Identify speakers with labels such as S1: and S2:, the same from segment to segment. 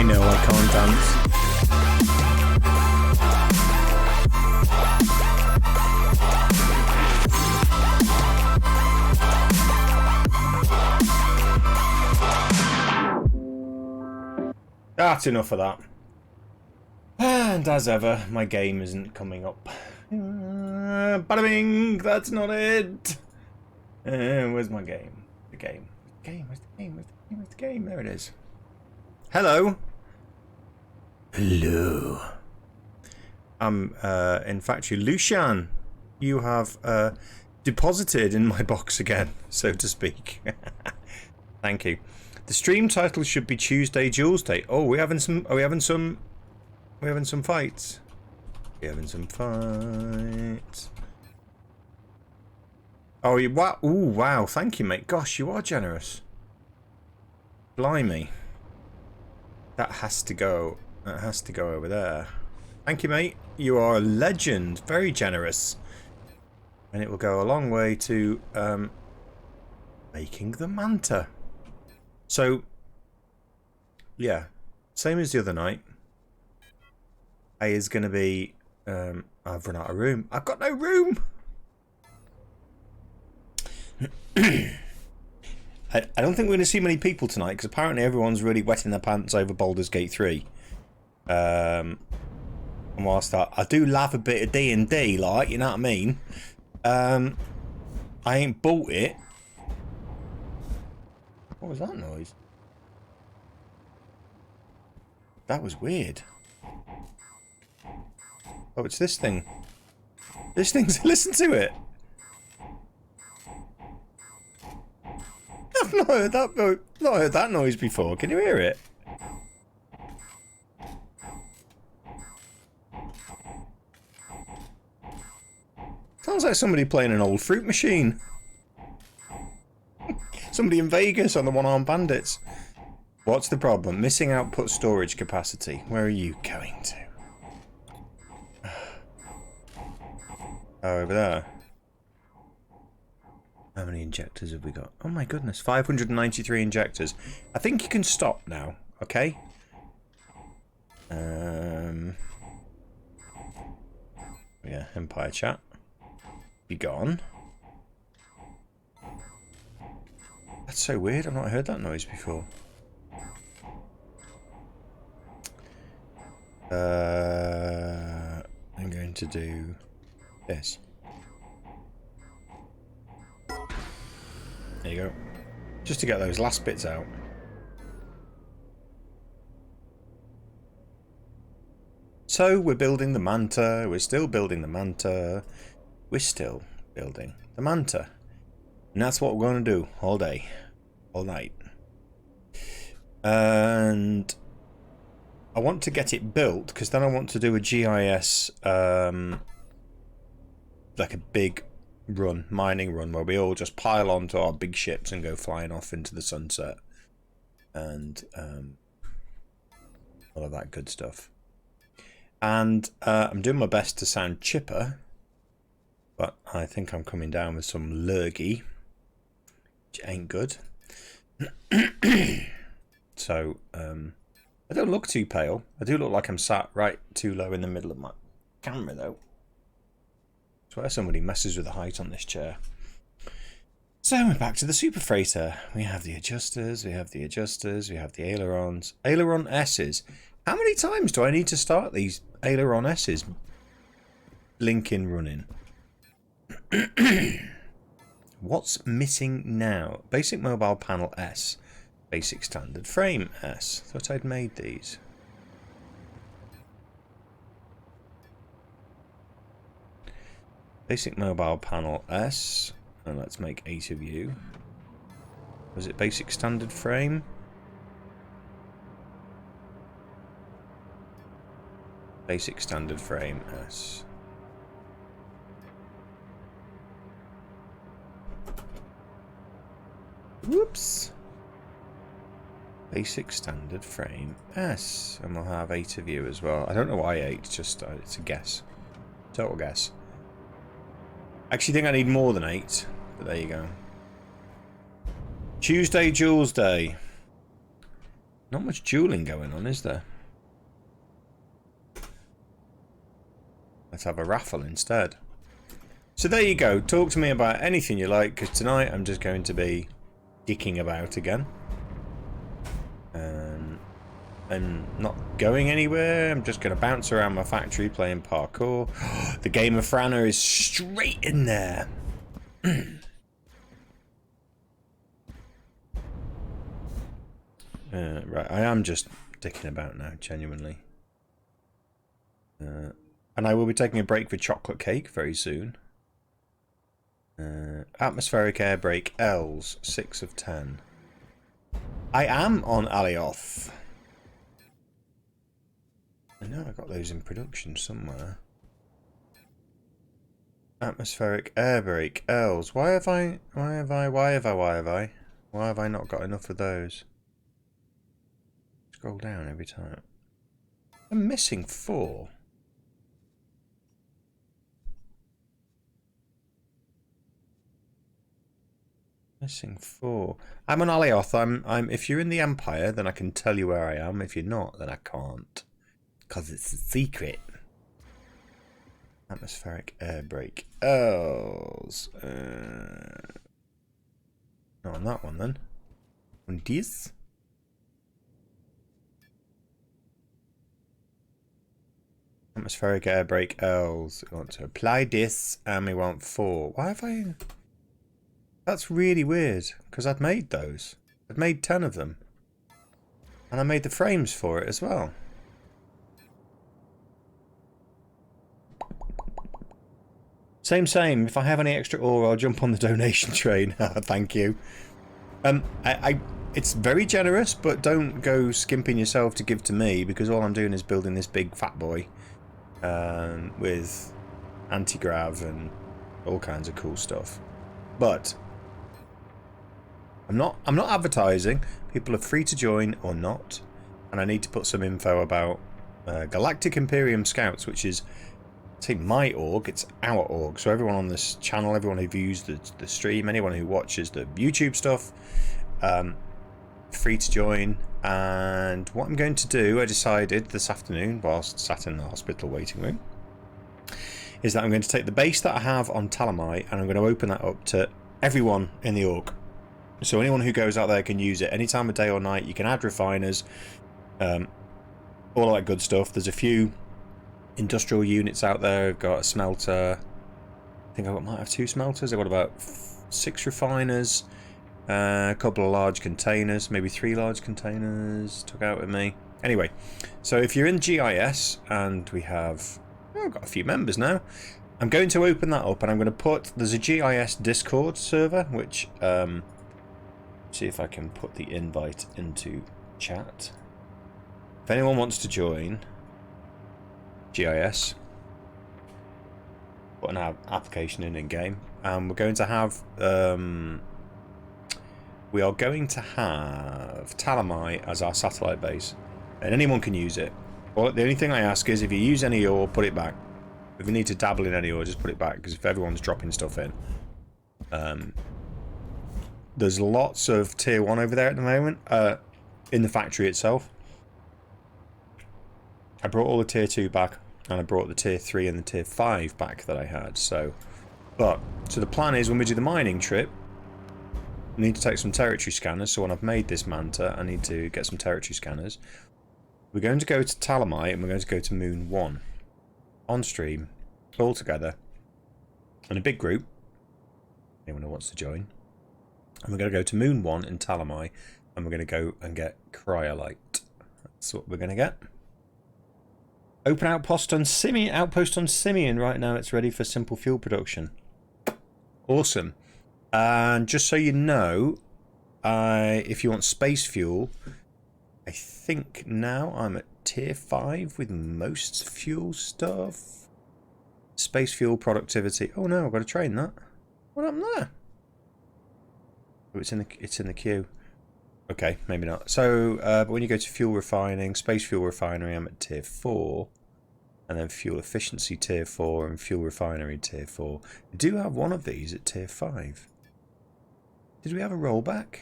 S1: know I can't dance. That's enough of that. And as ever, my game isn't coming up. Bada bing! That's not it! Where's my game? The game. Where's the game? Where's the game? There it is. Hello. Hello. In fact, Lucian, you have deposited in my box again, so to speak. Thank you. The stream title should be Tuesday Jules Day. Oh, we're having some fights. We're having some fights. Oh, you wow! Ooh, wow! Thank you, mate. Gosh, you are generous. Blimey. That has to go. That has to go over there. Thank you, mate. You are a legend. Very generous. And it will go a long way to making the Manta. So, yeah, same as the other night. A is going to be, I've run out of room. I've got no room! I don't think we're going to see many people tonight, because apparently everyone's really wetting their pants over Baldur's Gate 3. And whilst I do love a bit of D&D, like, you know what I mean? I ain't bought it. What was that noise? That was weird. Oh, it's this thing. This thing's... Listen to it! I've not heard that noise before. Can you hear it? Sounds like somebody playing an old fruit machine. Somebody in Vegas on the one-armed bandits. What's the problem? Missing output storage capacity. Where are you going to? Oh, over there. How many injectors have we got? Oh my goodness, 593 injectors. I think you can stop now, okay? Yeah, Empire chat. Be gone. That's so weird, I've not heard that noise before. I'm going to do this. There you go. Just to get those last bits out. So we're building the Manta. We're still building the Manta. We're still building the Manta. And that's what we're going to do all day. All night. And I want to get it built because then I want to do a GIS, like a big run, mining run, where we all just pile onto our big ships and go flying off into the sunset. And all of that good stuff. And I'm doing my best to sound chipper, but I think I'm coming down with some lurgy, which ain't good. So, I don't look too pale. I do look like I'm sat right too low in the middle of my camera, though. I swear somebody messes with the height on this chair. So, we're back to the Super Freighter. We have the adjusters, we have the ailerons. Aileron S's. How many times do I need to start these aileron S's blinking running? What's missing now? Basic mobile panel S. Basic standard frame S. Thought I'd made these. Basic mobile panel S. And let's make 8 of you. Was it basic standard frame? Basic standard frame S. Whoops. Basic standard frame S. And we'll have 8 of you as well. I don't know why 8, just it's a guess. Total guess. Actually think I need more than 8, but there you go. Tuesday Jules Day. Not much dueling going on, is there? Let's have a raffle instead. So there you go. Talk to me about anything you like, because tonight I'm just going to be dicking about again. I'm not going anywhere. I'm just going to bounce around my factory playing parkour. The game of Frana is straight in there. Right, I am just dicking about now, genuinely. And I will be taking a break for chocolate cake very soon. Atmospheric air brake L's 6 of 10. I am on Alioth. I know I got those in production somewhere. Atmospheric air brake L's. Why have I not got enough of those? Scroll down every time. I'm missing 4. Missing 4. I'm on Alioth. I'm if you're in the Empire, then I can tell you where I am. If you're not, then I can't. Because it's a secret. Atmospheric air brake L's. Not on that one then. On this. Atmospheric air brake L's. We want to apply this and we want 4. Why have I... That's really weird, because I'd made those. I'd made 10 of them. And I made the frames for it as well. Same. If I have any extra ore, I'll jump on the donation train. Thank you. It's very generous, but don't go skimping yourself to give to me, because all I'm doing is building this big fat boy with anti-grav and all kinds of cool stuff. But I'm not advertising. People are free to join or not, and I need to put some info about Galactic Imperium Scouts, which is, say, my org. It's our org. So everyone on this channel, everyone who views the stream, anyone who watches the YouTube stuff, free to join. And what I'm going to do, I decided this afternoon whilst sat in the hospital waiting room, is that I'm going to take the base that I have on Talamai and I'm going to open that up to everyone in the org. So anyone who goes out there can use it any time of day or night. You can add refiners, all that good stuff. There's a few industrial units out there. I've got a smelter. I think I might have 2 smelters. I've got about 6 refiners, a couple of large containers, maybe 3 large containers took out with me. Anyway, so if you're in GIS, and we have, I've got a few members now. I'm going to open that up and I'm going to put, there's a GIS Discord server, which, see if I can put the invite into chat. If anyone wants to join GIS, put an application in game, and we're going to have Talamai as our satellite base, and anyone can use it. Well, the only thing I ask is if you use any ore, put it back. If you need to dabble in any ore, just put it back, because if everyone's dropping stuff in, there's lots of tier 1 over there at the moment in the factory itself. I brought all the tier 2 back, and I brought the tier 3 and the tier 5 back that I had. So the plan is when we do the mining trip, we need to take some territory scanners. So when I've made this Manta, I need to get some territory scanners. We're going to go to Talamai and we're going to go to Moon 1 on stream, all together in a big group. Anyone who wants to join. And we're going to go to Moon 1 in Talamai, and we're going to go and get cryolite. That's what we're going to get. Open outpost on Simeon right now. It's ready for simple fuel production. Awesome. And just so you know, if you want space fuel, I think now I'm at tier 5 with most fuel stuff. Space fuel productivity. Oh no, I've got to train that. What happened there? Oh, it's in the queue. Okay, maybe not. So, but when you go to fuel refining, space fuel refinery, I'm at tier 4. And then fuel efficiency tier 4 and fuel refinery tier 4. I do have one of these at tier 5. Did we have a rollback?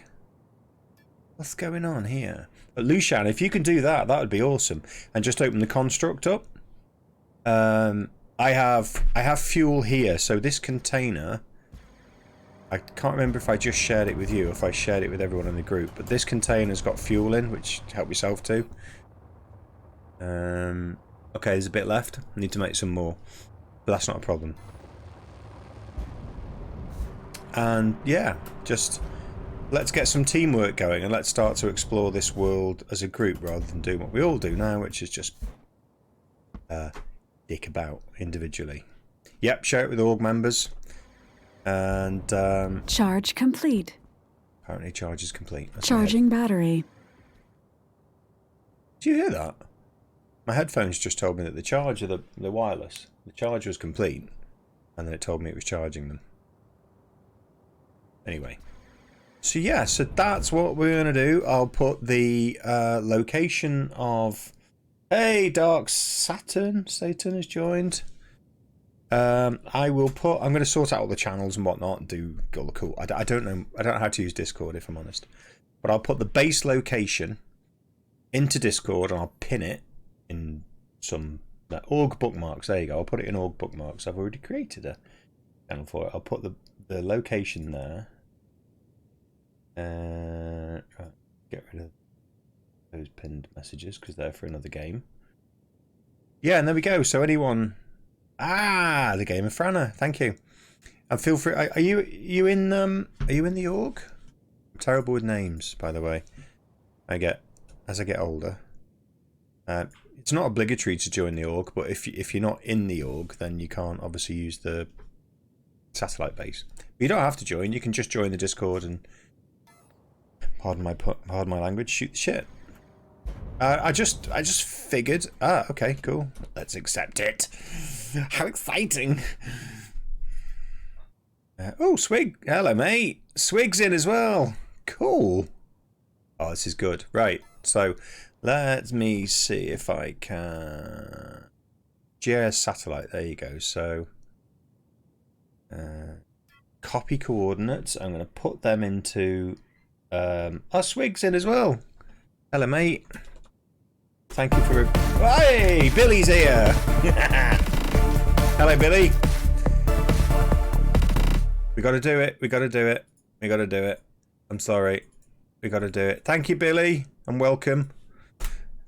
S1: What's going on here? But Lucian, if you can do that, that would be awesome. And just open the construct up. I have fuel here, so this container, I can't remember if I just shared it with you, or if I shared it with everyone in the group, but this container's got fuel in, which help yourself too. Okay, there's a bit left. I need to make some more, but that's not a problem. And yeah, just let's get some teamwork going, and let's start to explore this world as a group rather than doing what we all do now, which is just dick about individually. Yep, share it with org members. And
S2: charge complete.
S1: Apparently charge is complete. That's
S2: charging battery.
S1: Do you hear that? My headphones just told me that the charge of the wireless, the charge was complete, and then it told me it was charging them. Anyway, so yeah, so that's what we're gonna do. I'll put the location of, hey, Dark Satan has joined. I will put, I'm going to sort out all the channels and whatnot and do all the cool, I don't know how to use Discord if I'm honest, but I'll put the base location into Discord and I'll pin it in some org bookmarks. There you go, I'll put it in org bookmarks. I've already created a channel for it. I'll put the location there. Right, get rid of those pinned messages because they're for another game. Yeah, and there we go. So anyone, the game of Franna. Thank you. And feel free. Are you in the org? I'm terrible with names, by the way. As I get older. It's not obligatory to join the org, but if you're not in the org, then you can't obviously use the satellite base. But you don't have to join. You can just join the Discord and pardon my language, shoot the shit. I just figured. Okay, cool. Let's accept it. How exciting! Oh, Swig. Hello, mate. Swig's in as well. Cool. Oh, this is good. Right. So, let me see if I can. GIS satellite. There you go. So, copy coordinates. I'm going to put them into. Swig's in as well. Hello, mate. Thank you for... Hey! Billy's here! Hello, Billy. We gotta do it. We gotta do it. We gotta do it. I'm sorry. We gotta do it. Thank you, Billy. And welcome.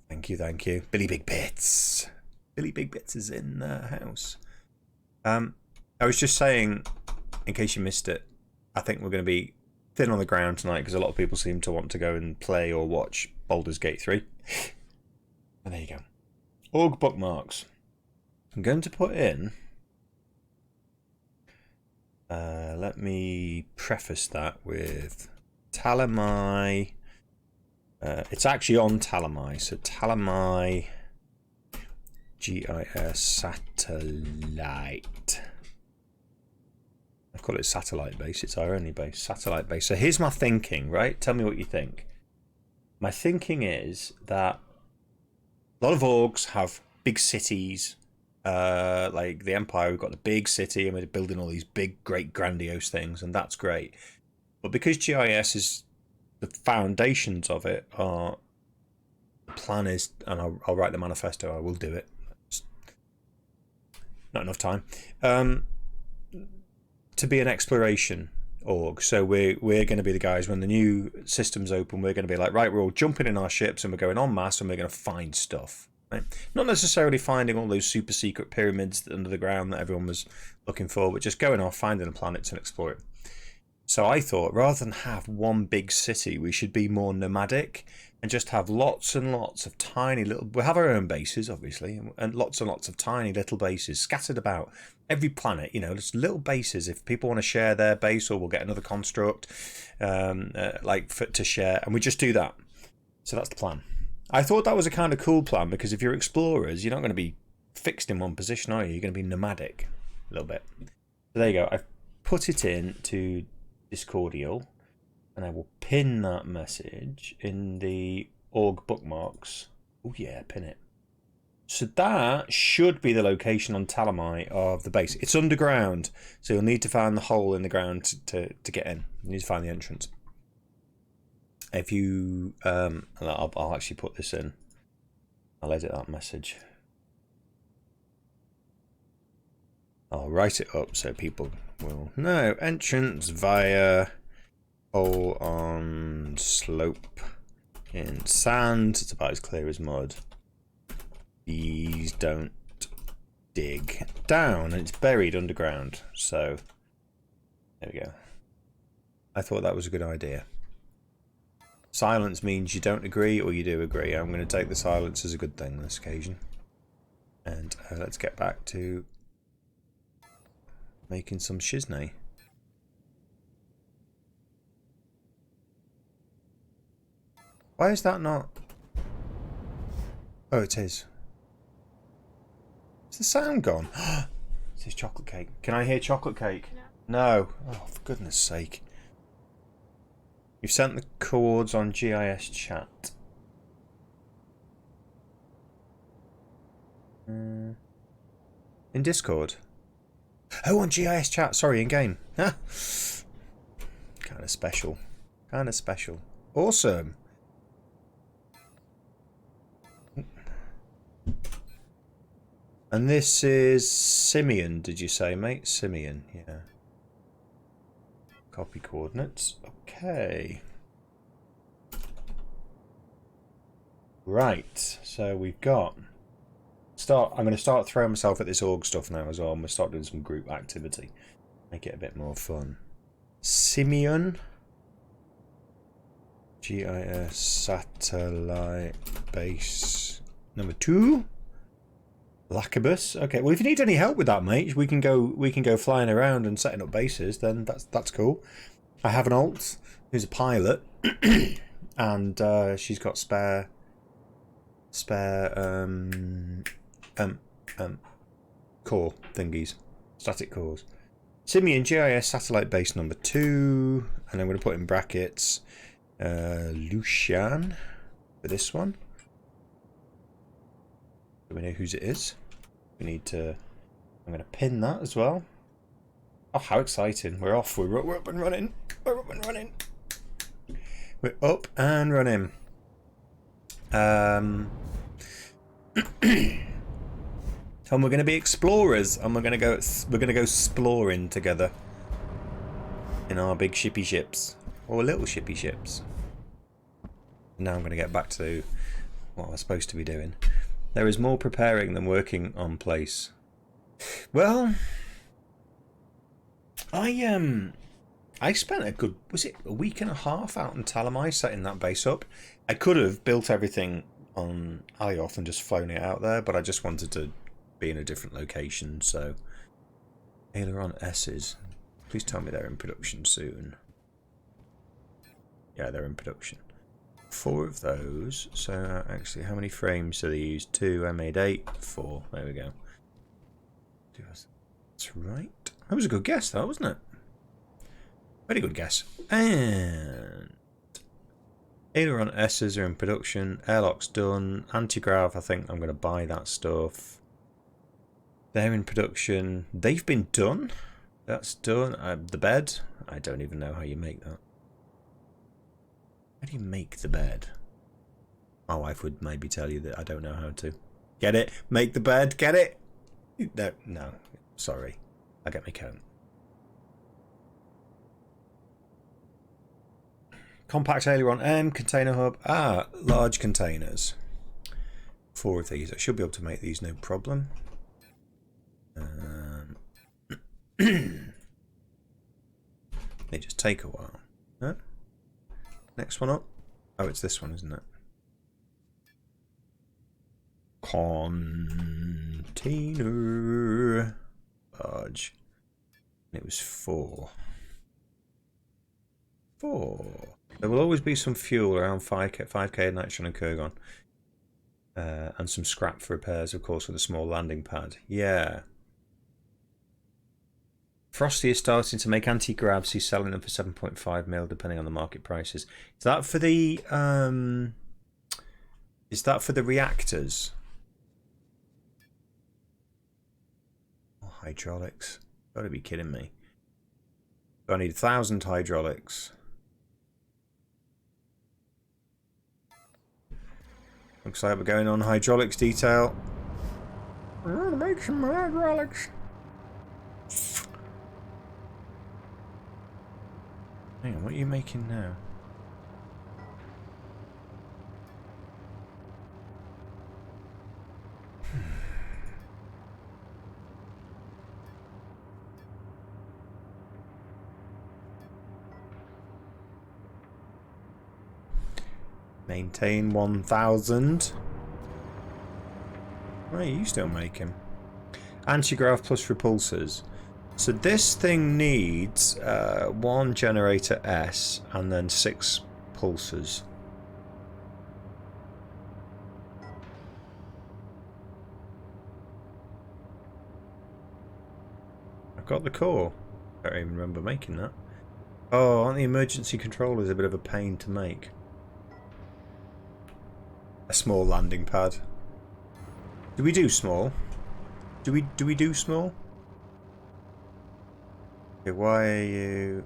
S1: Thank you, thank you. Billy Big Bits. Billy Big Bits is in the house. I was just saying, in case you missed it, I think we're going to be thin on the ground tonight because a lot of people seem to want to go and play or watch Baldur's Gate 3. And there you go. Org bookmarks. I'm going to put in... let me preface that with Talamai. It's actually on Talamai. So Talamai GIS satellite. I call it satellite base. It's our only base. Satellite base. So here's my thinking, right? Tell me what you think. My thinking is that a lot of orgs have big cities. Like the Empire, we've got the big city and we're building all these big, great, grandiose things, and that's great. But because GIS is the foundations of it, are the plan is, and I'll write the manifesto. I will do it. Just not enough time. To be an exploration org. So we're going to be the guys when the new system's open. We're going to be like, right, we're all jumping in our ships and we're going en masse and we're going to find stuff. Right? Not necessarily finding all those super secret pyramids under the ground that everyone was looking for, but just going off, finding the planets and explore it. So I thought, rather than have one big city, we should be more nomadic and just have lots and lots of tiny little... We'll have our own bases, obviously, and lots of tiny little bases scattered about every planet, you know, just little bases. If people want to share their base, or we'll get another construct to share, and we just do that. So that's the plan. I thought that was a kind of cool plan, because if you're explorers, you're not going to be fixed in one position, are you? You're going to be nomadic a little bit. So there you go. I've put it in to Discordial, and I will pin that message in the org bookmarks. Oh yeah, pin it. So that should be the location on Talamai of the base. It's underground, so you'll need to find the hole in the ground to get in. You need to find the entrance. If you, I'll actually put this in. I'll edit that message. I'll write it up so people will know. Entrance via hole on slope in sand. It's about as clear as mud. These don't dig down, and it's buried underground. So there we go. I thought that was a good idea. Silence means you don't agree or you do agree. I'm going to take the silence as a good thing on this occasion. And let's get back to making some shiznay. Why is that not? Oh, it is. Is the sound gone? It is chocolate cake. Can I hear chocolate cake? No. Oh, for goodness sake. You've sent the coords on GIS chat. In Discord. Oh, on GIS chat. Sorry, in game. Kind of special. Kind of special. Awesome. And this is Simeon, did you say, mate? Simeon, yeah. Copy coordinates. Okay. Right. So we've got. I'm going to start throwing myself at this org stuff now as well. I'm going to start doing some group activity. Make it a bit more fun. Simeon. GIS satellite base number 2. Lacabus. Okay, well if you need any help with that, mate, we can go flying around and setting up bases, then that's cool. I have an alt who's a pilot and she's got spare core thingies. Static cores. Simeon GIS satellite base number 2, and I'm going to put in brackets Lucian for this one. Do we know whose it is? We need to. I'm going to pin that as well. Oh, how exciting! We're off. We're up and running. We're up and running. We're up and running. And we're going to be explorers, and we're going to go exploring together in our big shippy ships or little shippy ships. Now I'm going to get back to what I was supposed to be doing. There is more preparing than working on place. Well, I spent a good, was it a week and a half out in Talamai setting that base up. I could have built everything on Alioth and just flown it out there, but I just wanted to be in a different location. So aileron S's, please tell me they're in production soon. Yeah, they're in production. 4 of those. So actually, how many frames do they use? 2. I made 8. 4. There we go. That's right. That was a good guess, though, wasn't it? Very good guess. And aileron S's are in production. Airlock's done. Anti-Grav, I think I'm going to buy that stuff. They're in production. They've been done. That's done. The bed. I don't even know how you make that. How do you make the bed? My wife would maybe tell you that I don't know how to. Get it? Make the bed. Get it? No. Sorry. I get my coat. Compact aileron M, container hub. Large containers. 4 of these. I should be able to make these no problem. They just take a while. Huh? Next one up. Oh, it's this one, isn't it? Container. Large. And it was 4. 4. There will always be some fuel around 5k nitrogen and Kurgon. And some scrap for repairs, of course, with a small landing pad. Yeah. Frosty is starting to make anti-gravs. He's selling them for 7.5 mil, depending on the market prices. Is that for the reactors? Oh, hydraulics. Gotta be kidding me. I need 1,000 hydraulics. Looks like we're going on hydraulics detail. I'm gonna make some hydraulics. Hang on, what are you making now? Maintain 1000. Right, you still make him. Anti-Grav plus repulsors. So this thing needs 1 generator S and then 6 pulsers. I've got the core. I don't even remember making that. Oh, aren't the emergency controllers a bit of a pain to make? A small landing pad. Do we do small? Do we do small? Okay, why are you...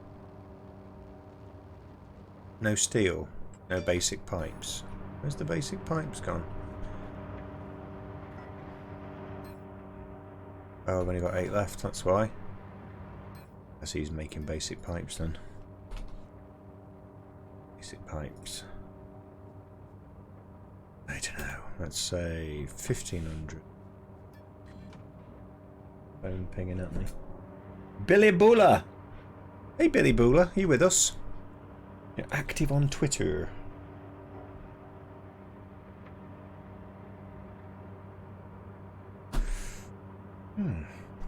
S1: No steel? No basic pipes? Where's the basic pipes gone? Oh, I've only got 8 left, that's why. I guess he's making basic pipes then. Basic pipes. I don't know. Let's say 1500. Phone pinging at me. Billy Bula! Hey Billy Bula, you with us? You're active on Twitter.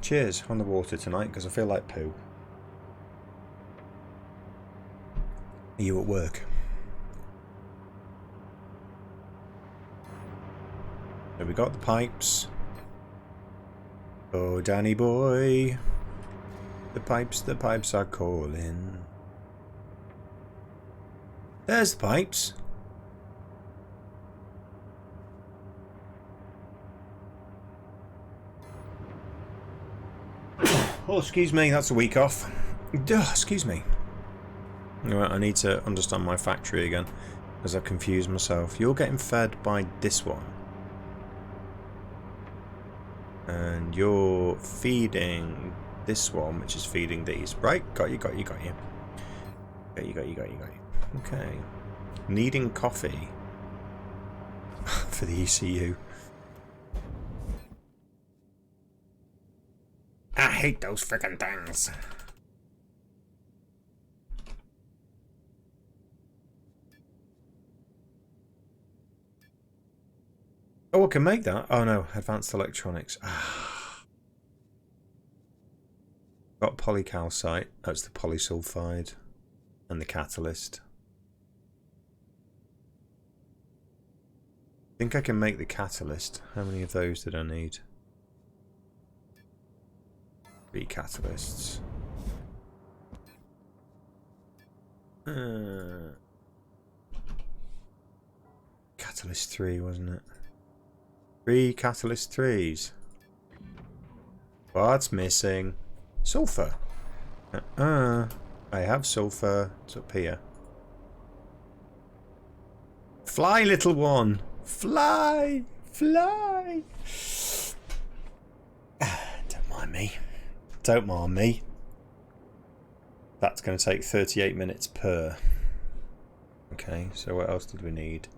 S1: Cheers on the water tonight because I feel like poo. Are you at work? So we got the pipes. Oh, Danny boy. The pipes are calling. There's the pipes. Oh, excuse me, that's a week off. Duh, excuse me. Alright, I need to understand my factory again, because I've confused myself. You're getting fed by this one. And you're feeding this one, which is feeding these. Right, got you. Got you. Okay. Needing coffee for the ECU. I hate those frickin' things. Oh, I can make that. Oh no, advanced electronics. Got polycalcite. That's the polysulfide. And the catalyst. I think I can make the catalyst. How many of those did I need? 3 catalysts. Catalyst 3, wasn't it? 3 catalyst 3s. What's missing? Sulfur. I have sulfur. It's up here. Fly, little one. Fly. Fly. Don't mind me. Don't mind me. That's going to take 38 minutes per. Okay, so what else did we need?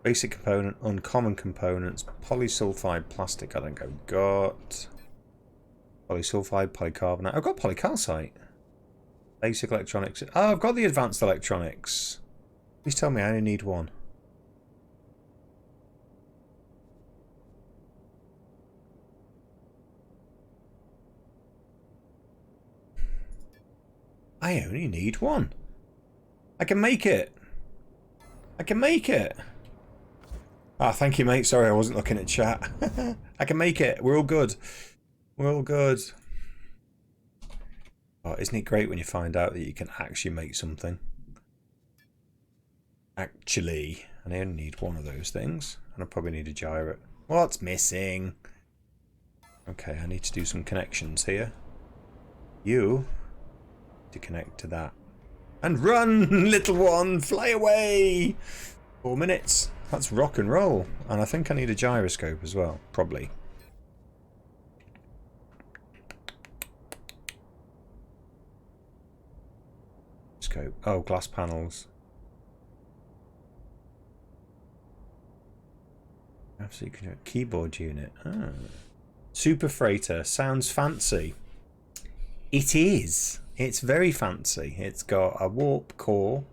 S1: Basic component, uncommon components, polysulfide plastic I think I've got. Polysulfide, polycarbonate. I've got polycalcite. Basic electronics. Oh, I've got the advanced electronics. Please tell me I only need 1. I only need 1. I can make it. I can make it. Ah, thank you, mate. Sorry, I wasn't looking at chat. I can make it. We're all good. We're all good. Oh, isn't it great when you find out that you can actually make something? Actually. And I only need 1 of those things. And I probably need a gyrate. What's missing? Okay, I need to do some connections here. You to connect to that. And run, little one! Fly away! 4 minutes. That's rock and roll. And I think I need a gyroscope as well. Probably. Scope. Oh, glass panels. Absolutely. Keyboard unit. Ah. Super freighter. Sounds fancy. It is. It's very fancy. It's got a warp core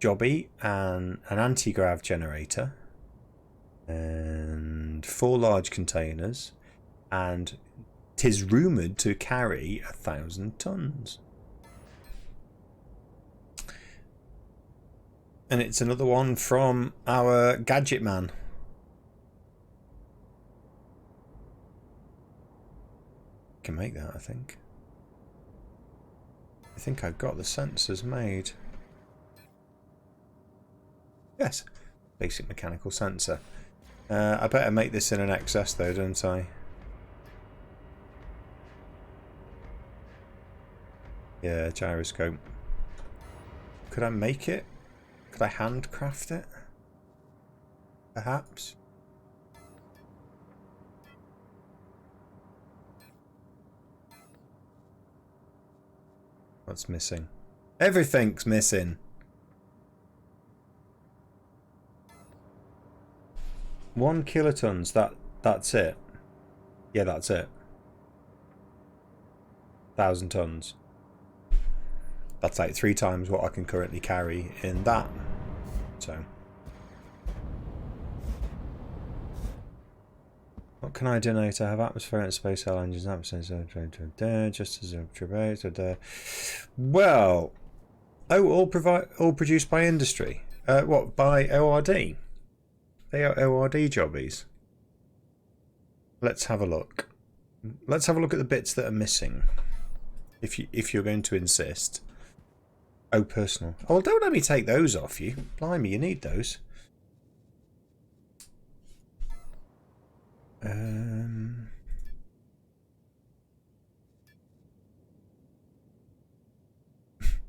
S1: jobby and an anti-grav generator and 4 large containers, and 'tis rumoured to carry 1,000 tons. And it's another one from our gadget man. Can make that, I think. I think I've got the sensors made. Yes, basic mechanical sensor. I better make this in an XS though, don't I? Yeah, gyroscope. Could I make it? Could I handcraft it? Perhaps? What's missing? Everything's missing. 1 kilotons, that's it. Yeah, that's it. 1,000 tons. That's like 3 times what I can currently carry in that. So what can I donate? I have atmosphere and space cell engines, just as a well. Oh, all produced by industry. What, by ORD? They are ORD jobbies. Let's have a look. Let's have a look at the bits that are missing. If you're going to insist. Oh, personal. Oh, well, don't let me take those off you. Blimey, you need those.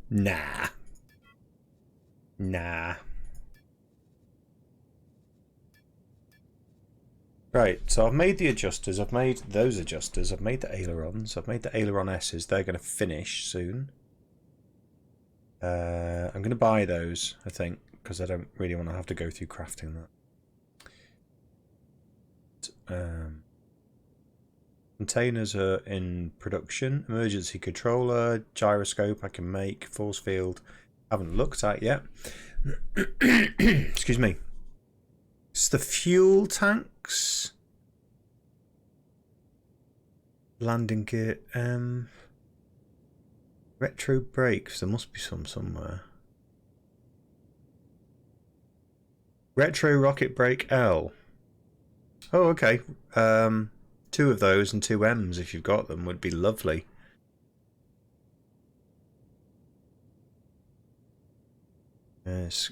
S1: Nah. Nah. Right, so I've made the adjusters, I've made those adjusters, I've made the ailerons, I've made the aileron S's, they're going to finish soon. I'm going to buy those, I think, because I don't really want to have to go through crafting that. Containers are in production. Emergency controller, gyroscope I can make, force field, haven't looked at yet. Excuse me. It's the fuel tanks. Landing gear. Retro brakes. There must be some somewhere. Retro rocket brake L. Oh, okay. 2 of those and 2 M's if you've got them would be lovely.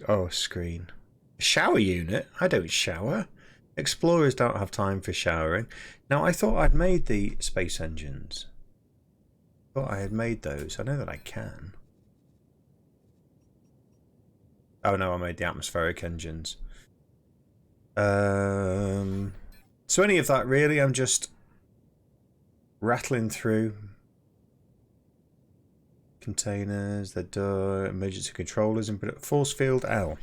S1: Oh, screen. Shower unit? I don't shower. Explorers don't have time for showering. Now, I thought I'd made the space engines. I thought I had made those. I know that I can. Oh no, I made the atmospheric engines. So any of that really, I'm just rattling through. Containers, the door, emergency controllers, and force field L.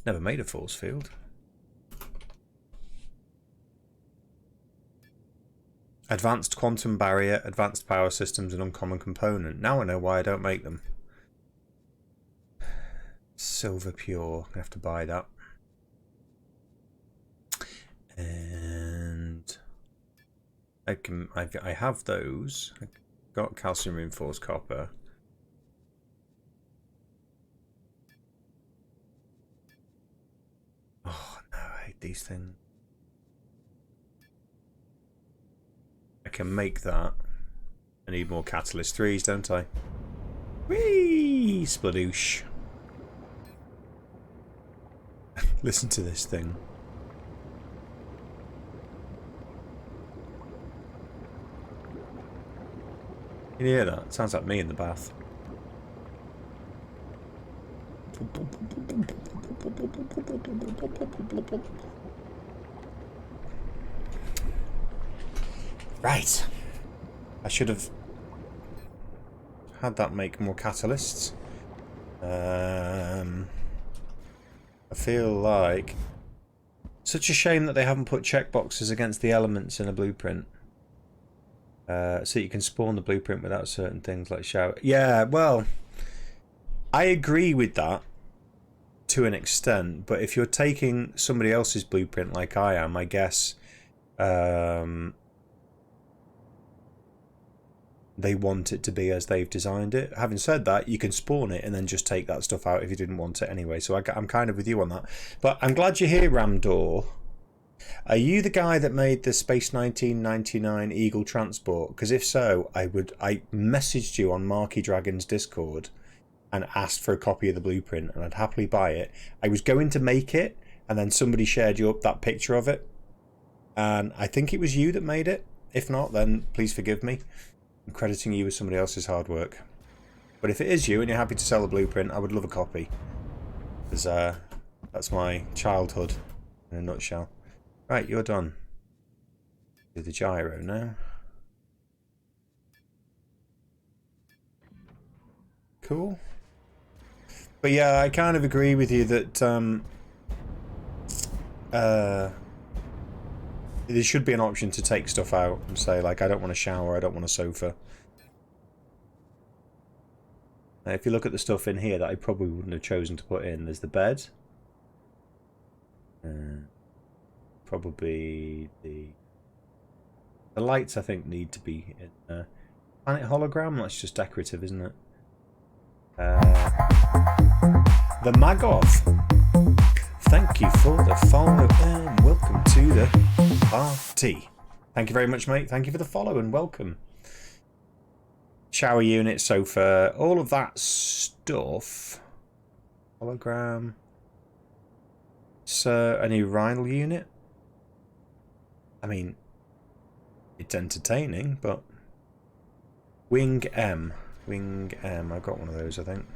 S1: Never made a force field. Advanced quantum barrier, advanced power systems, and uncommon component. Now I know why I don't make them. Silver pure. I have to buy that. And I have those. I got calcium reinforced copper. Oh no, I hate these things. I can make that. I need more catalyst 3s, don't I? Whee! Spladoosh. Listen to this thing. Can you hear that? It sounds like me in the bath. Right. I should have had that make more catalysts. I feel like such a shame that they haven't put checkboxes against the elements in a blueprint. So you can spawn the blueprint without certain things like shower. Yeah, well, I agree with that to an extent, but if you're taking somebody else's blueprint like I am, I guess they want it to be as they've designed it. Having said that, you can spawn it and then just take that stuff out if you didn't want it anyway. So I'm kind of with you on that. But I'm glad you're here, Ramdor. Are you the guy that made the Space 1999 Eagle transport? Because if so, I messaged you on Marky Dragon's Discord and asked for a copy of the blueprint, and I'd happily buy it. I was going to make it, and then somebody shared you up that picture of it, and I think it was you that made it. If not, then please forgive me. I'm crediting you with somebody else's hard work. But if it is you and you're happy to sell the blueprint, I would love a copy. Because that's my childhood in a nutshell. Right, you're done. Do the gyro now. Cool. But yeah, I kind of agree with you that there should be an option to take stuff out and say, like, I don't want a shower, I don't want a sofa. Now, if you look at the stuff in here that I probably wouldn't have chosen to put in, there's the bed. Probably the lights, I think, need to be in there. Planet hologram, that's just decorative, isn't it? The Magov. Thank you for the follow and welcome to the party. Thank you very much, mate. Thank you for the follow and welcome. Shower unit, sofa, all of that stuff. Hologram. So, a new urinal unit. I mean, it's entertaining, but Wing M. Wing M. I've got one of those, I think.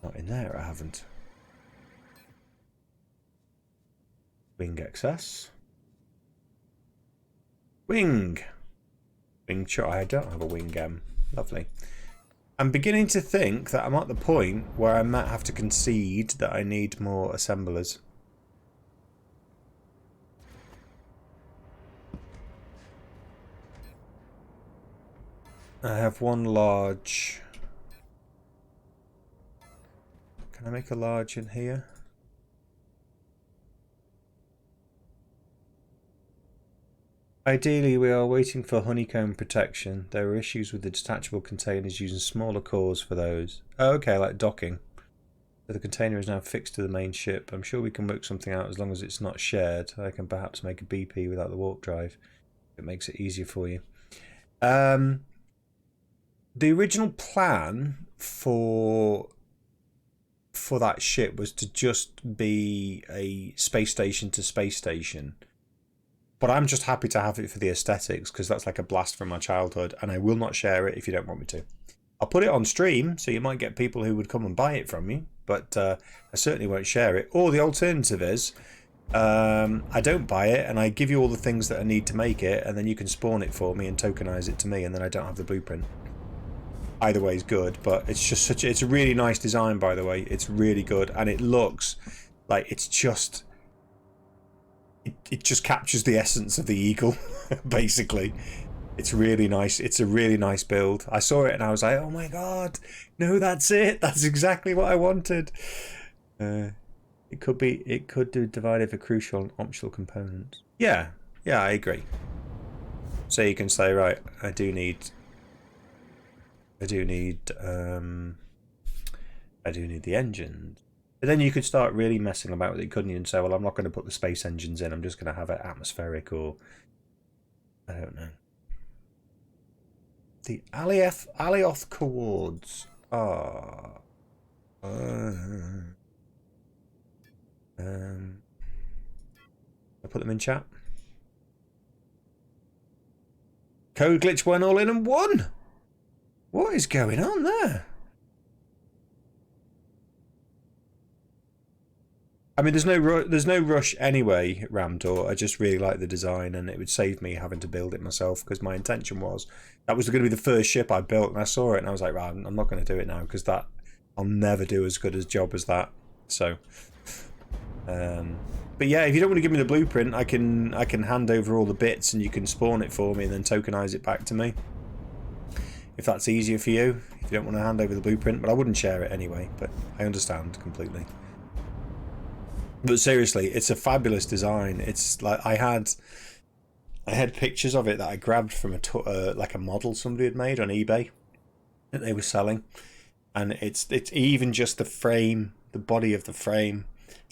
S1: Not in there, I haven't. Wing XS. Wing. Wing Chut. I don't have a Wing M. Lovely. I'm beginning to think that I'm at the point where I might have to concede that I need more assemblers. I have one large. Can I make a large in here? Ideally, we are waiting for honeycomb protection. There are issues with the detachable containers using smaller cores for those. Oh, okay, like docking. So the container is now fixed to the main ship. I'm sure we can work something out as long as it's not shared. I can perhaps make a BP without the warp drive. It makes it easier for you. The original plan for that ship was to just be a space station to space station. But I'm just happy to have it for the aesthetics, because that's like a blast from my childhood, and I will not share it if you don't want me to. I'll put it on stream, so you might get people who would come and buy it from you, but I certainly won't share it. Or the alternative is, I don't buy it, and I give you all the things that I need to make it, and then you can spawn it for me and tokenize it to me, and then I don't have the blueprint. Either way is good, but it's just it's a really nice design, by the way. It's really good, and it looks like it's just... It just captures the essence of the Eagle, basically. It's really nice. It's a really nice build. I saw it and I was like, oh my god, no, that's it. That's exactly what I wanted. It could do divided for crucial and optional components. Yeah, I agree. So you can say, right, I do need the engines. But then you could start really messing about with it, couldn't you? And say, well, I'm not going to put the space engines in. I'm just going to have it atmospheric, or I don't know. The Alioth Coords are... I put them in chat. Code glitch went all in and won. What is going on there? I mean, there's no rush anyway, Ramtor. I just really like the design, and it would save me having to build it myself, because my intention was that was going to be the first ship I built, and I saw it and I was like, right, I'm not going to do it now, because that I'll never do as good a job as that. So, but yeah, if you don't want to give me the blueprint, I can hand over all the bits, and you can spawn it for me and then tokenize it back to me, if that's easier for you. If you don't want to hand over the blueprint, but I wouldn't share it anyway. But I understand completely. But seriously, it's a fabulous design. It's like I had pictures of it that I grabbed from like a model somebody had made on eBay that they were selling, and it's even just the frame, the body of the frame,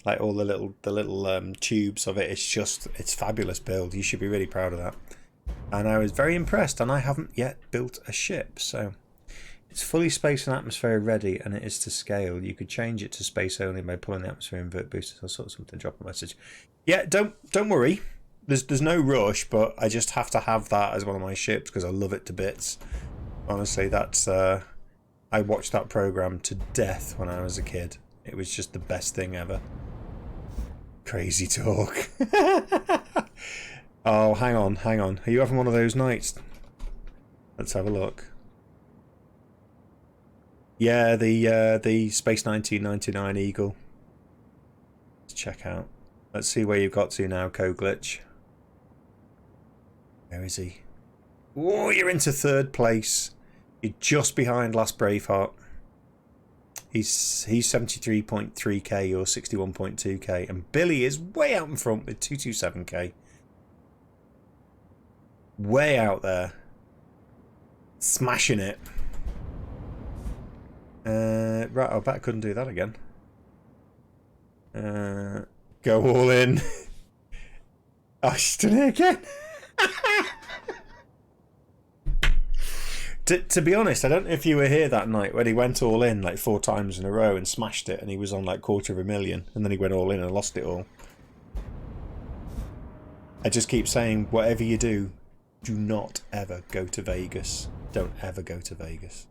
S1: like all the little tubes of it. It's fabulous build. You should be really proud of that. And I was very impressed. And I haven't yet built a ship, so. It's fully space and atmosphere ready, and it is to scale. You could change it to space only by pulling the atmosphere invert boosters. I saw something drop a message. Yeah, don't worry. There's no rush, but I just have to have that as one of my ships because I love it to bits. Honestly, that's I watched that program to death when I was a kid. It was just the best thing ever. Crazy talk. Oh, hang on. Are you having one of those nights? Let's have a look. Yeah, the Space 1999 Eagle. Let's check out. Let's see where you've got to now, Coglitch. Where is he? Oh, you're into third place. You're just behind Last Braveheart. He's 73.3k, you're 61.2k, and Billy is way out in front with 227k. Way out there. Smashing it. Right, I bet I couldn't do that again. Go all in. Oh, she's done it again. To be honest, I don't know if you were here that night when he went all in like 4 times in a row and smashed it, and he was on like 250,000, and then he went all in and lost it all. I just keep saying, whatever you do, do not ever go to Vegas. Don't ever go to Vegas.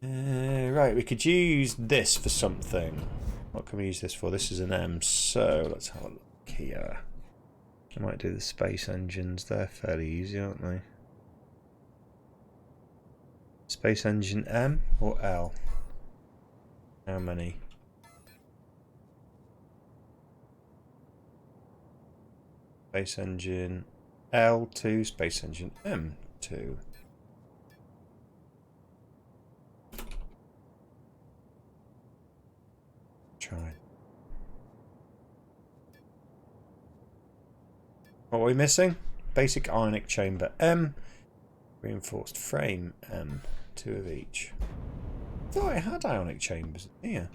S1: Right, we could use this for something. What can we use this for? This is an M, so let's have a look here. I might do the space engines. They're fairly easy, aren't they? Space engine M or L? How many? Space engine L2, space engine M2. Try. What are we missing? Basic ionic chamber M, reinforced frame M, 2 of each. I thought I had ionic chambers here.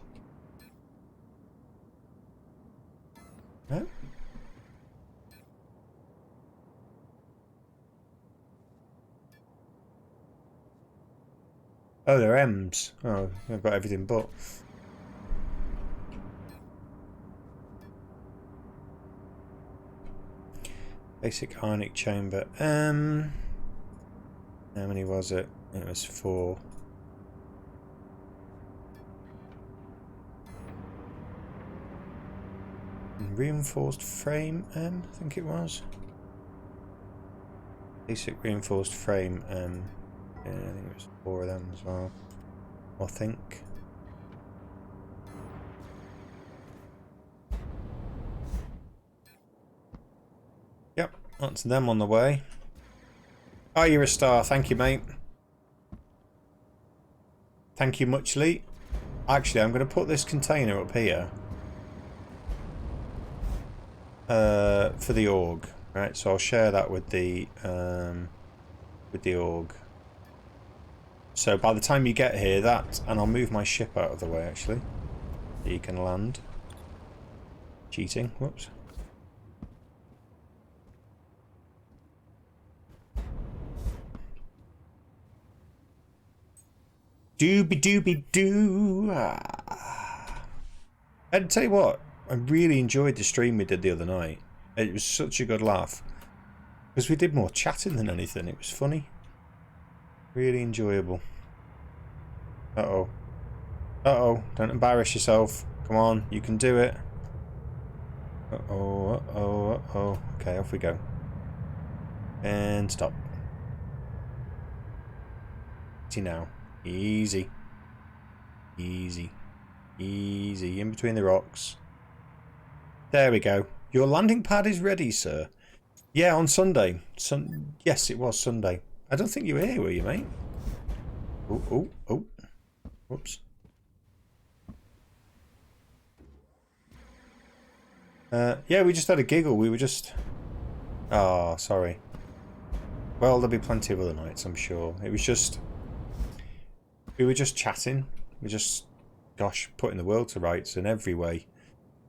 S1: No? Oh, they're M's. Oh, I've got everything but. Basic ionic chamber M. How many was it? It was 4. And reinforced frame M, I think it was. Basic reinforced frame M. Yeah, I think it was 4 of them as well. I think. Yep, that's them on the way. Oh, you're a star. Thank you, mate. Thank you muchly. Actually, I'm going to put this container up here for the org. Right, so I'll share that with the org. So by the time you get here, and I'll move my ship out of the way actually, so you can land. Cheating. Whoops. Doobie doo. And tell you what, I really enjoyed the stream we did the other night. It was such a good laugh because we did more chatting than anything. It was funny, really enjoyable. Uh oh, don't embarrass yourself. Come Come on, you can do it. Uh-oh, uh-oh, uh-oh. Okay, off we go. And stop. Easy now. Easy. Easy. Easy. In between the rocks. There we go. Your landing pad is ready, sir. Yeah, on Sunday. Yes, it was Sunday. I don't think you were here, were you, mate? Oh, oh, oh. Whoops. Yeah, we just had a giggle. We were just... Oh, sorry. Well, there'll be plenty of other nights, I'm sure. It was just... We were just chatting. We just, gosh, putting the world to rights in every way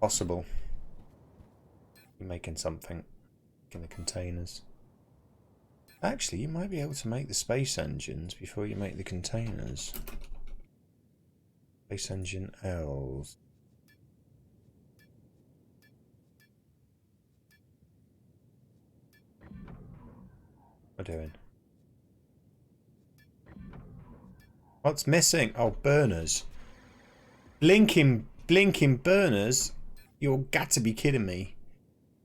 S1: possible. You're making something. Making the containers. Actually, you might be able to make the space engines before you make the containers. Space engine L's. What am I doing? What's missing? Oh, burners. Blinking burners? You're got to be kidding me.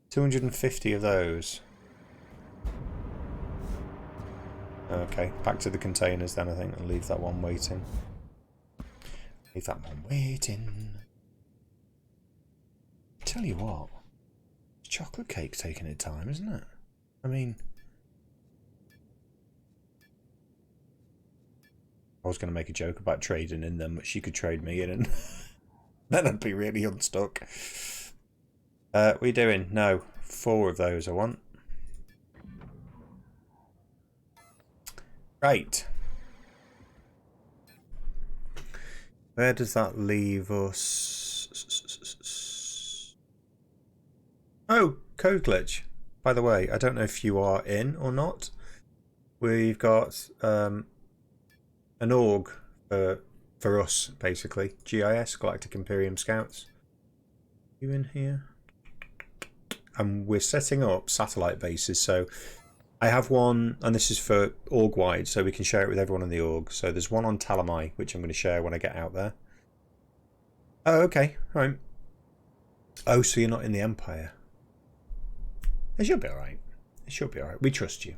S1: 250 of those. Okay, back to the containers then, I think, and leave that one waiting. Leave that one waiting. Tell you what, chocolate cake's taking its time, isn't it? I mean, I was going to make a joke about trading in them, but she could trade me in, and then I'd be really unstuck. What are you doing? No, 4 of those I want. Right. Where does that leave us? Oh, code glitch. By the way, I don't know if you are in or not. We've got an org for us, basically. GIS, Galactic Imperium Scouts. You in here? And we're setting up satellite bases, so I have one, and this is for org-wide, so we can share it with everyone in the org. So there's one on Talamai, which I'm going to share when I get out there. Oh, okay. All right. Oh, so you're not in the Empire. It should be alright. It should be alright. We trust you.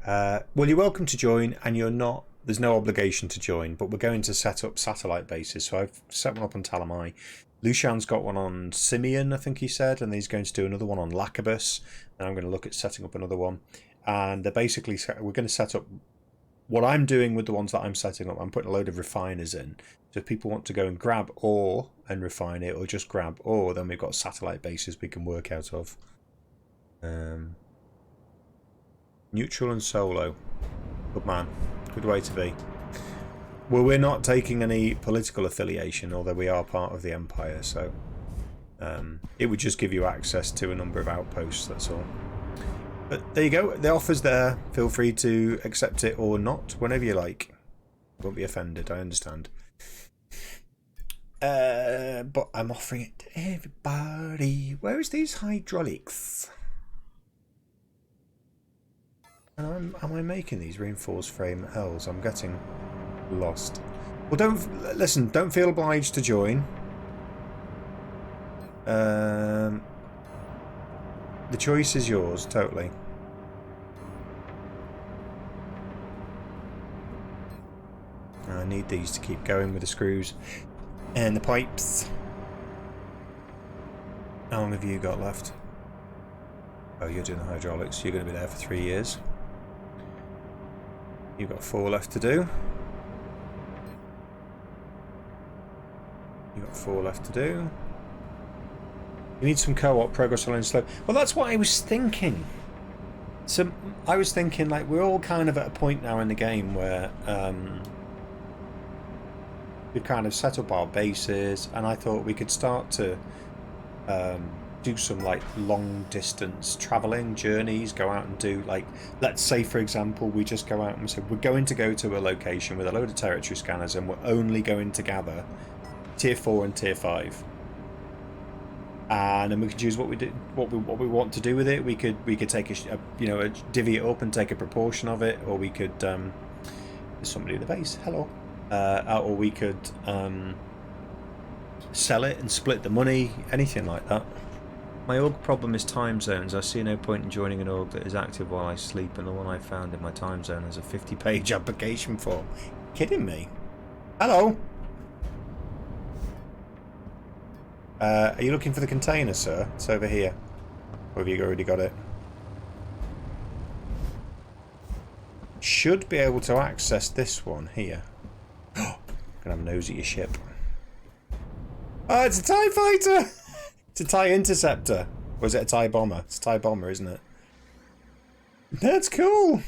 S1: Well, you're welcome to join, and you're not... There's no obligation to join, but we're going to set up satellite bases. So I've set one up on Talamai. Lucian's got one on Simeon, I think he said, and he's going to do another one on Lacabus. And I'm going to look at setting up another one. And they're basically... We're going to set up... What I'm doing with the ones that I'm setting up, I'm putting a load of refiners in. So if people want to go and grab ore and refine it, or just grab ore, then we've got satellite bases we can work out of. Neutral and solo. Good man. Good way to be. Well, we're not taking any political affiliation, although we are part of the Empire, so it would just give you access to a number of outposts, that's all. But there you go. The offer's there. Feel free to accept it or not, whenever you like. Won't be offended, I understand. But I'm offering it to everybody. Where is these hydraulics? And am I making these reinforced frame L's? I'm getting lost. Well, don't feel obliged to join. The choice is yours, totally. I need these to keep going with the screws and the pipes. How long have you got left? Oh, you're doing the hydraulics. You're going to be there for 3 years. You've got 4 left to do. You've got 4 left to do. You need some co-op, progress online slow. Well, that's what I was thinking. So I was thinking, like, we're all kind of at a point now in the game where we've kind of set up our bases, and I thought we could start to do some, like, long distance traveling journeys, go out and do, like, let's say, for example, we just go out and say we're going to go to a location with a load of territory scanners, and we're only going to gather tier 4 and tier 5. And then we could choose what we want to do with it. We could take a divvy it up and take a proportion of it, or we could there's somebody in the base. Hello. Or we could sell it and split the money, anything like that. My org problem is time zones. I see no point in joining an org that is active while I sleep, and the one I found in my time zone has a 50-page application form. Kidding me? Hello? Are you looking for the container, sir? It's over here. Or have you already got it? Should be able to access this one here. Oh, gonna have a nose at your ship. Oh, it's a TIE fighter! It's a TIE interceptor. Or is it a TIE bomber? It's a TIE bomber, isn't it? That's cool!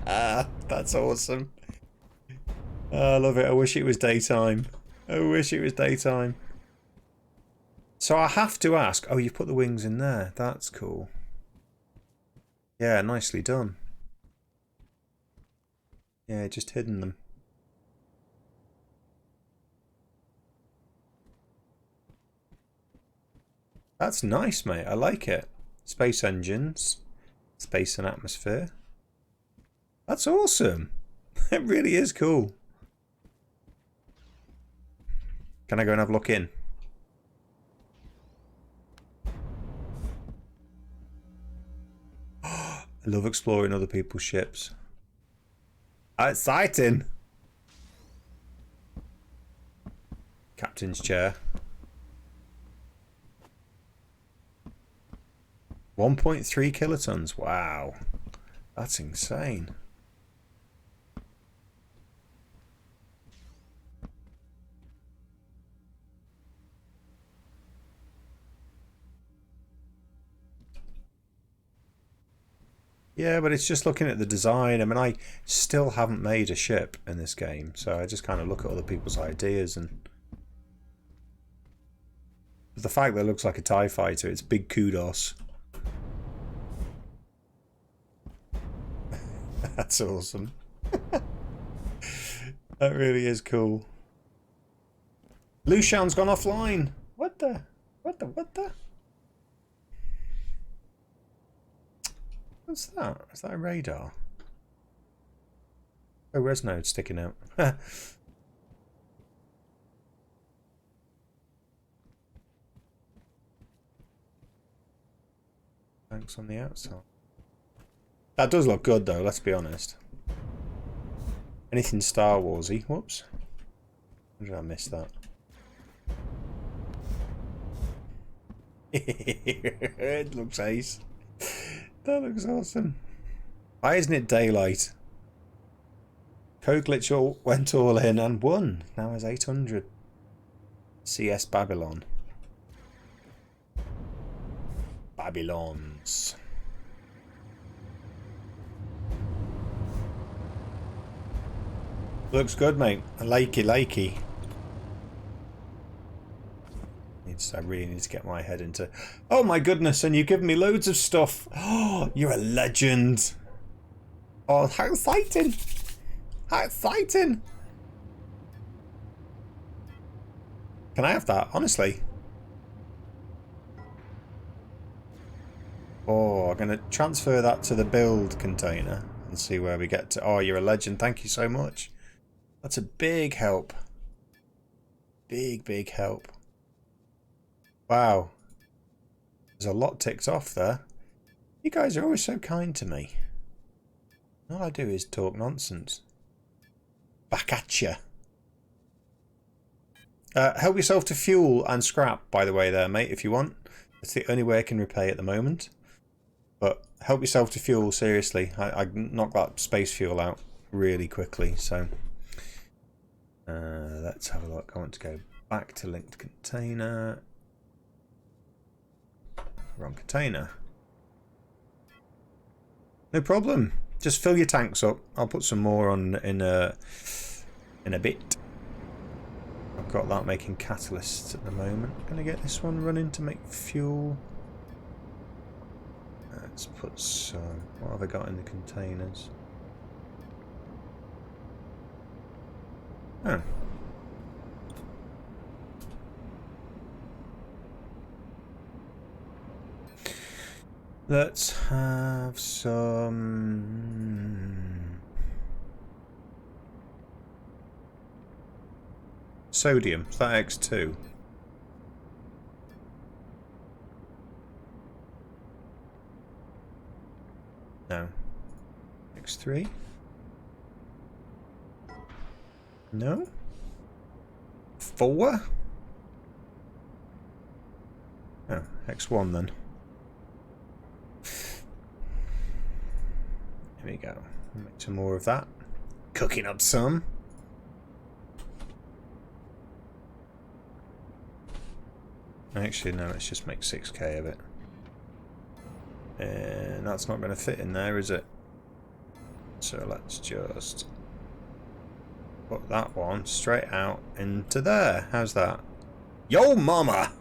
S1: That's awesome. Oh, I love it. I wish it was daytime. I wish it was daytime. So I have to ask. Oh, you put the wings in there. That's cool. Yeah, nicely done. Yeah, just hidden them. That's nice, mate. I like it. Space engines. Space and atmosphere. That's awesome. It really is cool. Can I go and have a look in? I love exploring other people's ships. Exciting! Captain's chair. 1.3 kilotons. Wow. That's insane. Yeah, but it's just looking at the design. I mean, I still haven't made a ship in this game, so I just kind of look at other people's ideas, and the fact that it looks like a TIE fighter, it's big kudos. That's awesome. That really is cool. Lucian's gone offline. What the? What the? What the? What's that? Is that a radar? Oh, Resnode's sticking out. Thanks on the outside. That does look good though, let's be honest. Anything Star Warsy. Whoops. How did I miss that? It looks ace. That looks awesome. Why isn't it daylight? Code glitch went all in and won. Now has 800. CS Babylon. Babylons. Looks good, mate. Likey. I really need to get my head into... Oh my goodness, and you've given me loads of stuff. Oh, you're a legend. Oh, how exciting. How exciting. Can I have that? Honestly. Oh, I'm going to transfer that to the build container and see where we get to. Oh, you're a legend. Thank you so much. That's a big help. Big help. Wow. There's a lot ticked off there. You guys are always so kind to me. All I do is talk nonsense. Back at ya. Help yourself to fuel and scrap, by the way there, mate, if you want. That's the only way I can repay at the moment. But help yourself to fuel, seriously. I knocked that space fuel out really quickly, so... let's have a look. I want to go back to linked container. Wrong container. No problem. Just fill your tanks up. I'll put some more on in a bit. I've got that making catalysts at the moment. Gonna get this one running to make fuel. Let's put some. What have I got in the containers? Oh. Let's have some... Sodium. Is that X2? No. X3? No? 4? Oh, X1 then. Here we go. Make some more of that. Cooking up some. Actually, no, let's just make 6k of it. And that's not going to fit in there, is it? So let's just put that one straight out into there. How's that? Yo, mama!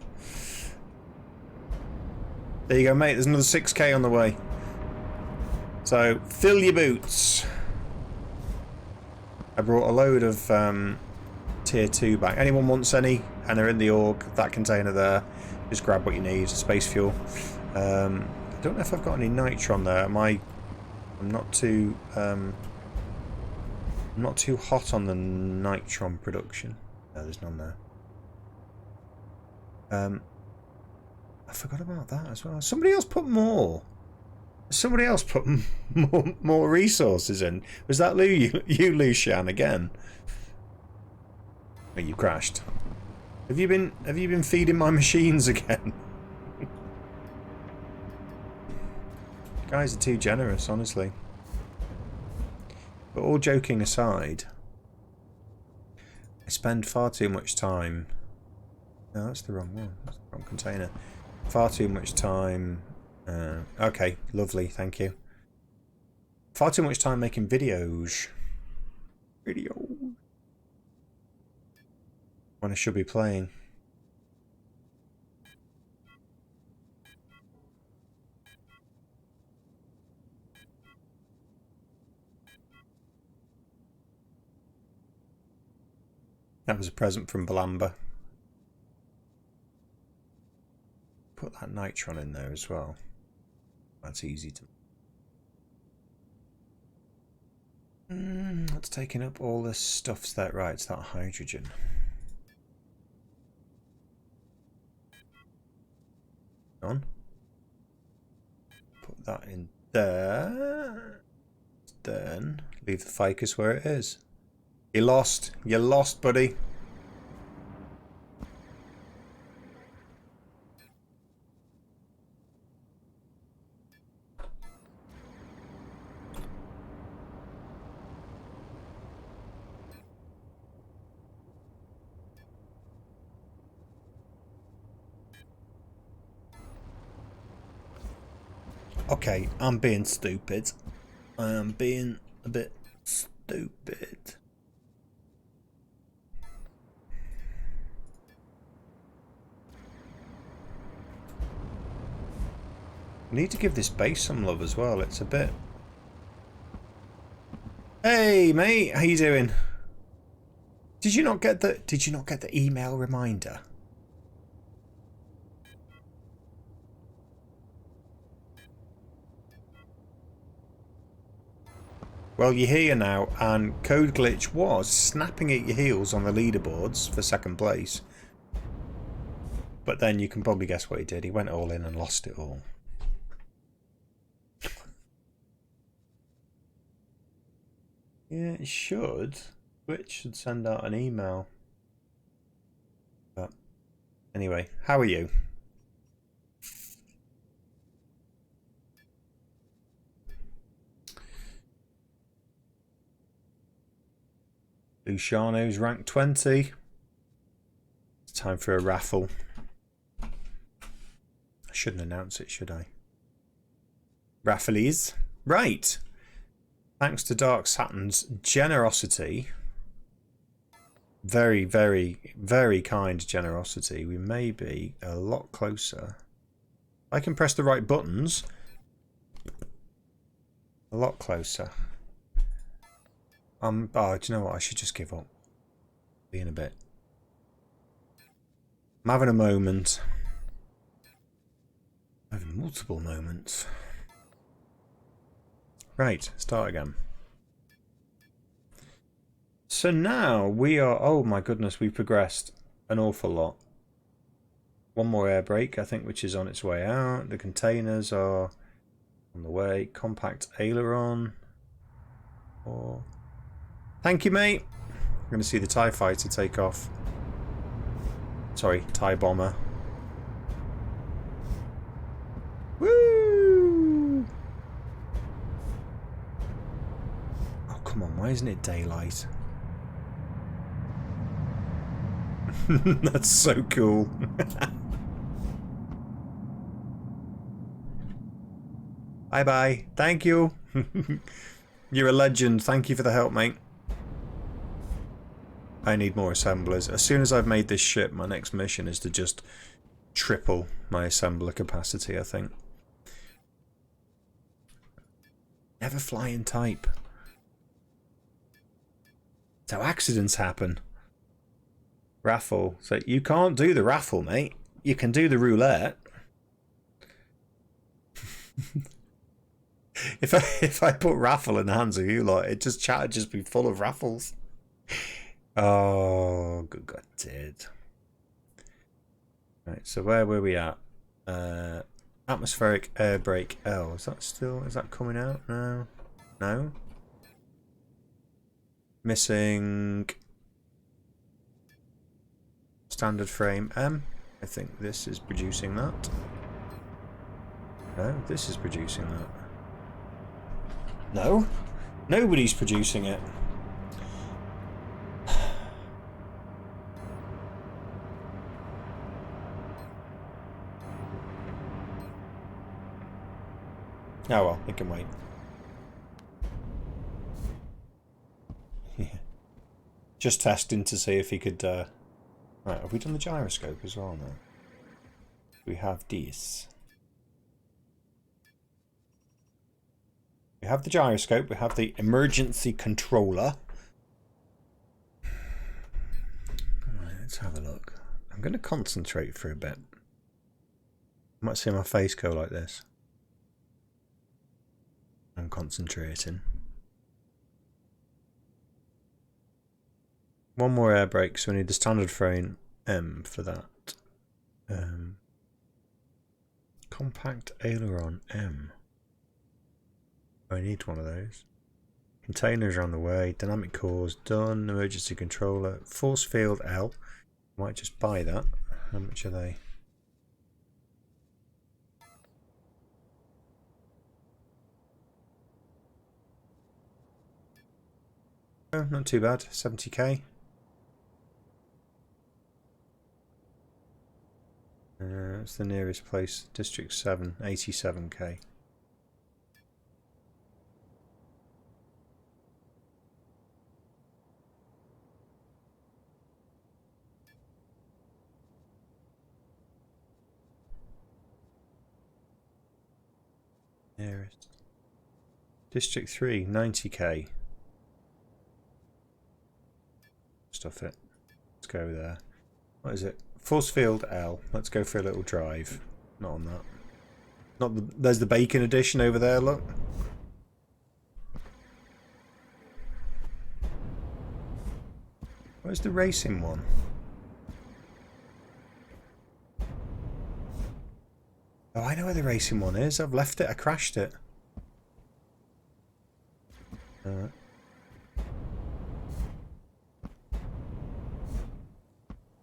S1: There you go, mate. There's another 6k on the way. So, fill your boots. I brought a load of tier 2 back. Anyone wants any? And they're in the org, that container there. Just grab what you need. Space fuel. I don't know if I've got any nitron there. I'm not too hot on the nitron production. No, there's none there. I forgot about that as well. Somebody else put more. Somebody else put more resources in. Was that you Lucian, again? Oh, you crashed. Have you been feeding my machines again? Guys are too generous, honestly. But all joking aside, I spend far too much time. No, that's the wrong one. That's the wrong container. Far too much time. Okay, lovely, thank you. Far too much time making videos. When I should be playing. That was a present from Balamba. Put that nitron in there as well. That's easy to... That's taking up all this stuff's that right, it's that hydrogen. On. Put that in there. Then leave the ficus where it is. You lost. You lost, buddy. Okay, I'm being stupid. I am being a bit stupid. I need to give this base some love as well. It's a bit... Hey, mate, how you doing? Did you not get the email reminder? Well, you're here now, and Code Glitch was snapping at your heels on the leaderboards for second place. But then you can probably guess what he did. He went all in and lost it all. Yeah, it should. Twitch should send out an email. But anyway, how are you? Luciano's rank 20. It's time for a raffle. I shouldn't announce it, should I? Raffles. Right. Thanks to Dark Saturn's generosity. Very, very, very kind generosity. We may be a lot closer. I can press the right buttons. A lot closer. Oh, do you know what? I should just give up. Being a bit. I'm having a moment. I'm having multiple moments. Right, start again. So now we are... Oh my goodness, we've progressed an awful lot. One more air brake, I think, which is on its way out. The containers are on the way. Compact aileron. Oh. Thank you, mate. I'm going to see the TIE fighter take off. Sorry, TIE bomber. Woo! Oh, come on. Why isn't it daylight? That's so cool. Bye-bye. Thank you. You're a legend. Thank you for the help, mate. I need more assemblers. As soon as I've made this ship, my next mission is to just triple my assembler capacity, I think. Never fly in type. That's how accidents happen. Raffle. So you can't do the raffle, mate. You can do the roulette. If I put raffle in the hands of you lot, it just chat would just be full of raffles. Oh, good God, it did. Right, so where were we at? Atmospheric air brake L. Is that coming out? No. No? Missing standard frame M. I think this is producing that. No, this is producing that. No, nobody's producing it. Oh well, it can wait. Yeah. Just testing to see if he could... Right, have we done the gyroscope as well now? We have this. We have the gyroscope, we have the emergency controller. Right, let's have a look. I'm going to concentrate for a bit. I might see my face go like this. I'm concentrating. One more air brake, so we need the standard frame M for that. Compact aileron M. I need one of those. Containers are on the way. Dynamic cores done. Emergency controller. Force field L. Might just buy that. How much are they? Oh, not too bad. 70k. That's the nearest place. District 7. 87k. Nearest. District 3, 90k. Stuff it. Let's go there. What is it? Force field L. Let's go for a little drive. Not on that. Not the, there's the bacon edition over there, look. Where's the racing one? Oh, I know where the racing one is. I've left it. I crashed it.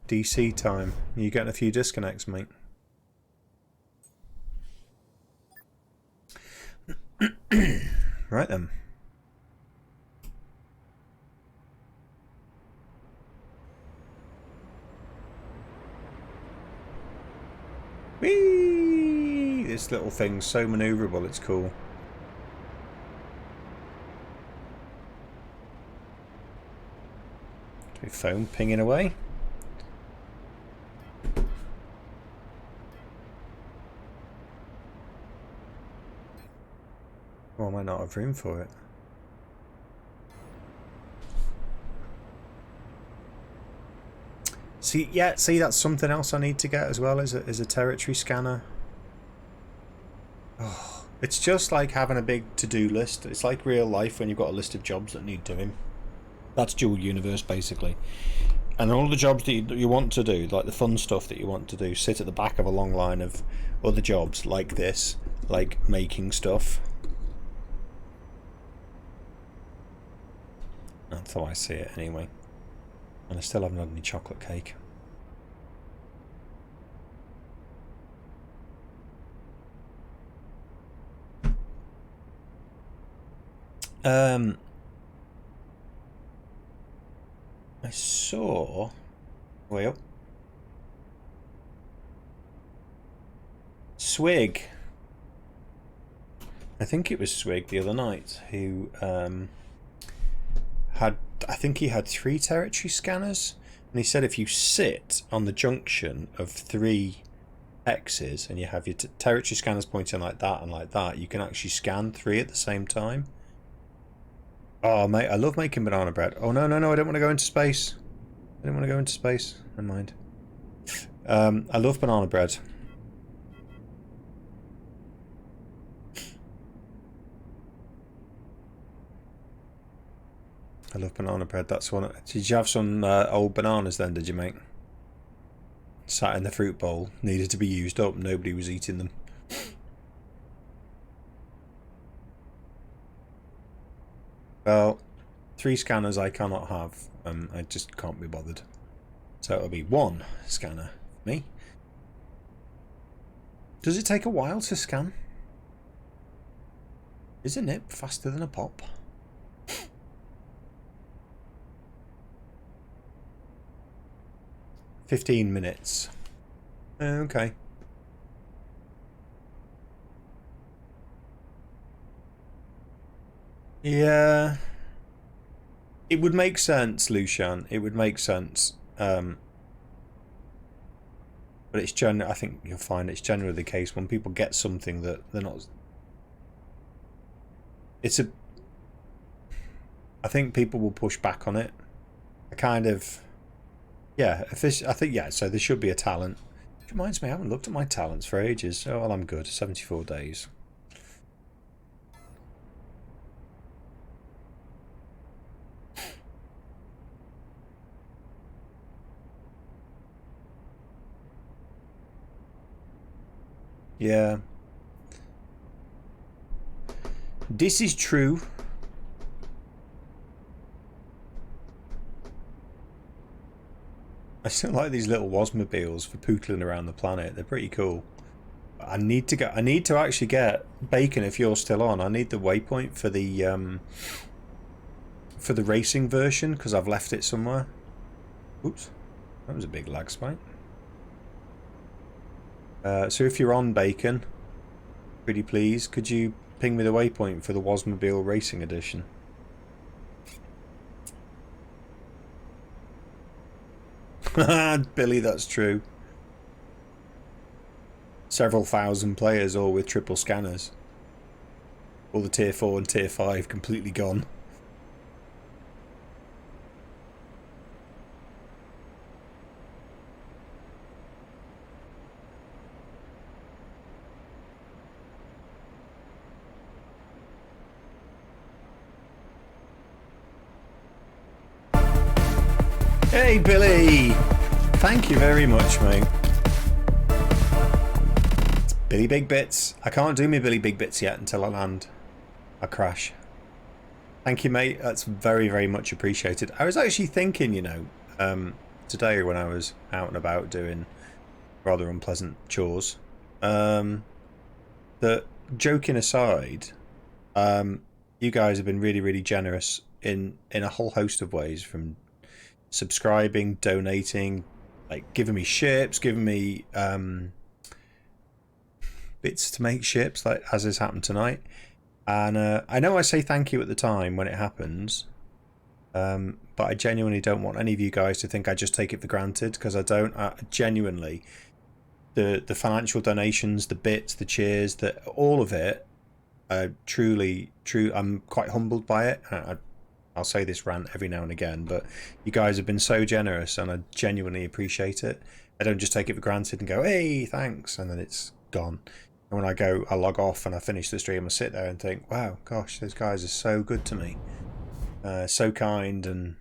S1: DC time. You're getting a few disconnects, mate. Right then. Whee! This little thing's so maneuverable, it's cool. Phone pinging away. Well, I might not have room for it. See, yeah, see, that's something else I need to get as well, is a territory scanner. Oh, it's just like having a big to-do list. It's like real life when you've got a list of jobs that need doing. That's dual universe, basically. And all the jobs that you want to do, like the fun stuff that you want to do, sit at the back of a long line of other jobs like this, like making stuff. That's how I see it anyway. And I still haven't had any chocolate cake. I saw... Well... Swig. I think it was Swig the other night who had... I think he had 3 territory scanners. And he said if you sit on the junction of 3 X's and you have your territory scanners pointing like that and like that, you can actually scan 3 at the same time. Oh, mate, I love making banana bread. Oh, no, no, no, I don't want to go into space. I don't want to go into space. Never mind. I love banana bread. I love banana bread. That's one. Did you have some old bananas then, did you, mate? Sat in the fruit bowl. Needed to be used up. Nobody was eating them. Well, 3 scanners I cannot have. I just can't be bothered. So it'll be 1 scanner for me. Does it take a while to scan? Is a nip faster than a pop? "15 minutes. Okay. Yeah. It would make sense, Lucian. It would make sense. But it's I think you'll find it's generally the case when people get something that they're not... It's a... I think people will push back on it. I kind of... Yeah, if this... I think, yeah, so there should be a talent. Which reminds me, I haven't looked at my talents for ages. Oh, well, I'm good. 74 days. Yeah. This is true. I still like these little Wasmobiles for pootling around the planet. They're pretty cool. I need to actually get Bacon if you're still on. I need the waypoint for the racing version because I've left it somewhere. Oops. That was a big lag spike. So if you're on, Bacon, pretty please, could you ping me the waypoint for the Wasmobile Racing Edition? Billy, that's true. Several thousand players, all with triple scanners. All the tier 4 and tier 5 completely gone. Hey, Billy! Thank you very much, mate. Billy Big Bits. I can't do me Billy Big Bits yet until I land. I crash. Thank you, mate. That's very, very much appreciated. I was actually thinking, you know, today when I was out and about doing rather unpleasant chores, that, joking aside, you guys have been really, really generous in a whole host of ways, from subscribing, donating, like giving me ships, giving me bits to make ships, like as has happened tonight. And I know I say thank you at the time when it happens, but I genuinely don't want any of you guys to think I just take it for granted, because I don't. I genuinely, the financial donations, the bits, the cheers, all of it, truly, I'm quite humbled by it. I'll say this rant every now and again, but you guys have been so generous and I genuinely appreciate it. I don't just take it for granted and go, hey, thanks, and then it's gone. And when I log off and I finish the stream, I sit there and think, wow, gosh, those guys are so good to me. So kind, and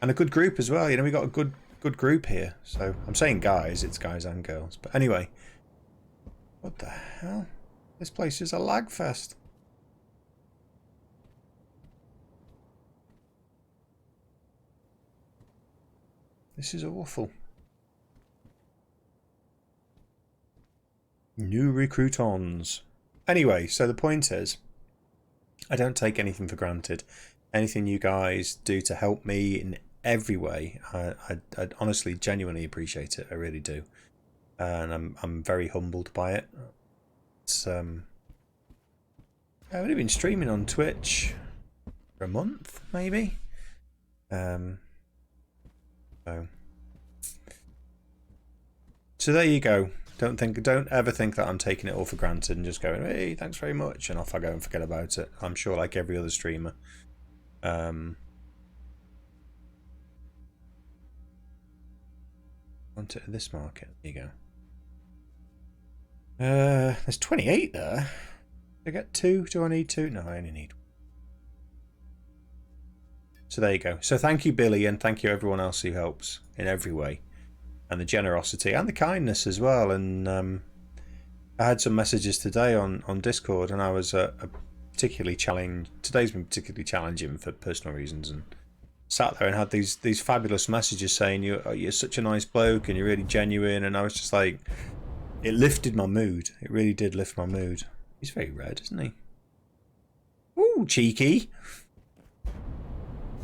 S1: And a good group as well. You know, we got a good group here. So I'm saying guys, it's guys and girls. But anyway, what the hell? This place is a lag fest. This is awful. New recruitons. Anyway, so the point is, I don't take anything for granted. Anything you guys do to help me in every way, I honestly, genuinely appreciate it. I really do, and I'm very humbled by it. It's I've only been streaming on Twitch for a month, maybe. So there you go. Don't ever think that I'm taking it all for granted and just going, hey, thanks very much, and off I go and forget about it. I'm sure, like every other streamer. Onto this market. There you go. There's 28 there. Do I get 2? Do I need 2? No, I only need 1. So there you go. So thank you, Billy, and thank you everyone else who helps in every way. And the generosity and the kindness as well. And I had some messages today on Discord, and I was particularly challenged. Today's been particularly challenging for personal reasons, and sat there and had these fabulous messages saying you're such a nice bloke and you're really genuine. And I was just like, it lifted my mood. It really did lift my mood. He's very red, isn't he? Ooh, cheeky.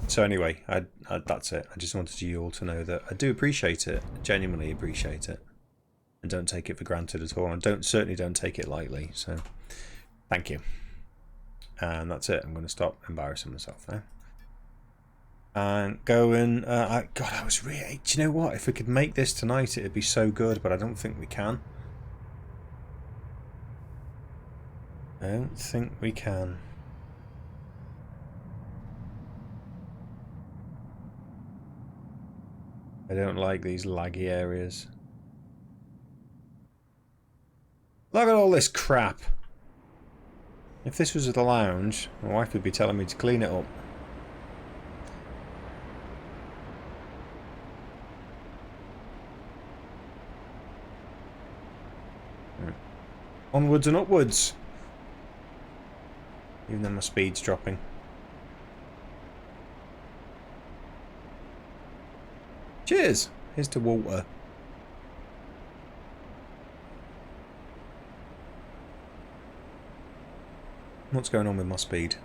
S1: So anyway, that's it. I just wanted you all to know that I do appreciate it, genuinely appreciate it, and don't take it for granted at all. And certainly don't take it lightly. So, thank you. And that's it. I'm going to stop embarrassing myself now, and go and God, I was really. Do you know what? If we could make this tonight, it'd be so good. But I don't think we can. I don't think we can. I don't like these laggy areas. Look at all this crap. If this was at the lounge, my wife would be telling me to clean it up. Onwards and upwards. Even though my speed's dropping. Cheers! Here's to Walter. What's going on with my speed?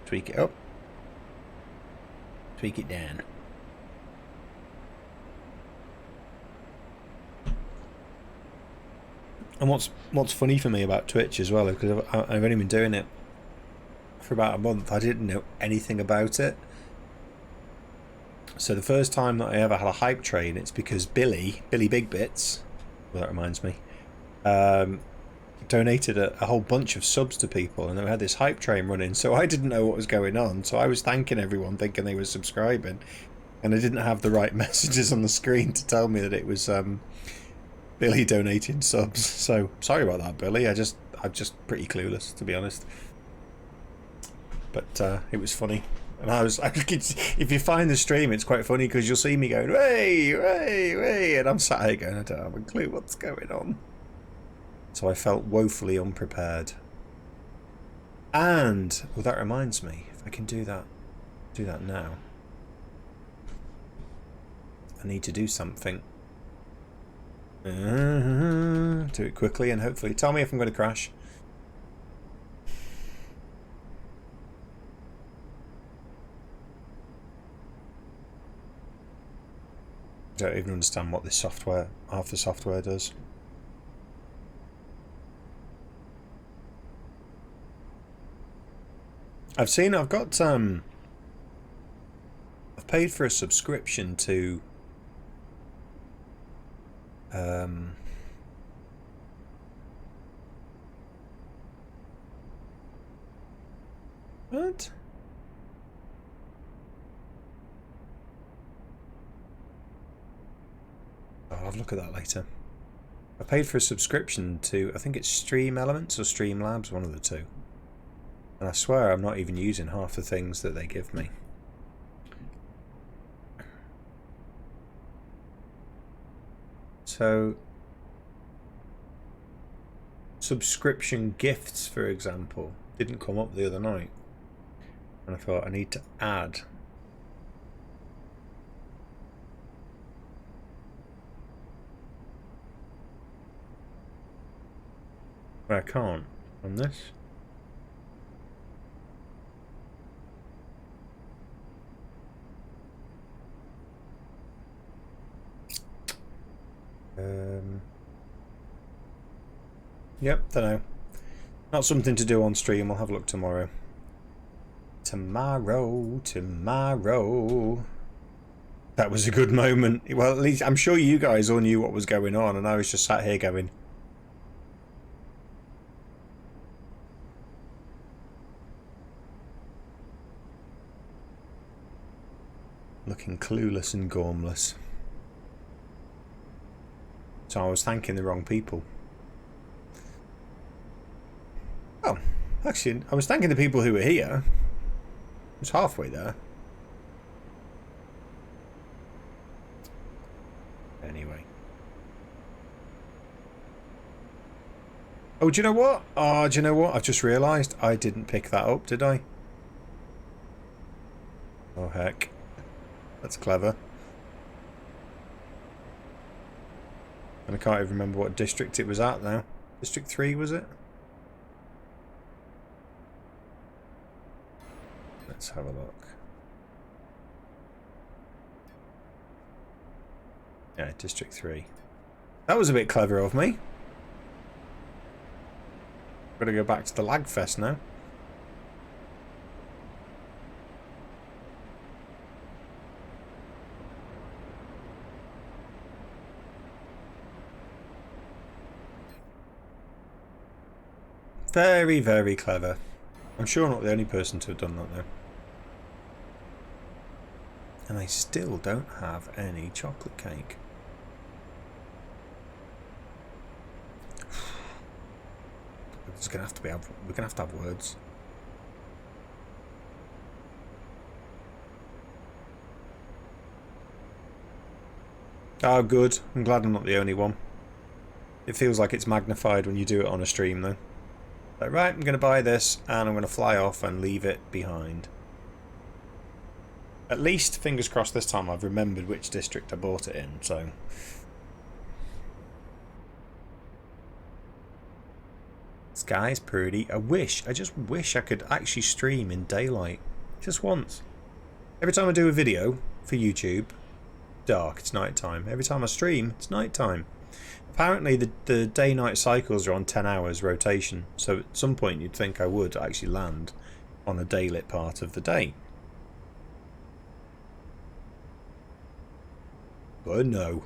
S1: Tweak it up. Tweak it down. And what's funny for me about Twitch as well is because I've only been doing it for about a month. I didn't know anything about it. So the first time that I ever had a hype train, it's because Billy Big Bits, well, that reminds me, donated a whole bunch of subs to people, and they had this hype train running. So I didn't know what was going on. So I was thanking everyone, thinking they were subscribing, and I didn't have the right messages on the screen to tell me that it was Billy donating subs. So sorry about that, Billy. I'm just pretty clueless, to be honest. But it was funny. And if you find the stream, it's quite funny because you'll see me going, hey, hey, hey, and I'm sat here going, I don't have a clue what's going on. So I felt woefully unprepared. And, well, that reminds me, if I can do that now. I need to do something. Do it quickly and hopefully. Tell me if I'm going to crash. I don't even understand what this software, half the software does. I've paid for a subscription to what? I'll have a look at that later. I paid for a subscription to, I think it's Stream Elements or Stream Labs, one of the two. And I swear I'm not even using half the things that they give me. So, subscription gifts, for example, didn't come up the other night. And I thought I need to add. But I can't on this. Yep, don't know. Not something to do on stream. I'll have a look tomorrow. Tomorrow. That was a good moment. Well, at least I'm sure you guys all knew what was going on, and I was just sat here going, looking clueless and gormless. So I was thanking the wrong people. Oh, actually, I was thanking the people who were here. It was halfway there. Anyway. Oh, do you know what? Oh, do you know what? I've just realised I didn't pick that up, did I? Oh, heck. That's clever. And I can't even remember what district it was at now. District 3, was it? Let's have a look. Yeah, District 3. That was a bit clever of me. Gotta go back to the lag fest now. Very, very clever. I'm sure I'm not the only person to have done that though. And I still don't have any chocolate cake. We're gonna have to have words. Oh, good. I'm glad I'm not the only one. It feels like it's magnified when you do it on a stream though. Like, right, I'm going to buy this and I'm going to fly off and leave it behind. At least, fingers crossed this time, I've remembered which district I bought it in, so... Sky's pretty. I just wish I could actually stream in daylight. Just once. Every time I do a video for YouTube, dark, it's night time. Every time I stream, it's night time. Apparently the day-night cycles are on 10 hours rotation, so at some point you'd think I would actually land on a daylit part of the day. But no.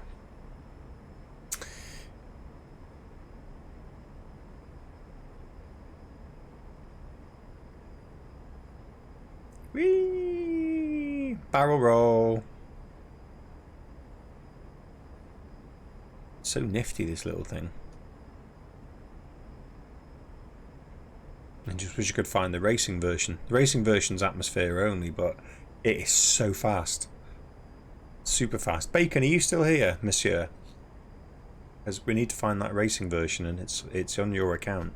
S1: Whee! Barrel roll. So nifty, this little thing. I just wish you could find the racing version. The racing version's atmosphere only, but it is so fast. Super fast. Bacon, are you still here, monsieur? As we need to find that racing version, and it's on your account.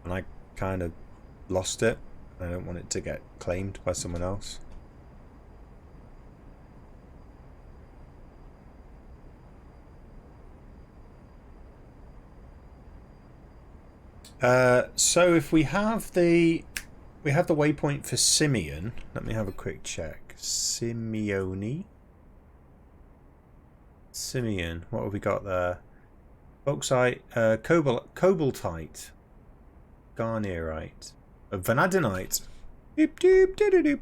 S1: And I kind of lost it. I don't want it to get claimed by someone else. So if we have the waypoint for Simeon, let me have a quick check. Simeon, what have we got there? Bauxite, cobaltite, garnierite, vanadinite. Doop, doop, doop, doop.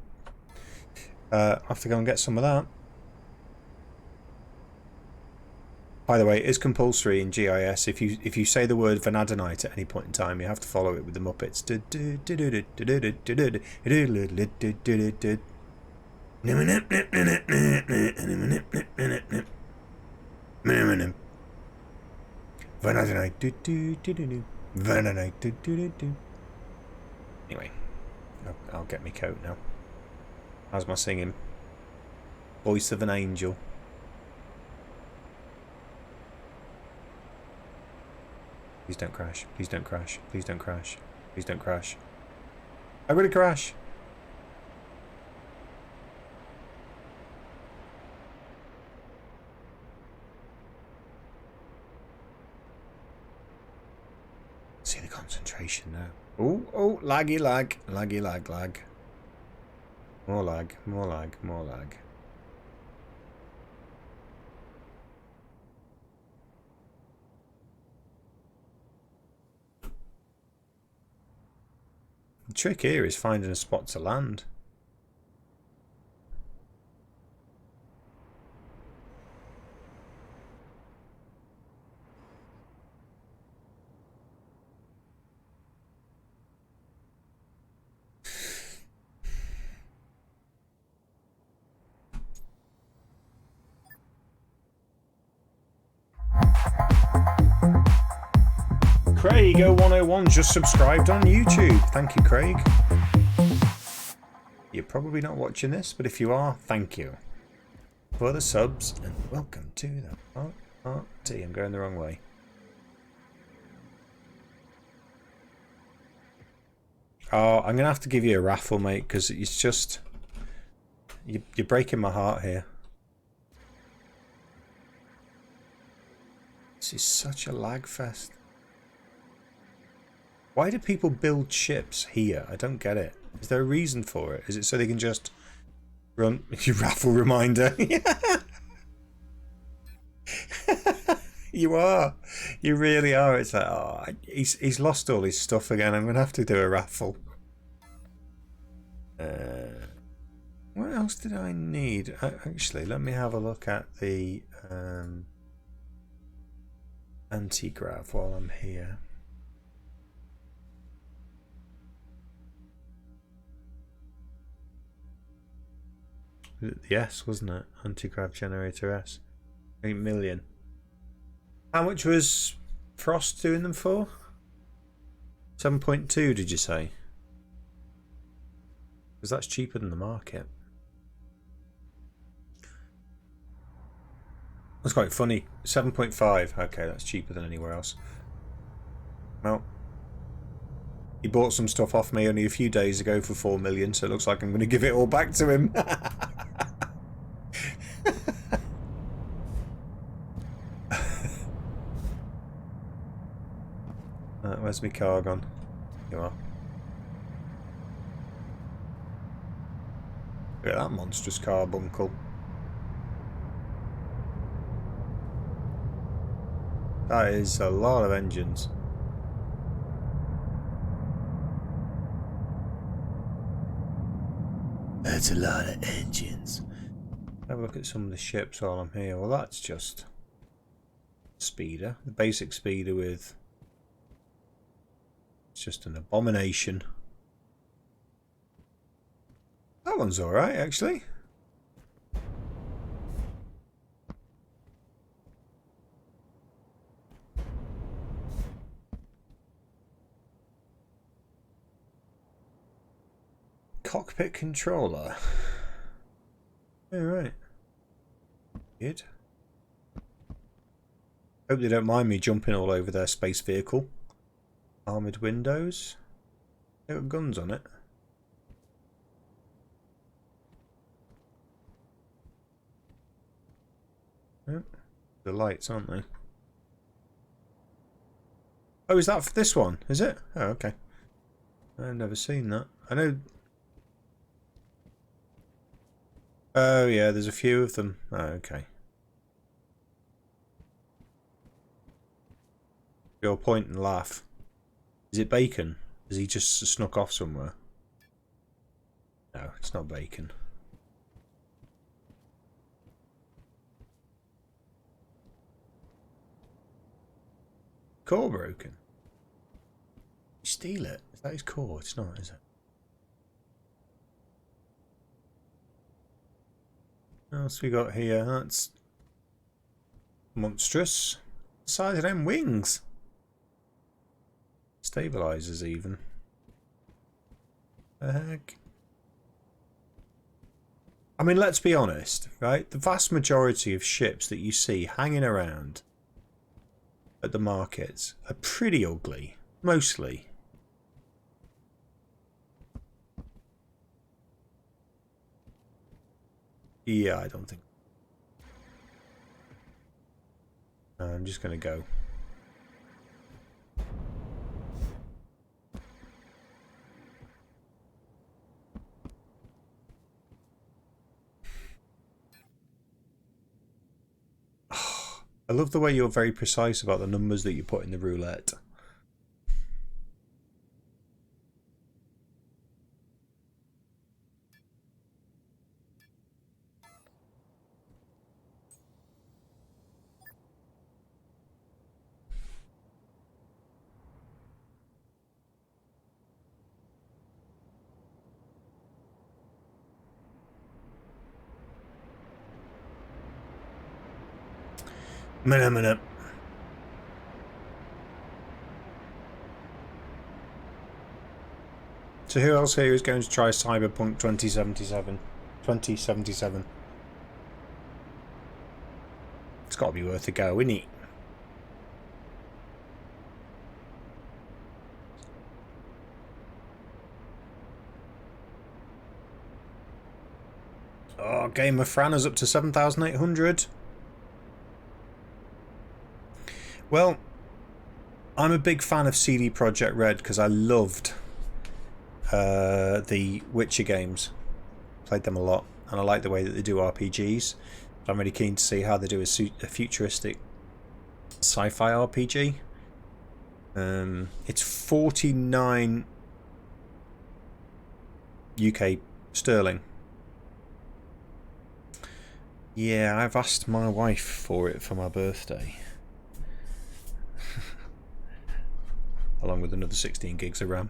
S1: I have to go and get some of that. By the way, it is compulsory in GIS. If you say the word vanadinite at any point in time, you have to follow it with the Muppets. Vanadinite. Vanadinite. Anyway, I'll get my coat now. How's my singing? Voice of an angel. Please don't crash. Please don't crash. Please don't crash. Please don't crash. I'm gonna crash. See the concentration now. Oh, laggy lag. Laggy lag lag. More lag, more lag, more lag. The trick here is finding a spot to land. Craig0101 just subscribed on YouTube. Thank you, Craig. You're probably not watching this, but if you are, thank you for the subs and welcome to the party. I'm going the wrong way. Oh, I'm gonna have to give you a raffle, mate, because it's just you're breaking my heart here. This is such a lag fest. Why do people build ships here? I don't get it. Is there a reason for it? Is it so they can just run? Raffle reminder. You are. You really are. It's like, oh, he's lost all his stuff again. I'm going to have to do a raffle. What else did I need? Actually, let me have a look at the anti-grav while I'm here. The S, wasn't it? Anti-grav generator S. 8 million. How much was Frost doing them for? 7.2, did you say? Because that's cheaper than the market. That's quite funny. 7.5. Okay, that's cheaper than anywhere else. Well, he bought some stuff off me only a few days ago for 4 million, so it looks like I'm going to give it all back to him. Where's my car gone? You are. Look at that monstrous carbuncle. That is a lot of engines. That's a lot of engines. Have a look at some of the ships while I'm here. Well, that's just speeder. The basic speeder with... It's just an abomination. That one's alright, actually. Cockpit controller. Alright. Good. Hope they don't mind me jumping all over their space vehicle. Armoured windows. They got guns on it. Oh, the lights, aren't they? Oh, is that for this one? Is it? Oh, okay. I've never seen that. I know... Oh, yeah, there's a few of them. Oh, okay. Your point and laugh. Is it bacon? Has he just snuck off somewhere? No, it's not bacon. Core broken. You steal it. Is that his core? It's not, is it? What else we got here? That's monstrous. The size of them wings. Stabilizers even. The heck? I mean, let's be honest, right? The vast majority of ships that you see hanging around at the markets are pretty ugly, mostly. Yeah, I don't think. I'm just going to go. I love the way you're very precise about the numbers that you put in the roulette. Minute. So who else here is going to try Cyberpunk 2077? 2077. It's got to be worth a go, isn't it? Oh, Game of Fran is up to 7,800. Well, I'm a big fan of CD Projekt Red because I loved the Witcher games. Played them a lot, and I like the way that they do RPGs. I'm really keen to see how they do a futuristic sci-fi RPG. It's 49 UK sterling. Yeah, I've asked my wife for it for my birthday. Along with another 16 gigs of RAM.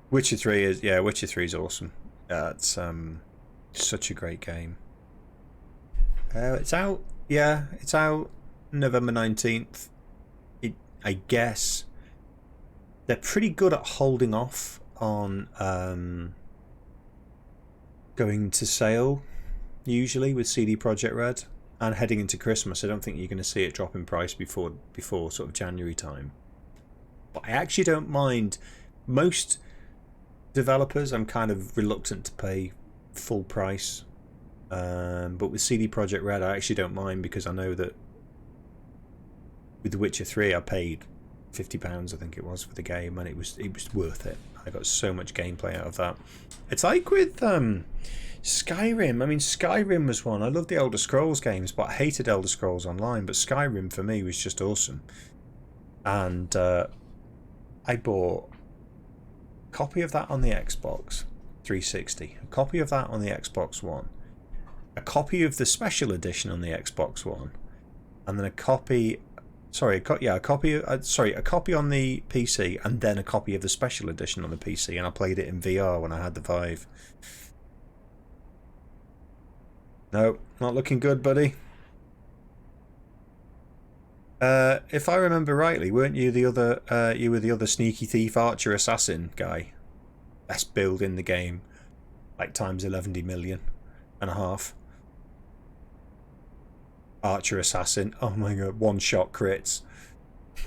S1: Witcher 3 is, yeah, Witcher 3 is awesome. It's such a great game. It's out, yeah, it's out November 19th. I guess they're pretty good at holding off on going to sale, usually, with CD Projekt Red. And heading into Christmas, I don't think you're going to see it drop in price before sort of January time. But I actually don't mind. Most developers, I'm kind of reluctant to pay full price. But with CD Projekt Red, I actually don't mind because I know that with The Witcher 3, I paid £50, I think it was, for the game, and it was worth it. I got so much gameplay out of that. It's like with Skyrim. I mean, Skyrim was one. I loved the Elder Scrolls games, but I hated Elder Scrolls Online. But Skyrim for me was just awesome. And I bought a copy of that on the Xbox 360, a copy of that on the Xbox One, a copy of the special edition on the Xbox One, and then a copy. Sorry, a copy on the PC, and then a copy of the special edition on the PC, and I played it in VR when I had the Vive. No, not looking good, buddy. If I remember rightly, weren't you the other? You were the other sneaky thief archer assassin guy. Best build in the game, like times 11 million and a half. Archer assassin. Oh my god, one shot crits.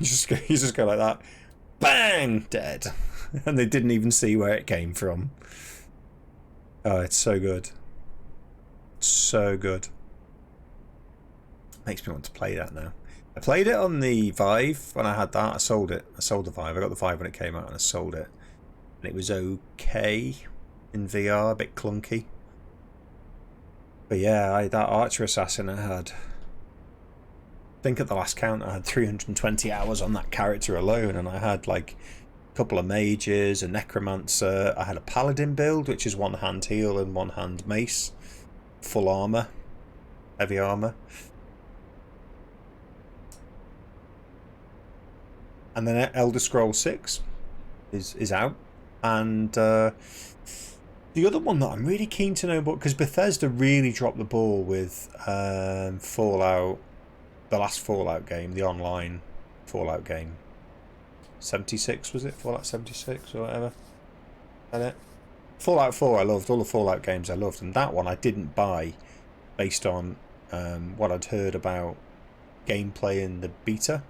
S1: You just go like that. Bang! Dead. And they didn't even see where it came from. Oh, it's so good. So good. Makes me want to play that now. I played it on the Vive when I had that. I sold it. I sold the Vive. I got the Vive when it came out and I sold it. And it was okay in VR, a bit clunky. But yeah, that Archer Assassin I had. I think at the last count I had 320 hours on that character alone, and I had like a couple of mages, a necromancer, I had a paladin build, which is one hand heal and one hand mace, full armor, heavy armor, and then Elder Scrolls 6 is out, and the other one that I'm really keen to know about, because Bethesda really dropped the ball with Fallout. The last Fallout game, the online Fallout game. 76 was it? Fallout 76 or whatever. Is that it? Fallout 4 I loved. All the Fallout games I loved. And that one I didn't buy based on what I'd heard about gameplay in the beta.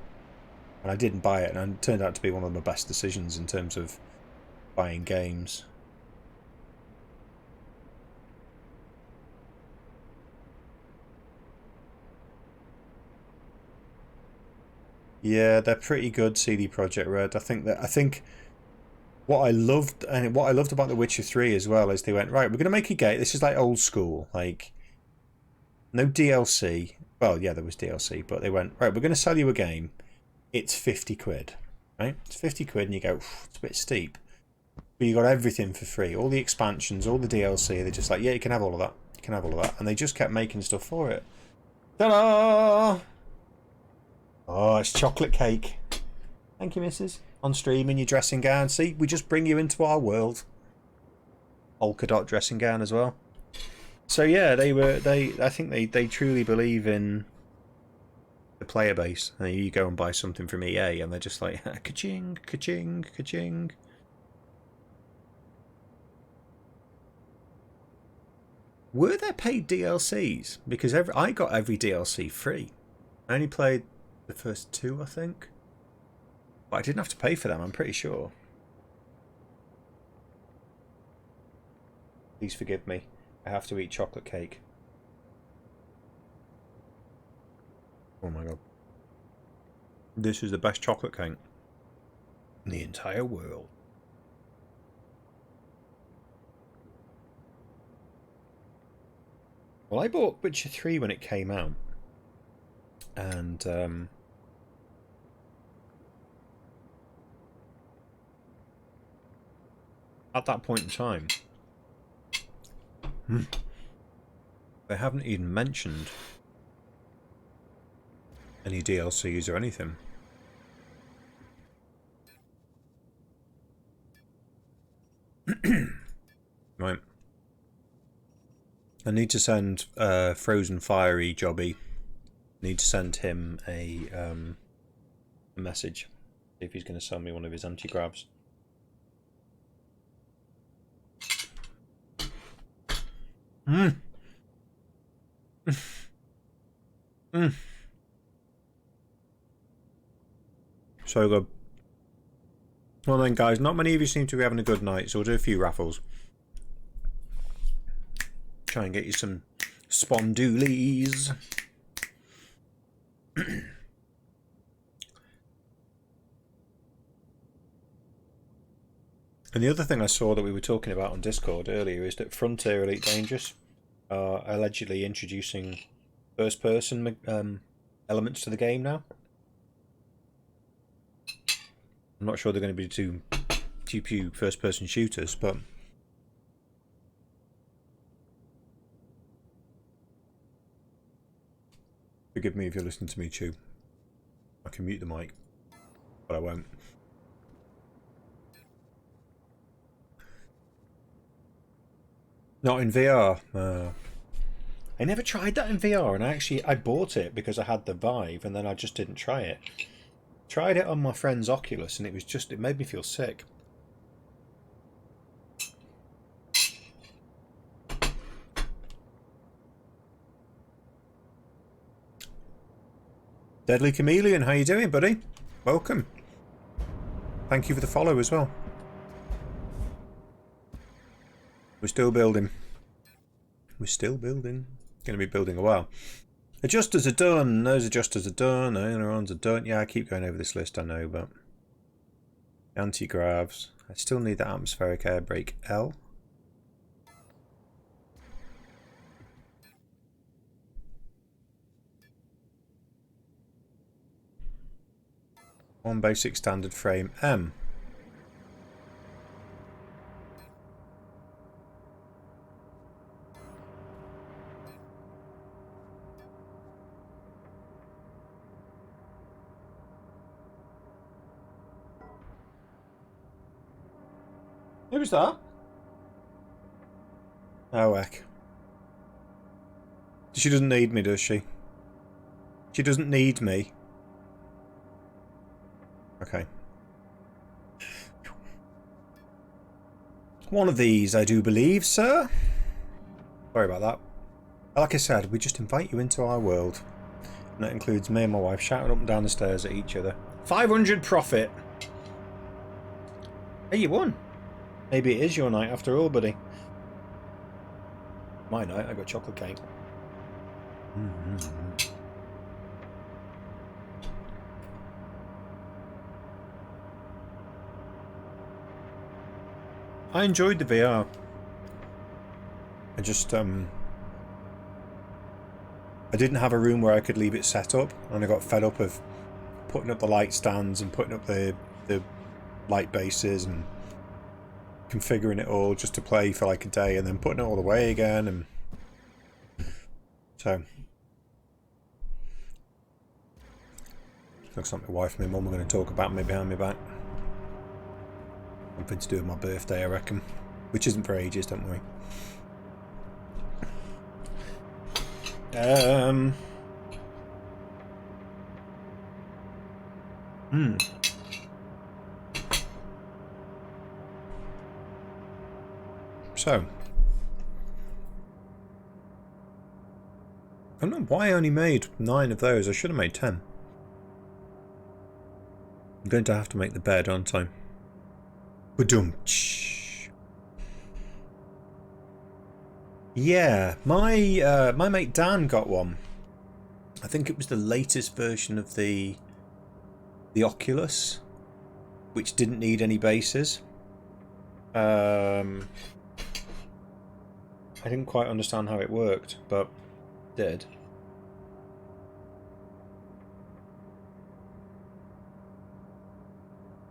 S1: And I didn't buy it. And it turned out to be one of my best decisions in terms of buying games. Yeah, they're pretty good, CD Projekt Red. I think what I loved about The Witcher 3 as well is they went, right, we're gonna make a game. This is like old school, like no DLC. Well, yeah, there was DLC, but they went, right, we're gonna sell you a game. It's 50 quid. Right? It's 50 quid and you go, it's a bit steep. But you got everything for free. All the expansions, all the DLC, they're just like, yeah, you can have all of that. You can have all of that. And they just kept making stuff for it. Ta-da! Oh, it's chocolate cake. Thank you, missus. On stream in your dressing gown. See, we just bring you into our world. Polka dot dressing gown as well. So yeah, I think they truly believe in the player base. And you go and buy something from EA and they're just like, ka-ching, ka-ching, ka-ching. Were there paid DLCs? Because I got every DLC free. I only played the first 2, I think. But I didn't have to pay for them, I'm pretty sure. Please forgive me. I have to eat chocolate cake. Oh my god. This is the best chocolate cake in the entire world. Well, I bought Witcher 3 when it came out. And at that point in time, they haven't even mentioned any DLCs or anything. Right. I need to send Frozen Fiery Jobby. Need to send him a message. See if he's going to send me one of his anti-gravs. So good. Well then, guys, not many of you seem to be having a good night, so we'll do a few raffles. Try and get you some spondoolies. And the other thing I saw that we were talking about on Discord earlier is that Frontier Elite Dangerous are allegedly introducing first-person elements to the game now. I'm not sure they're going to be too few first-person shooters, but forgive me if you're listening to me chew. I can mute the mic, but I won't. Not in VR. I never tried that in VR, and I bought it because I had the Vive, and then I just didn't try it. Tried it on my friend's Oculus, and it made me feel sick. Deadly Chameleon, how you doing, buddy? Welcome. Thank you for the follow as well. We're still building. We're still building. Going to be building a while. Adjusters are done. Those adjusters are done. Ailerons are done. Yeah, I keep going over this list, I know, but anti-gravs. I still need the atmospheric air brake L. One basic standard frame M. Who was that? Oh, heck. She doesn't need me, does she? She doesn't need me. Okay. One of these, I do believe, sir. Sorry about that. Like I said, we just invite you into our world. And that includes me and my wife shouting up and down the stairs at each other. 500 profit! Hey, you won! Maybe it is your night after all, buddy. My night, I got chocolate cake. I enjoyed the VR. I just, I didn't have a room where I could leave it set up, and I got fed up of putting up the light stands and putting up the light bases and configuring it all just to play for like a day and then putting it all away again. And so looks like my wife and my mum are going to talk about me behind my back. Something to do with my birthday, I reckon, which isn't for ages, don't worry. So, I don't know why I only made 9 of those. I should have made 10. I'm going to have to make the bed, aren't I? Ba-dum-tsh. Yeah, my mate Dan got one. I think it was the latest version of the Oculus, which didn't need any bases. I didn't quite understand how it worked, but it did.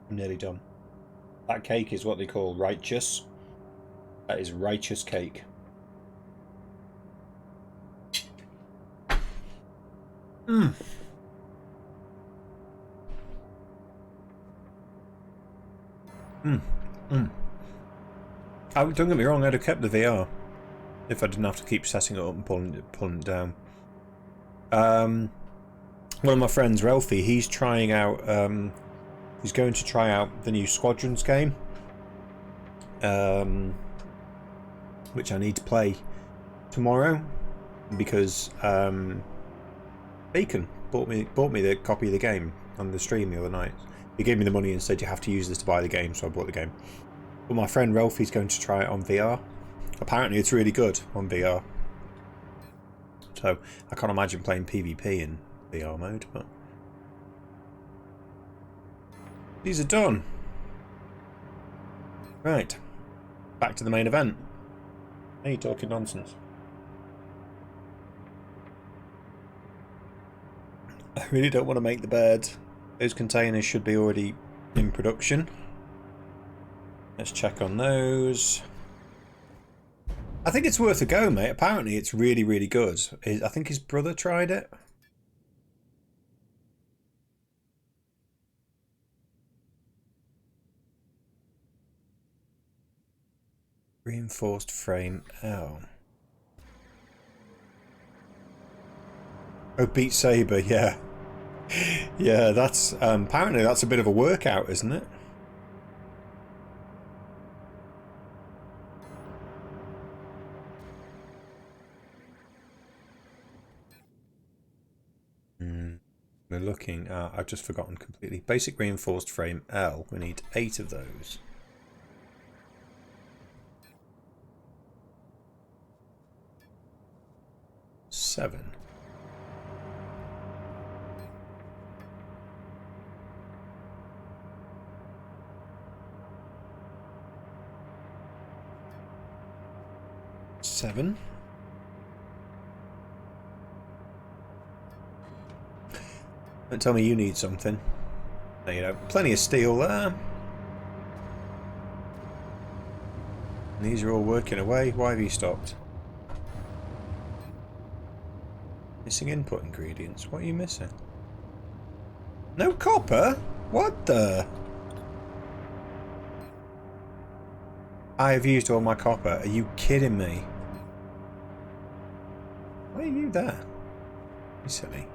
S1: I'm nearly done. That cake is what they call righteous. That is righteous cake. Don't get me wrong, I'd have kept the VR if I didn't have to keep setting it up and pulling it down. One of my friends, Ralphie, he's trying out. He's going to try out the new Squadrons game, which I need to play tomorrow because Bacon bought me the copy of the game on the stream the other night. He gave me the money and said you have to use this to buy the game, so I bought the game. But my friend Ralphie's going to try it on VR. Apparently it's really good on VR. So I can't imagine playing PvP in VR mode, but these are done. Right. Back to the main event. Are you talking nonsense? I really don't want to make the bed. Those containers should be already in production. Let's check on those. I think it's worth a go, mate. Apparently it's really, really good. I think his brother tried it. Reinforced frame L. Oh, Beat Saber, yeah. Yeah, that's apparently that's a bit of a workout, isn't it? We're looking at, I've just forgotten completely. Basic reinforced frame L. We need 8 of those. Seven. Don't tell me you need something. No, you know, plenty of steel there. And these are all working away. Why have you stopped? Missing input ingredients. What are you missing? No copper? What the? I have used all my copper. Are you kidding me? Why are you there? You silly.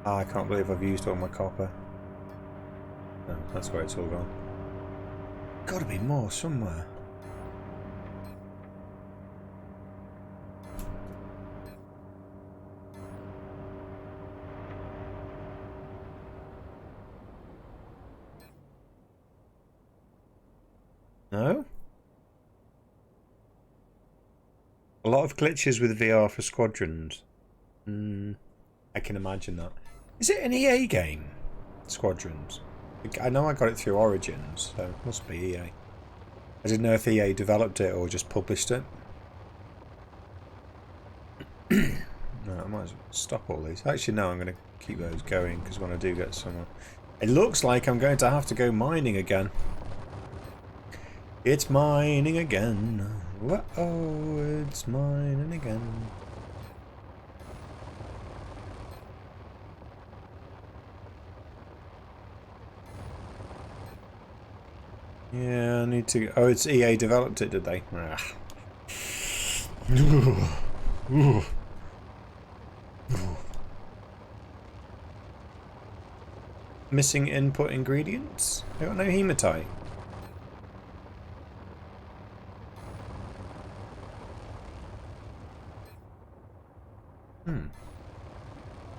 S1: Oh, I can't believe I've used all my copper. No, that's where it's all gone. got to be more somewhere. No? A lot of glitches with VR for Squadrons. I can imagine that. Is it an EA game? Squadrons. I know I got it through Origins, so it must be EA. I didn't know if EA developed it or just published it. No, I might as well stop all these. Actually, no, I'm going to keep those going because when I do get somewhere... It looks like I'm going to have to go mining again. It's mining again. Uh-oh, it's mining again. Yeah, I need to... Oh, it's EA developed it, did they? Ah. Missing input ingredients? I got no hematite.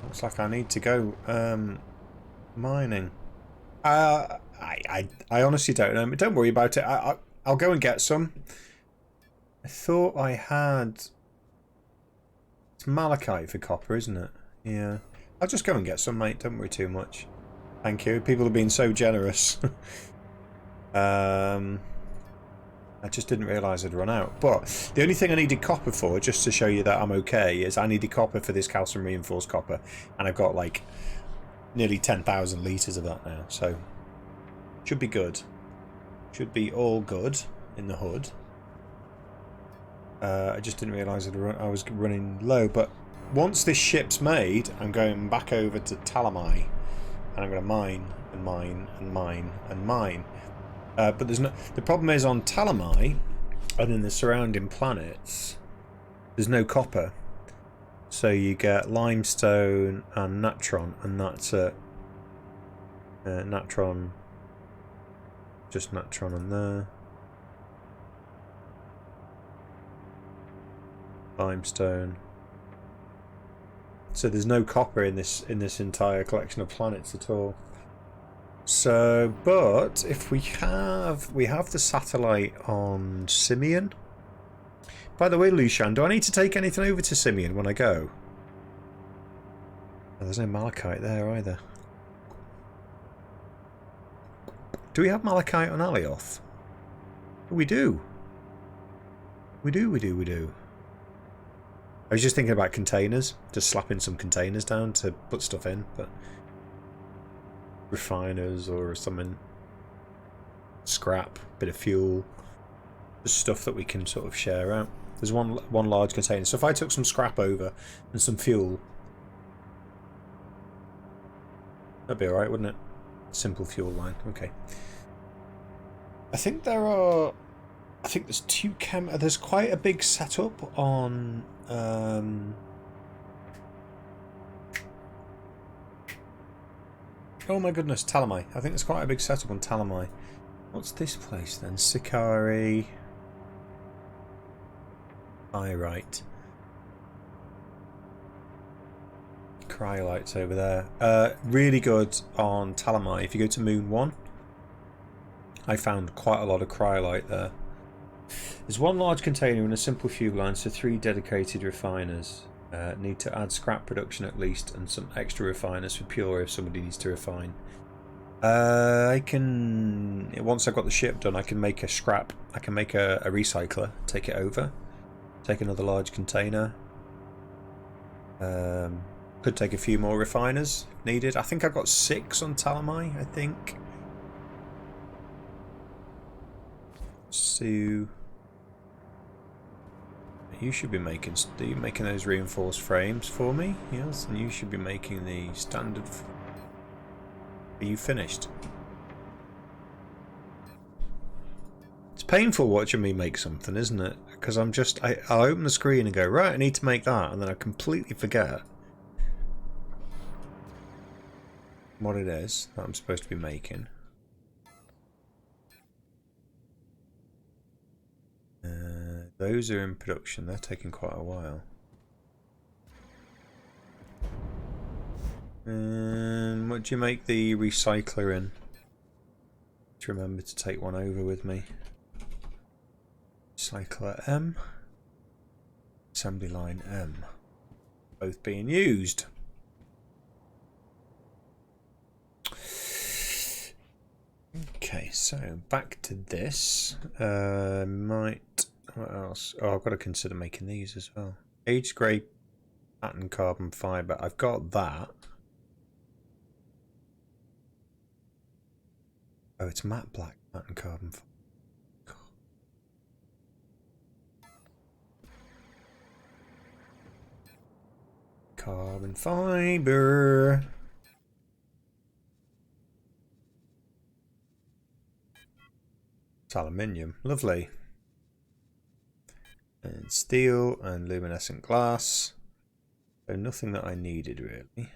S1: Looks like I need to go mining. I honestly don't know. Don't worry about it. I'll go and get some. I thought I had... It's malachite for copper, isn't it? Yeah. I'll just go and get some, mate. Don't worry too much. Thank you. People have been so generous. I just didn't realise I'd run out. But the only thing I needed copper for, just to show you that I'm okay, is I needed copper for this calcium reinforced copper. And I've got like nearly 10,000 litres of that now. So, should be good. Should be all good in the hood. I just didn't realise I was running low. But once this ship's made, I'm going back over to Talamai. And I'm going to mine and mine and mine and mine. But there's no. The problem is on Talamai and in the surrounding planets, there's no copper. So you get limestone and natron, and that's it. Natron. Just natron on there. Limestone. So there's no copper in this entire collection of planets at all. So, but if we have the satellite on Simeon. By the way, Lucian, do I need to take anything over to Simeon when I go? Oh, there's no malachite there either. Do we have malachite on Alioth? We do. We do. I was just thinking about containers, just slapping some containers down to put stuff in, but refiners or something, scrap, bit of fuel, just stuff that we can sort of share out. There's one large container, so if I took some scrap over and some fuel, that'd be alright, wouldn't it? Simple fuel line, okay. I think there's two there's quite a big setup on oh my goodness, Talamai. I think there's quite a big setup on Talamai. What's this place then? Sikari. Pyrite. Cryolites over there. Really good on Talamai. If you go to Moon 1, I found quite a lot of cryolite there. There's one large container and a simple fuel line, so 3 dedicated refiners. Need to add scrap production at least, and some extra refiners for pure if somebody needs to refine. I can, once I've got the ship done, I can make a scrap. I can make a recycler, take it over, take another large container. Could take a few more refiners if needed. I think I've got 6 on Talamai, I think. So you should be making those reinforced frames for me, yes, and you should be making the standard. Are you finished? It's painful watching me make something, isn't it? Because I'll open the screen and go, right, I need to make that, and then I completely forget what it is that I'm supposed to be making. Those are in production. They're taking quite a while. What do you make the recycler in? To remember to take one over with me. Recycler M. Assembly line M. Both being used. Okay, so back to this. What else? Oh, I've got to consider making these as well. Aged grey pattern carbon fibre. I've got that. Oh, it's matte black pattern carbon fibre. Carbon fibre. It's aluminium. Lovely. And steel and luminescent glass. So nothing that I needed really.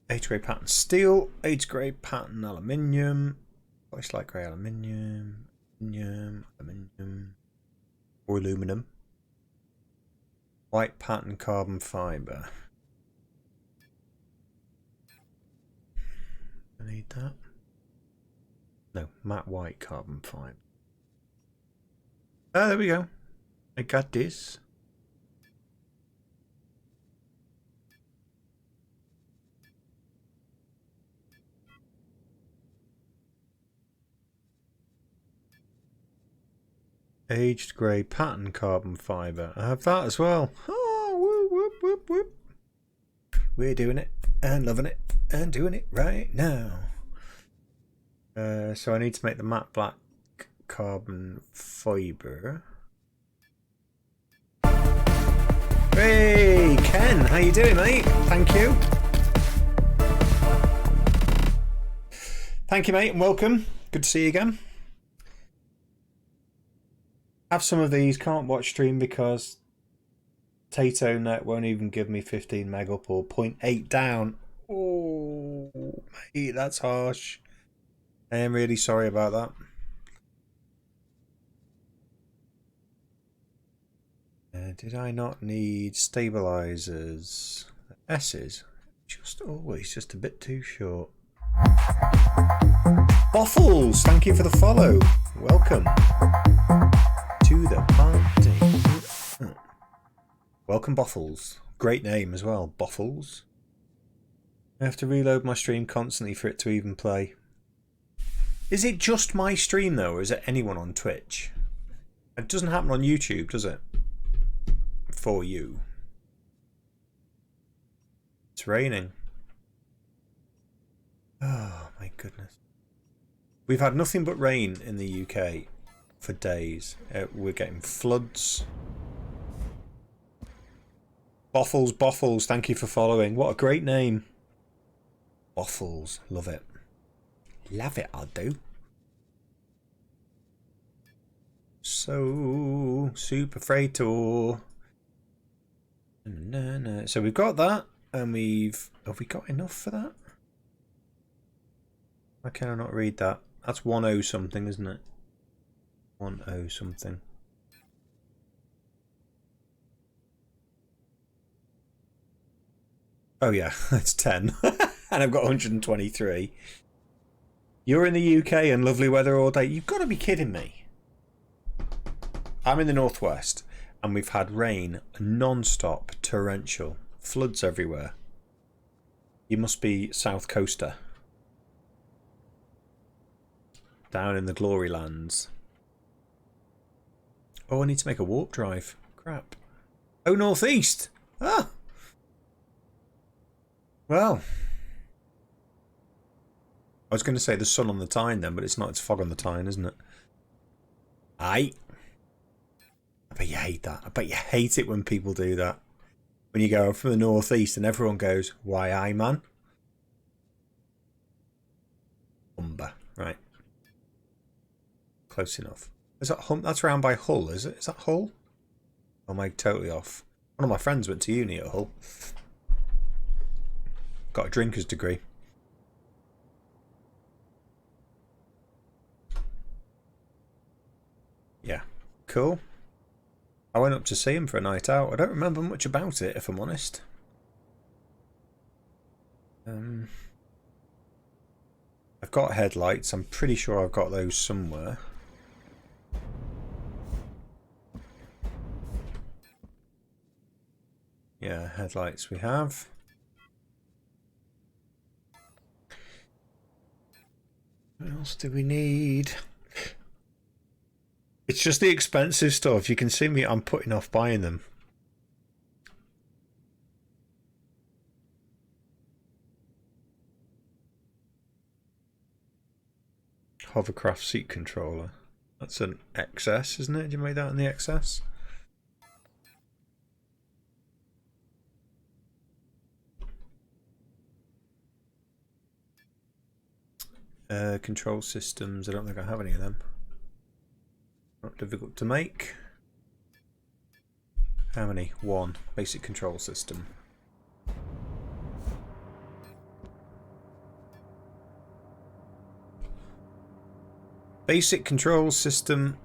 S1: Aged grey pattern steel, aged grey pattern aluminium, polished light grey aluminium, aluminium, or aluminum. White pattern carbon fibre. I need that. No, matte white carbon fibre. Oh, there we go. I got this. Aged grey pattern carbon fibre. I have that as well. Oh, whoop, whoop, whoop, whoop. We're doing it and loving it and doing it right now. So I need to make the matte black carbon fibre. Hey, Ken, how you doing, mate? Thank you. Thank you, mate, and welcome. Good to see you again. Have some of these. Can't watch stream because Tato Net won't even give me 15 meg up or 0.8 down. Oh, mate, that's harsh. I am really sorry about that. Did I not need stabilizers? S's? Just always just a bit too short. Boffles, thank you for the follow. Welcome to the party. Welcome, Boffles. Great name as well, Boffles. I have to reload my stream constantly for it to even play. Is it just my stream though, or is it anyone on Twitch? It doesn't happen on YouTube, does it? For you. It's raining. Oh my goodness. We've had nothing but rain in the UK for days. We're getting floods. Boffles, Boffles, thank you for following. What a great name. Boffles, love it. Love it, I do. So, Super Freighter. So we've got that, and have we got enough for that? Why can I not read that? That's 10 something, isn't it? 10 something. Oh yeah, that's 10. And I've got 123. You're in the UK and lovely weather all day. You've got to be kidding me. I'm in the northwest and we've had rain non-stop, torrential, floods everywhere. You must be South Coaster. Down in the glory lands. Oh, I need to make a warp drive. Crap. Oh, northeast. Ah. Well. I was going to say the sun on the Tyne then, but it's not. It's fog on the Tyne, isn't it? Aye. I bet you hate that. I bet you hate it when people do that. When you go from the northeast and everyone goes, why aye, man? Humber. Right. Close enough. Is that that's around by Hull, is it? Is that Hull? Or am I totally off? One of my friends went to uni at Hull. Got a drinker's degree. cool. I went up to see him for a night out. I don't remember much about it, if I'm honest. I've got headlights. I'm pretty sure I've got those somewhere. Yeah, headlights we have. What else do we need? It's just the expensive stuff. You can see me, I'm putting off buying them. Hovercraft seat controller. That's an XS, isn't it? Did you make that in the XS? Control systems. I don't think I have any of them. Not difficult to make. How many? One. Basic control system. Basic control system.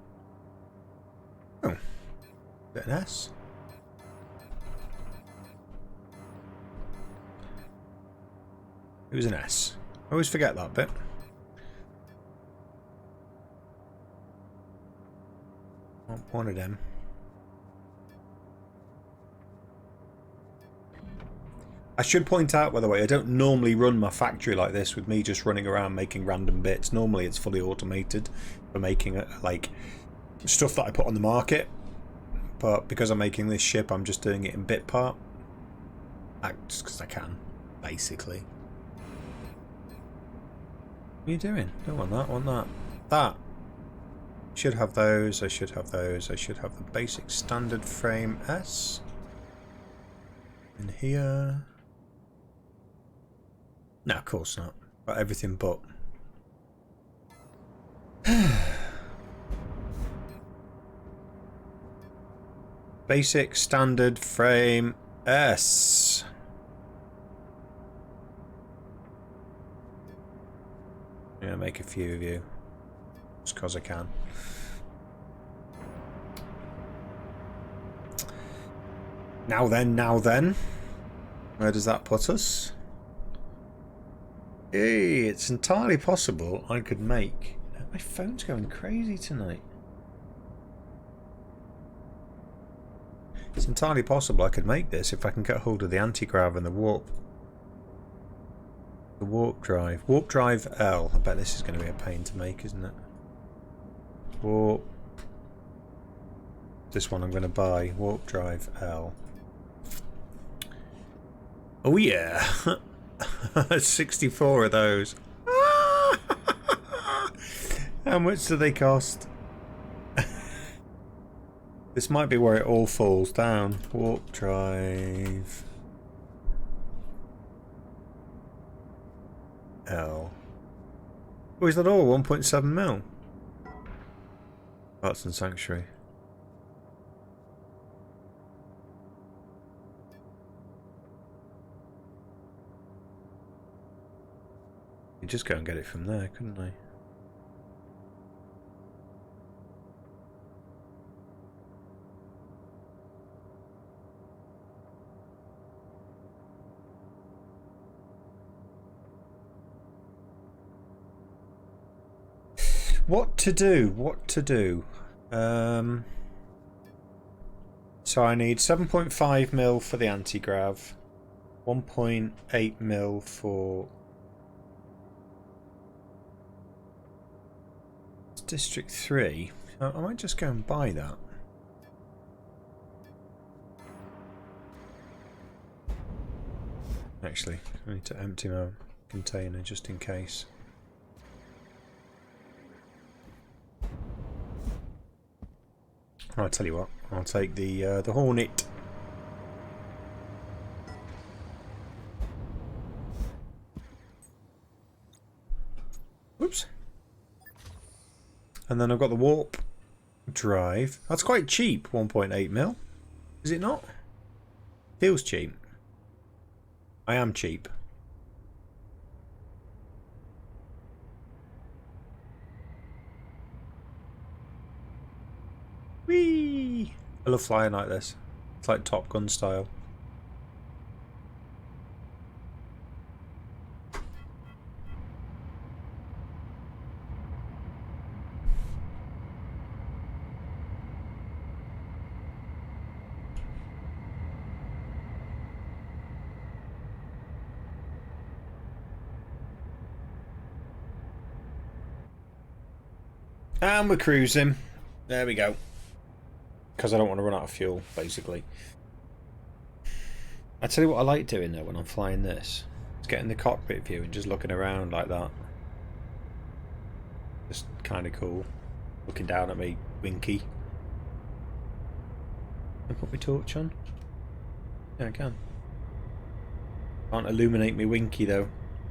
S1: Oh. Is that an S? It was an S. I always forget that bit. One of them. I should point out, by the way, I don't normally run my factory like this with me just running around making random bits. Normally it's fully automated for making like stuff that I put on the market. But because I'm making this ship, I'm just doing it in bit part. Just because I can, basically. What are you doing? Don't want that, want that. That. Should have those, I should have those, I should have the basic standard frame S. In here. No, of course not. Got everything but. Basic standard frame S. I'm gonna make a few of you. Just because I can. Now then. Where does that put us? Hey, it's entirely possible I could make... My phone's going crazy tonight. It's entirely possible I could make this if I can get hold of the anti-grav and the warp. The warp drive. Warp drive L. I bet this is going to be a pain to make, isn't it? Warp. This one I'm going to buy. Warp drive L. Oh yeah. 64 of those. How much do they cost? This might be where it all falls down. Warp drive L. Oh, is that all? 1.7 mil. Parts and Sanctuary. You just go and get it from there, couldn't I? What to do? What to do? So I need 7.5 mil for the anti-grav, 1.8 mil for District 3. I might just go and buy that. Actually, I need to empty my container just in case. I'll tell you what, I'll take the Hornet. Whoops. And then I've got the warp drive. That's quite cheap, 1.8 mil. Is it not? Feels cheap. I am cheap. Whee! I love flying like this. It's like Top Gun style. And we're cruising. There we go. Because I don't want to run out of fuel, basically. I tell you what I like doing though when I'm flying this. It's getting the cockpit view and just looking around like that. Just kind of cool. Looking down at me, winky. Can I put my torch on? Yeah, I can. Can't illuminate me winky though.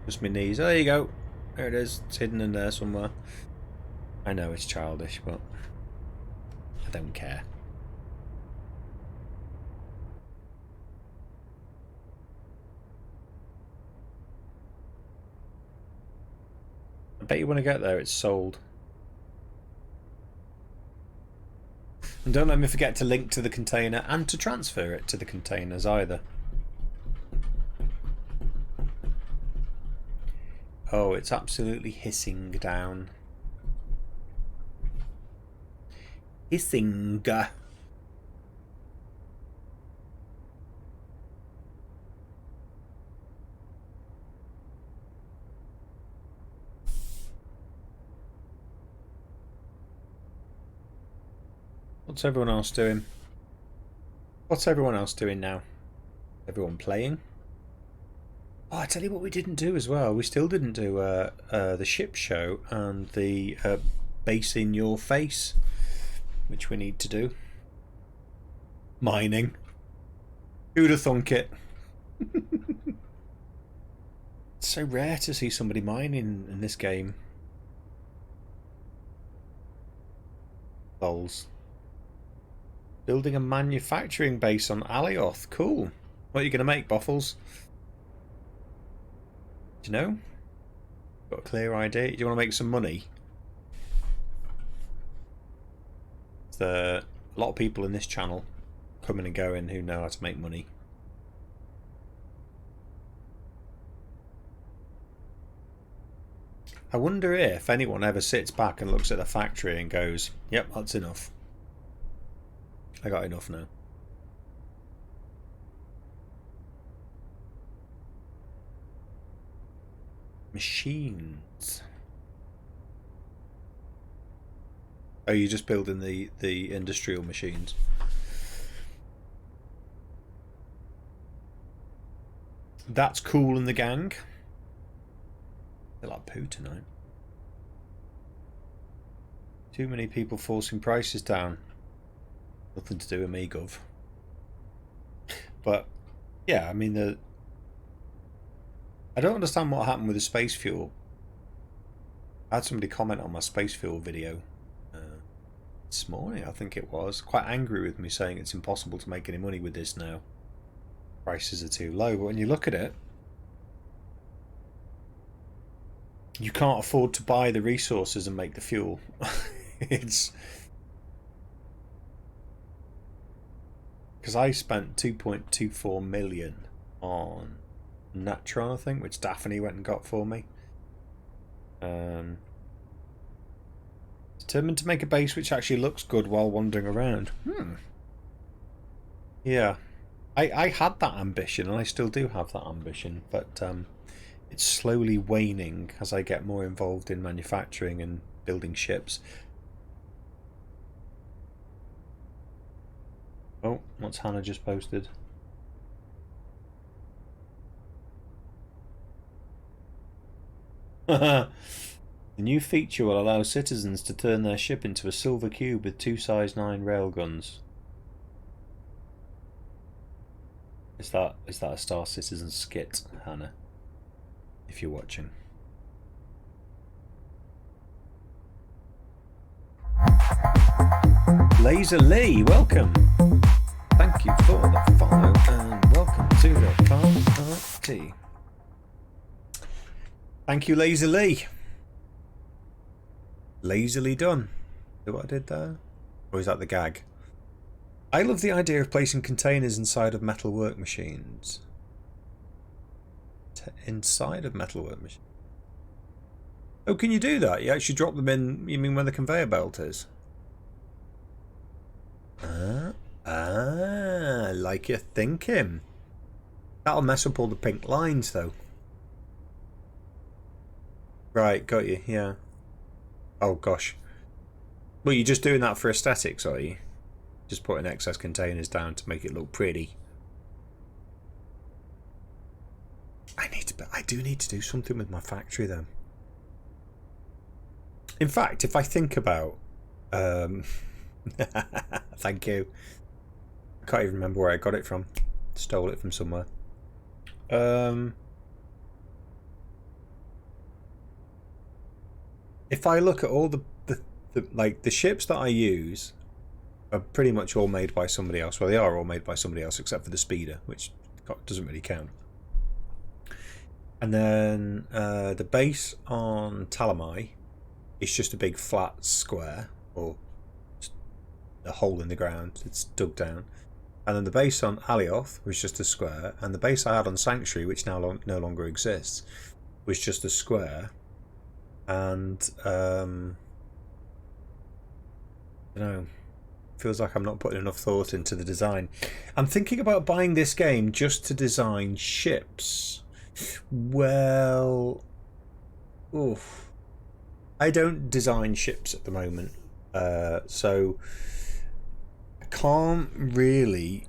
S1: Just my knees. Oh, there you go. There it is. It's hidden in there somewhere. I know it's childish, but I don't care. I bet you when I get there it's sold. And don't let me forget to link to the container and to transfer it to the containers either. Oh, it's absolutely hissing down. Hissing. What's everyone else doing? What's everyone else doing now? Everyone playing? Oh, I tell you what we didn't do as well. We still didn't do the ship show and the base in your face, which we need to do. Mining. Who'd have thunk it? It's so rare to see somebody mining in this game. Lols. Building a manufacturing base on Alioth. Cool. What are you going to make, Boffles? Do you know? Got a clear idea? Do you want to make some money? There's a lot of people in this channel coming and going who know how to make money. I wonder if anyone ever sits back and looks at the factory and goes, yep, that's enough. I got enough now. Machines. Oh, you're just building the industrial machines. That's cool in the gang. They're like poo tonight. Too many people forcing prices down. Nothing to do with me, Gov. But yeah, I mean I don't understand what happened with the space fuel. I had somebody comment on my space fuel video this morning, I think it was, quite angry with me, saying it's impossible to make any money with this now. Prices are too low. But when you look at it, you can't afford to buy the resources and make the fuel. It's because I spent 2.24 million on Natron, I think, which Daphne went and got for me. Determined to make a base which actually looks good while wandering around. Yeah, I had that ambition, and I still do have that ambition, but it's slowly waning as I get more involved in manufacturing and building ships. Oh, what's Hannah just posted? The new feature will allow citizens to turn their ship into a silver cube with 2 size 9 railguns. Is that a Star Citizen skit, Hannah? If you're watching. Laser Lee, welcome. Thank you for the follow and welcome to the party. Thank you, Laser Lee. Lazily done. See what I did there? Or is that the gag? I love the idea of placing containers inside of metal work machines. Inside of metal work machines? Oh, can you do that? You actually drop them in, you mean where the conveyor belt is? Like you're thinking. That'll mess up all the pink lines, though. Right, got you, yeah. Oh, gosh. Well, you're just doing that for aesthetics, are you? Just putting excess containers down to make it look pretty. I do need to do something with my factory, though. In fact, if I think about... Thank you. I can't even remember where I got it from. Stole it from somewhere. If I look at all the ships that I use are pretty much all made by somebody else. Well, they are all made by somebody else except for the speeder, which doesn't really count. And then the base on Talamai is just a big flat square, or a hole in the ground. It's dug down. And then the base on Alioth was just a square, and the base I had on Sanctuary, which now no longer exists, was just a square. And you know, feels like I'm not putting enough thought into the design. I'm thinking about buying this game just to design ships. Well, oof. I don't design ships at the moment, so I can't really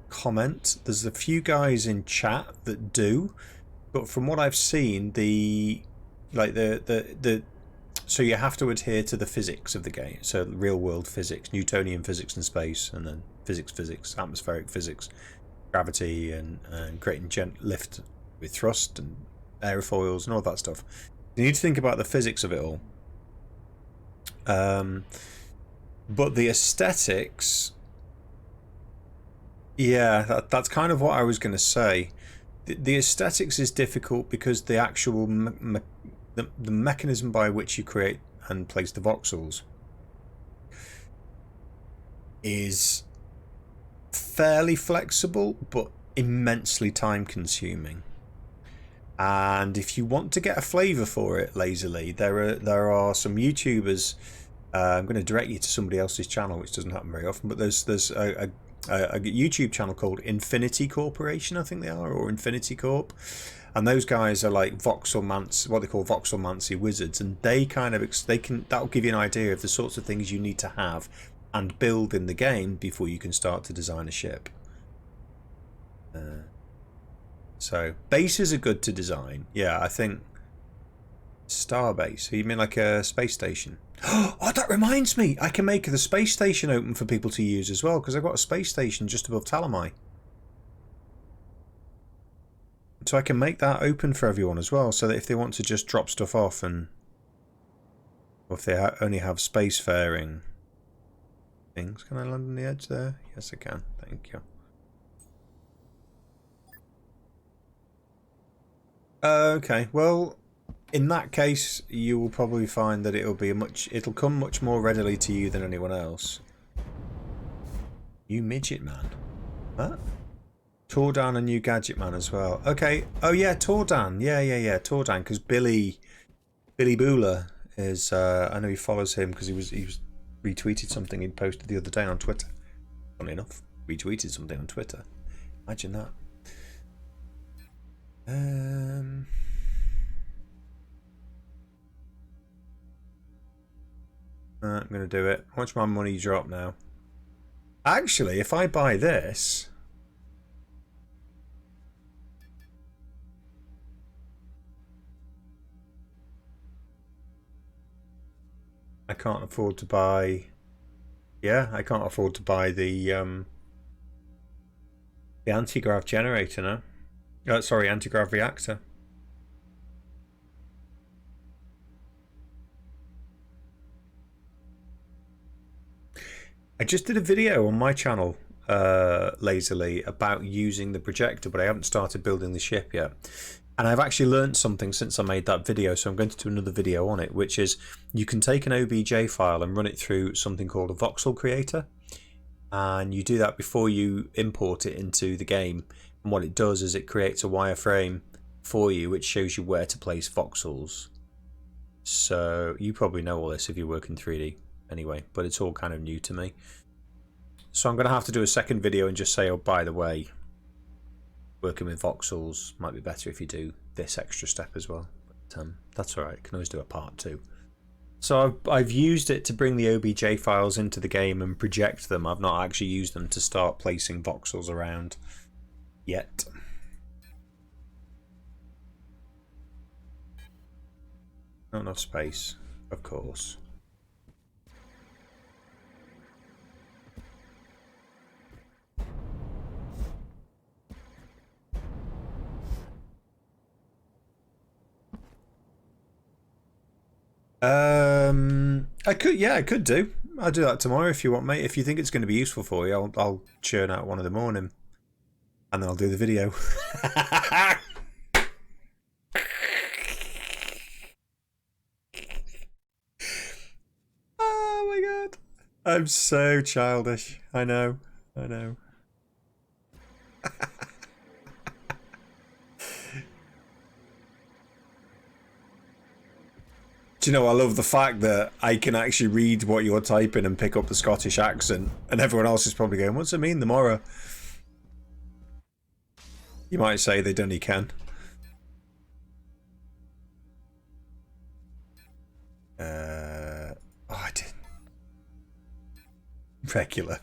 S1: comment. There's a few guys in chat that do, but from what I've seen, so you have to adhere to the physics of the game. So real world physics, Newtonian physics in space, and then physics, atmospheric physics, gravity, and creating lift with thrust and aerofoils and all that stuff. You need to think about the physics of it all. But the aesthetics, yeah, that's kind of what I was going to say. The aesthetics is difficult because the actual the mechanism by which you create and place the voxels is fairly flexible but immensely time consuming. And if you want to get a flavour for it lazily, there are some YouTubers. I'm going to direct you to somebody else's channel, which doesn't happen very often. But there's a YouTube channel called Infinity Corporation, I think they are, or Infinity Corp. And those guys are like what they call voxelmancy wizards, and they that'll give you an idea of the sorts of things you need to have and build in the game before you can start to design a ship. So bases are good to design. Yeah, I think Starbase. You mean like a space station? Oh, that reminds me. I can make the space station open for people to use as well, because I've got a space station just above Talamai. So I can make that open for everyone as well, so that if they want to just drop stuff off, or if they only have spacefaring things. Can I land on the edge there? Yes, I can. Thank you. Okay, well, in that case, you will probably find that it'll come much more readily to you than anyone else. New midget man. What? Tordan and new gadget man as well. Okay. Oh yeah, Tordan. Yeah. Tordan, because Billy Booler is. I know he follows him because he was retweeted something he'd posted the other day on Twitter. Funny enough, retweeted something on Twitter. Imagine that. I'm gonna do it. Watch my money drop now. Actually, if I buy this, I can't afford to buy. Yeah, I can't afford to buy the anti-grav generator now. Sorry, anti-grav reactor. I just did a video on my channel lazily about using the projector, but I haven't started building the ship yet. And I've actually learned something since I made that video, so I'm going to do another video on it, which is you can take an OBJ file and run it through something called a voxel creator. And you do that before you import it into the game. And what it does is it creates a wireframe for you, which shows you where to place voxels. So you probably know all this if you work in 3D anyway, but it's all kind of new to me. So I'm going to have to do a second video and just say, oh, by the way, working with voxels might be better if you do this extra step as well. But that's alright, you can always do a part 2. So I've used it to bring the OBJ files into the game and project them. I've not actually used them to start placing voxels around yet. Not enough space, of course. I could do. I'll do that tomorrow if you want, mate. If you think it's going to be useful for you, I'll churn out one in the morning, and then I'll do the video. Oh my god, I'm so childish. I know. Do you know, I love the fact that I can actually read what you're typing and pick up the Scottish accent, and everyone else is probably going, what's it mean, the Mora? You might say they done he can. Oh, I didn't. Regular.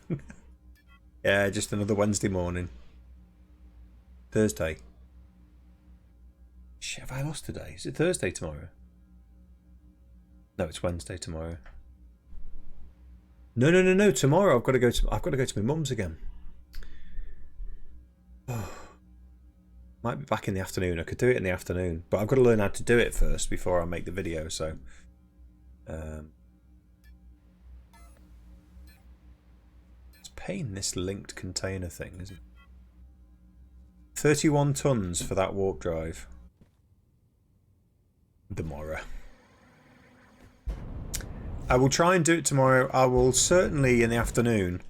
S1: Yeah, just another Wednesday morning. Thursday. Shit, have I lost today? Is it Thursday tomorrow? No, it's Wednesday tomorrow. No. Tomorrow I've got to go to my mum's again. Oh. Might be back in the afternoon. I could do it in the afternoon, but I've got to learn how to do it first before I make the video. So, it's a pain, this linked container thing, isn't it? 31 tons for that warp drive. The Mora. I will try and do it tomorrow. I will certainly in the afternoon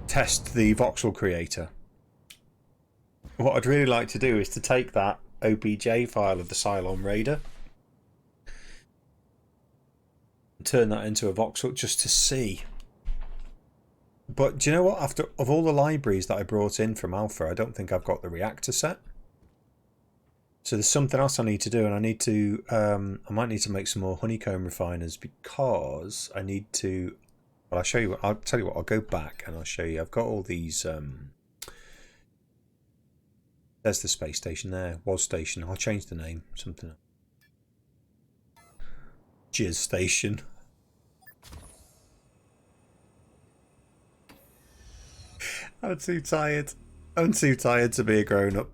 S1: test the voxel creator. What I'd really like to do is to take that OBJ file of the Cylon Raider and turn that into a voxel just to see. But do you know what? Of all the libraries that I brought in from Alpha, I don't think I've got the reactor set. So there's something else I need to do, and I need to, I might need to make some more honeycomb refiners because I need to, well, I'll tell you what, I'll go back and I'll show you. I've got all these, there's the space station there, was station. I'll change the name, something else. Jizz station. I'm too tired. I'm too tired to be a grown-up.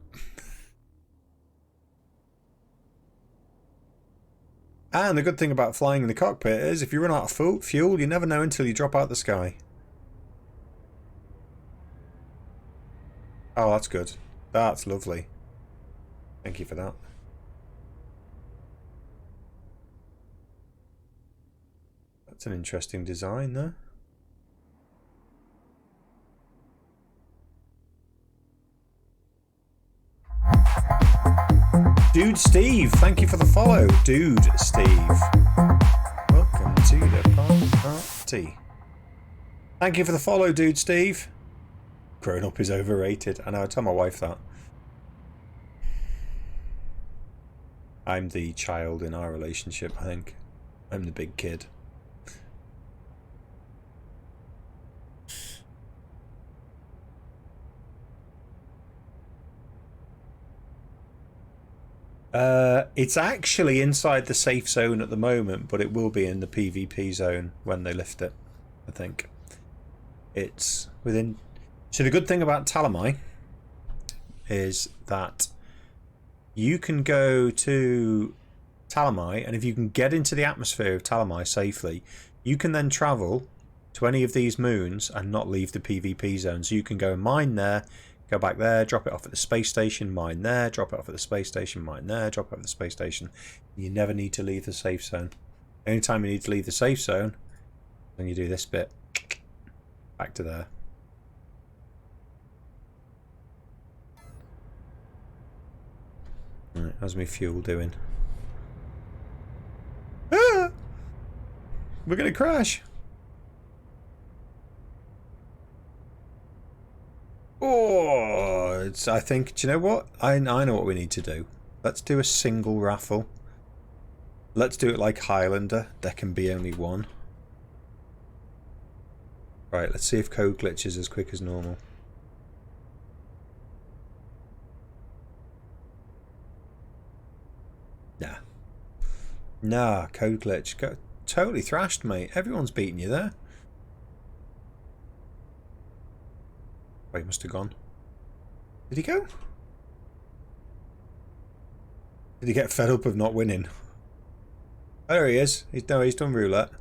S1: And the good thing about flying in the cockpit is if you run out of fuel, you never know until you drop out the sky. Oh, that's good. That's lovely. Thank you for that. That's an interesting design there. Dude Steve, thank you for the follow. Dude Steve. Welcome to the party. Thank you for the follow, Dude Steve. Grown up is overrated. I know, I tell my wife that. I'm the child in our relationship, I think. I'm the big kid. It's actually inside the safe zone at the moment, but it will be in the PvP zone when they lift it, I think. It's within... So the good thing about Talamai is that you can go to Talamai, and if you can get into the atmosphere of Talamai safely, you can then travel to any of these moons and not leave the PvP zone. So you can go and mine there, Go back there, drop it off at the space station, mine there, drop it off at the space station, mine there, drop it off at the space station. You never need to leave the safe zone. Anytime you need to leave the safe zone, then you do this bit. Back to there. Right, how's my fuel doing? Ah! We're gonna crash. Oh, I think, do you know what? I know what we need to do. Let's do a single raffle. Let's do it like Highlander. There can be only one. Right, let's see if code glitches as quick as normal. Nah. Nah, code glitch. Totally thrashed, mate. Everyone's beating you there. Oh, he must have gone. Did he go? Did he get fed up of not winning? Oh, there he is. He's done roulette.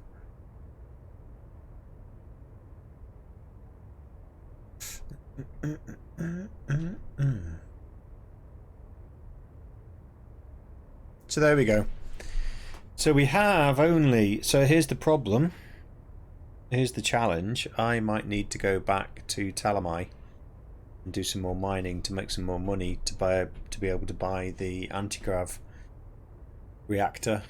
S1: So there we go. So we have only... So here's the problem. Here's the challenge. I might need to go back to Talamai and do some more mining to make some more money to be able to buy the Anti-Grav Reactor,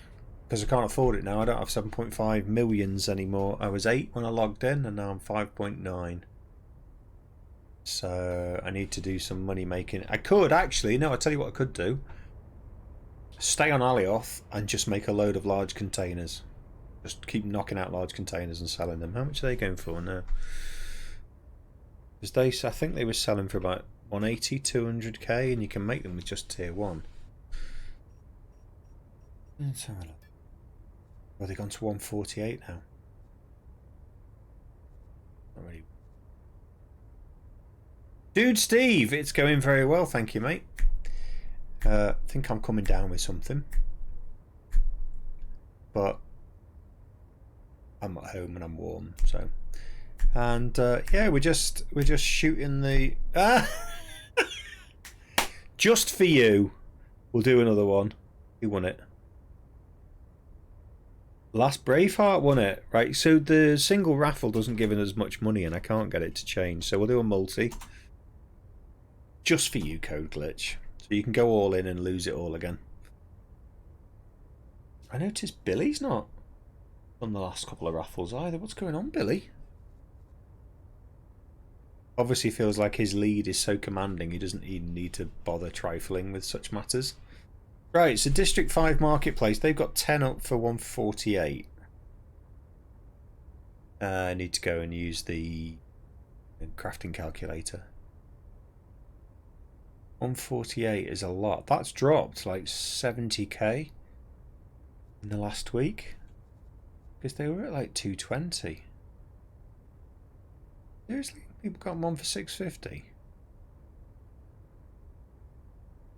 S1: because I can't afford it now. I don't have 7.5 millions anymore. I was 8 when I logged in and now I'm 5.9. So I need to do some money making. I could actually, no, I'll tell you what I could do. Stay on Alioth and just make a load of large containers. Just keep knocking out large containers and selling them. How much are they going for now? Because I think they were selling for about 180, 200k, and you can make them with just tier 1. Let's have a look. Well, they've gone to 148 now. Not really. Dude, Steve, it's going very well, thank you, mate. I think I'm coming down with something, but I'm at home and I'm warm, so. And yeah, we're just shooting the just for you. We'll do another one. Who won it? Last Braveheart won it, right? So the single raffle doesn't give us much money, and I can't get it to change. So we'll do a multi. Just for you, code glitch. So you can go all in and lose it all again. I noticed Billy's not on the last couple of raffles either. What's going on, Billy? Obviously feels like his lead is so commanding he doesn't even need to bother trifling with such matters. Right, so District 5 Marketplace, they've got 10 up for 148. I need to go and use the crafting calculator. 148 is a lot. That's dropped like 70k in the last week. Because they were at like 220. Seriously? People got one for 650.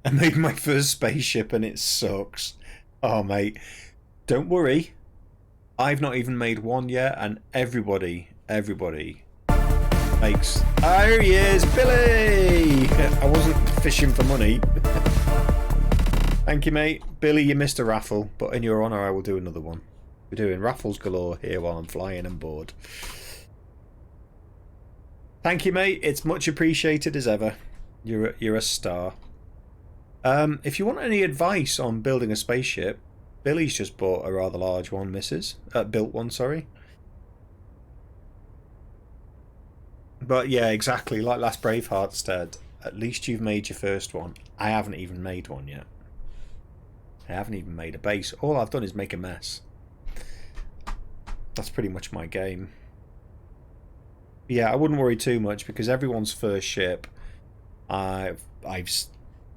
S1: I made my first spaceship and it sucks. Oh, mate. Don't worry. I've not even made one yet, and everybody makes... Oh, here he is, Billy! I wasn't fishing for money. Thank you, mate. Billy, you missed a raffle, but in your honour I will do another one. We're doing raffles galore here while I'm flying and bored. Thank you, mate. It's much appreciated as ever. You're a star. If you want any advice on building a spaceship, Billy's just bought a rather large one, built one, sorry. But yeah, exactly, like last Braveheart said, at least you've made your first one. I haven't even made one yet. I haven't even made a base. All I've done is make a mess. That's pretty much my game. Yeah, I wouldn't worry too much, because everyone's first ship I've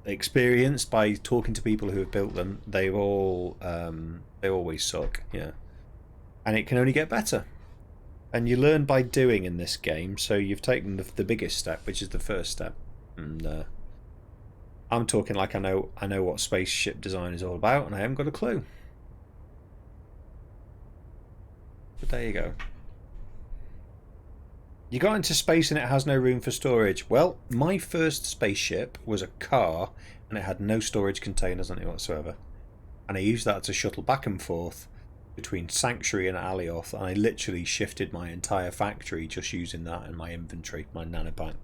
S1: experienced by talking to people who have built them, they always suck, yeah. And it can only get better. And you learn by doing in this game, so you've taken the biggest step, which is the first step. And I'm talking like I know what spaceship design is all about, and I haven't got a clue. But there you go. You got into space and it has no room for storage. Well, my first spaceship was a car and it had no storage containers on it whatsoever. And I used that to shuttle back and forth between Sanctuary and Alioth, and I literally shifted my entire factory just using that in my inventory, my nanopack.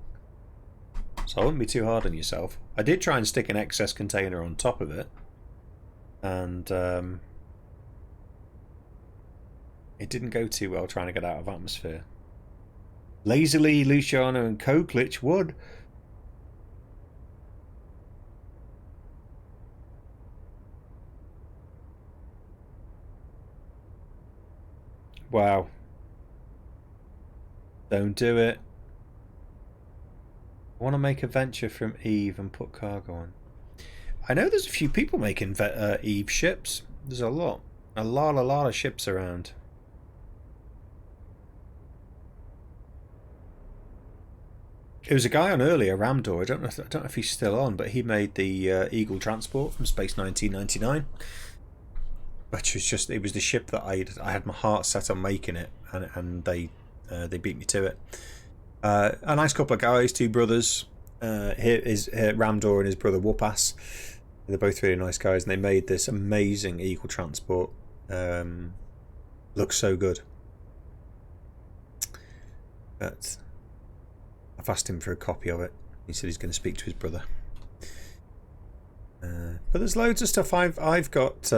S1: So I wouldn't be too hard on yourself. I did try and stick an excess container on top of it, and it didn't go too well trying to get out of atmosphere. Lazily, Luciano and Koklich would. Wow. Don't do it. I want to make a venture from Eve and put cargo on. I know there's a few people making Eve ships. There's a lot. A lot of ships around. There was a guy on earlier, Ramdor. I don't know if he's still on, but he made the Eagle transport from Space 1999, which was just, it was the ship that I had my heart set on making it, and they beat me to it. A nice couple of guys, two brothers. Here is Ramdor and his brother Whoopass. They're both really nice guys, and they made this amazing Eagle transport. Looks so good. But I've asked him for a copy of it. He said he's going to speak to his brother. But there's loads of stuff I've got.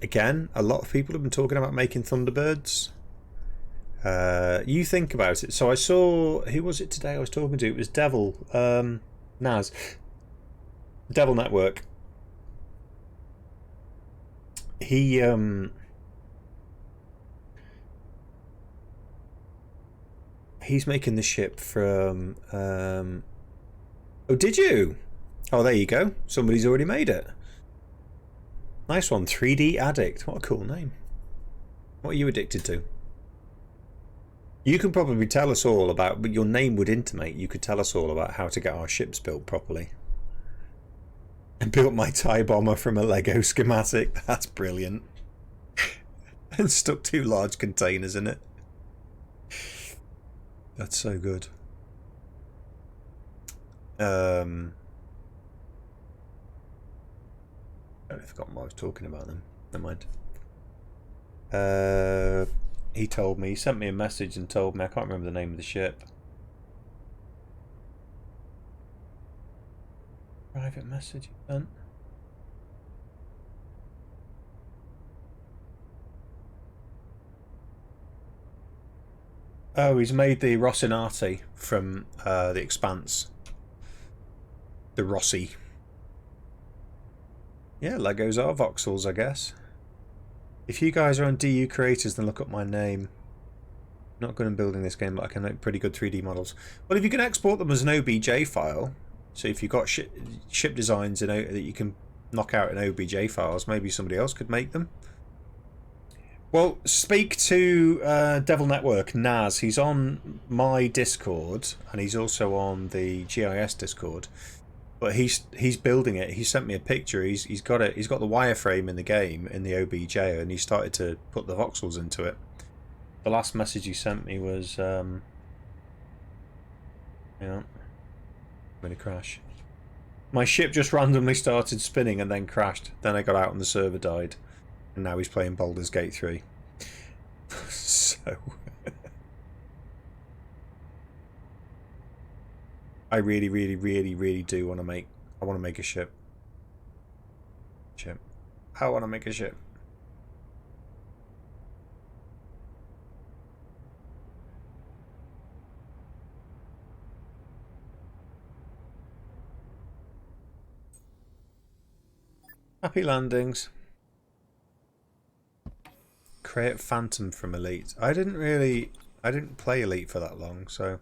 S1: Again, a lot of people have been talking about making Thunderbirds. You think about it. So I saw, who was it today I was talking to? It was Devil, Naz. Devil Network. He's making the ship from oh, did you? Oh, there you go. Somebody's already made it. Nice one. 3D Addict. What a cool name. What are you addicted to? You can probably tell us all about, but your name would intimate you could tell us all about how to get our ships built properly. And built my TIE bomber from a Lego schematic. That's brilliant. And stuck 2 large containers in it. That's so good. I forgot what I was talking about then. Never mind. He told me, he sent me a message and told me, I can't remember the name of the ship. Private message sent. Oh, he's made the Rocinante from The Expanse. The Rossi. Yeah, Legos are voxels, I guess. If you guys are on DU Creators, then look up my name. Not good in building this game, but I can make pretty good 3D models. Well, if you can export them as an OBJ file, so if you've got ship designs that you can knock out in OBJ files, maybe somebody else could make them. Well, speak to Devil Network, Naz. He's on my Discord, and he's also on the GIS Discord. But he's building it. He sent me a picture. He's got it. He's got the wireframe in the game in the OBJ, and he started to put the voxels into it. The last message he sent me was, yeah, I'm gonna crash. My ship just randomly started spinning and then crashed. Then I got out and the server died, and now he's playing Baldur's Gate 3. So. I really, really, really, really do want to make. I want to make a ship. I want to make a ship. Happy landings. Create Phantom from Elite. I didn't play Elite for that long, so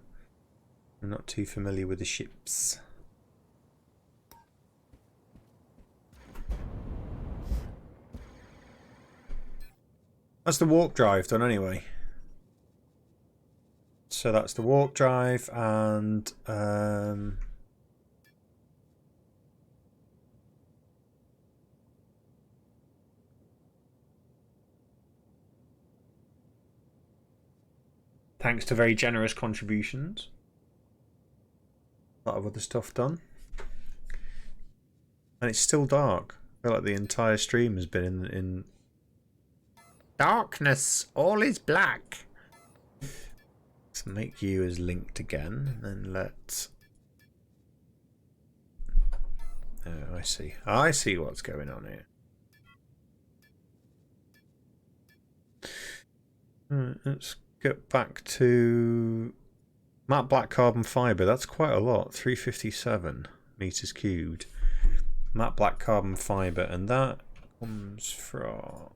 S1: I'm not too familiar with the ships. That's the warp drive done anyway. So that's the warp drive, and thanks to very generous contributions. A lot of other stuff done. And it's still dark. I feel like the entire stream has been in darkness. All is black. Let's make you as linked again. And then let's... Oh, I see. I see what's going on here. Right, let's get back to matte black carbon fibre. That's quite a lot. 357 meters cubed. Matte black carbon fibre, and that comes from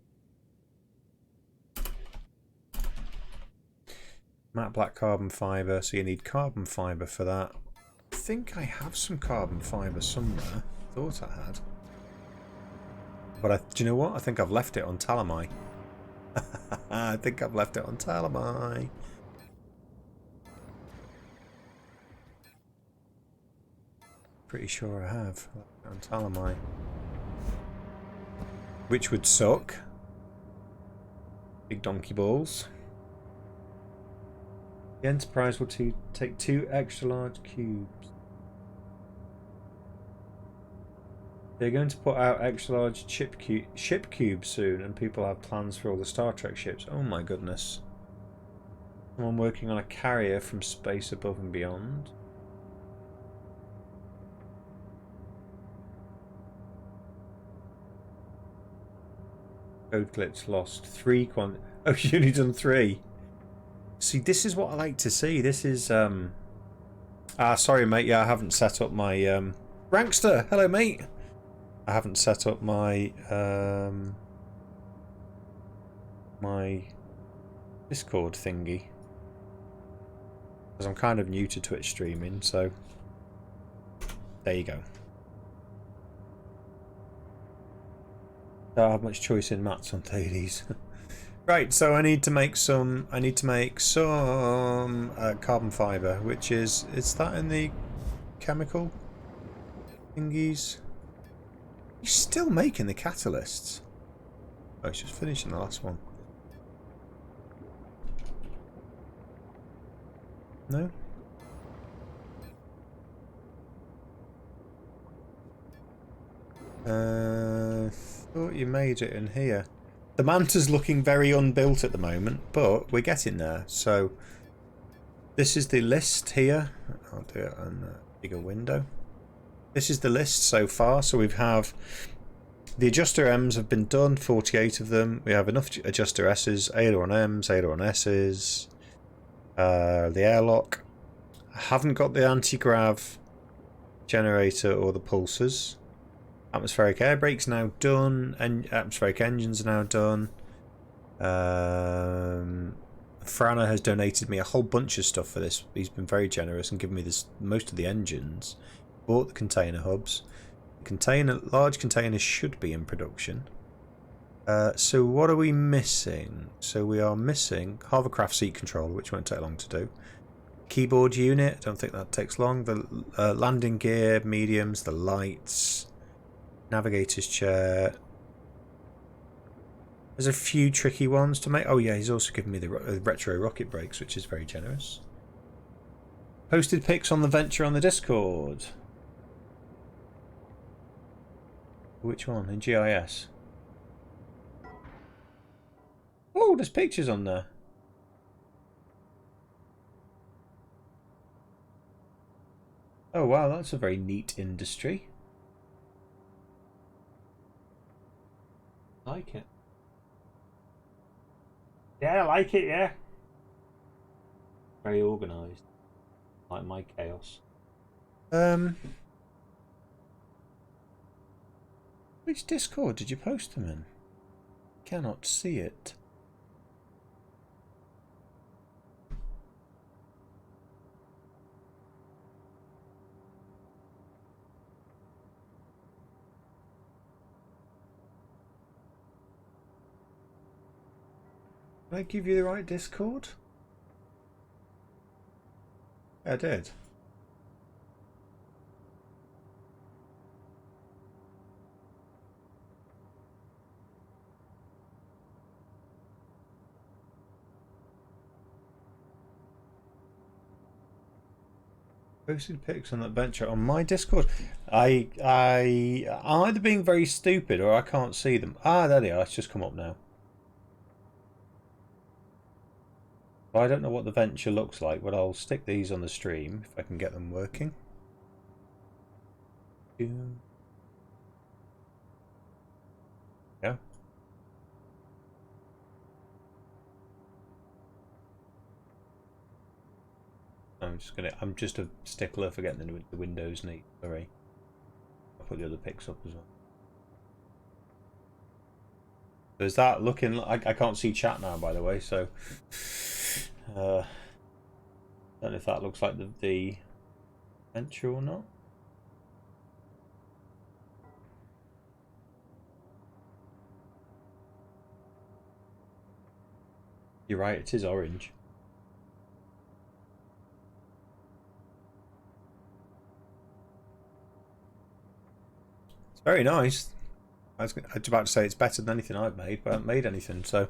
S1: matte black carbon fibre. So you need carbon fibre for that. I think I have some carbon fibre somewhere. Thought I had, but do you know what? I think I've left it on Talamai. I think I've left it on Talamai. Pretty sure I have on Talamai, which would suck. Big donkey balls. The Enterprise will take 2 extra large cubes. They're going to put out extra large ship cubes soon, and people have plans for all the Star Trek ships. Oh my goodness. Someone working on a carrier from space above and beyond. Code glitch lost. 3 Oh, you only done 3. See, this is what I like to see. This is, sorry, mate. Yeah, I haven't set up my, Rankster! Hello, mate! I haven't set up my my Discord thingy because I'm kind of new to Twitch streaming, so there you go. Don't have much choice in mats on dailies. Right, so I need to make some carbon fibre, which is that in the chemical thingies? He's still making the catalysts. Oh, he's just finishing the last one. No? Thought you made it in here. The Manta's looking very unbuilt at the moment, but we're getting there. So this is the list here. I'll do it on a bigger window. This is the list so far. So we have the adjuster M's have been done, 48 of them. We have enough adjuster S's, aileron M's, aileron S's, the airlock. I haven't got the anti-grav generator or the pulsers. Atmospheric air brake's now done, and atmospheric engines are now done. Frana has donated me a whole bunch of stuff for this. He's been very generous and given me most of the engines. Bought the container hubs. Large containers should be in production. So what are we missing? So we are missing hovercraft seat controller, which won't take long to do. Keyboard unit, I don't think that takes long. The landing gear, mediums, the lights, navigator's chair. There's a few tricky ones to make. Oh yeah, he's also given me the retro rocket brakes, which is very generous. Posted pics on the Venture on the Discord. Which one? In GIS? Oh, there's pictures on there. Oh wow, that's a very neat industry. I like it. Yeah, I like it, yeah. Very organised. Like my chaos. Which Discord did you post them in? Cannot see it. Did I give you the right Discord? I did. Posted pics on that bench on my Discord. I'm either being very stupid or I can't see them. Ah, there they are. It's just come up now. I don't know what the venture looks like, but I'll stick these on the stream if I can get them working. Yeah. I'm just a stickler for getting the windows neat. Sorry. I'll put the other pics up as well. There's that looking like I can't see chat now, by the way, so don't know if that looks like the venture or not. You're right, it is orange. It's very nice. I was about to say it's better than anything I've made, but I haven't made anything, so.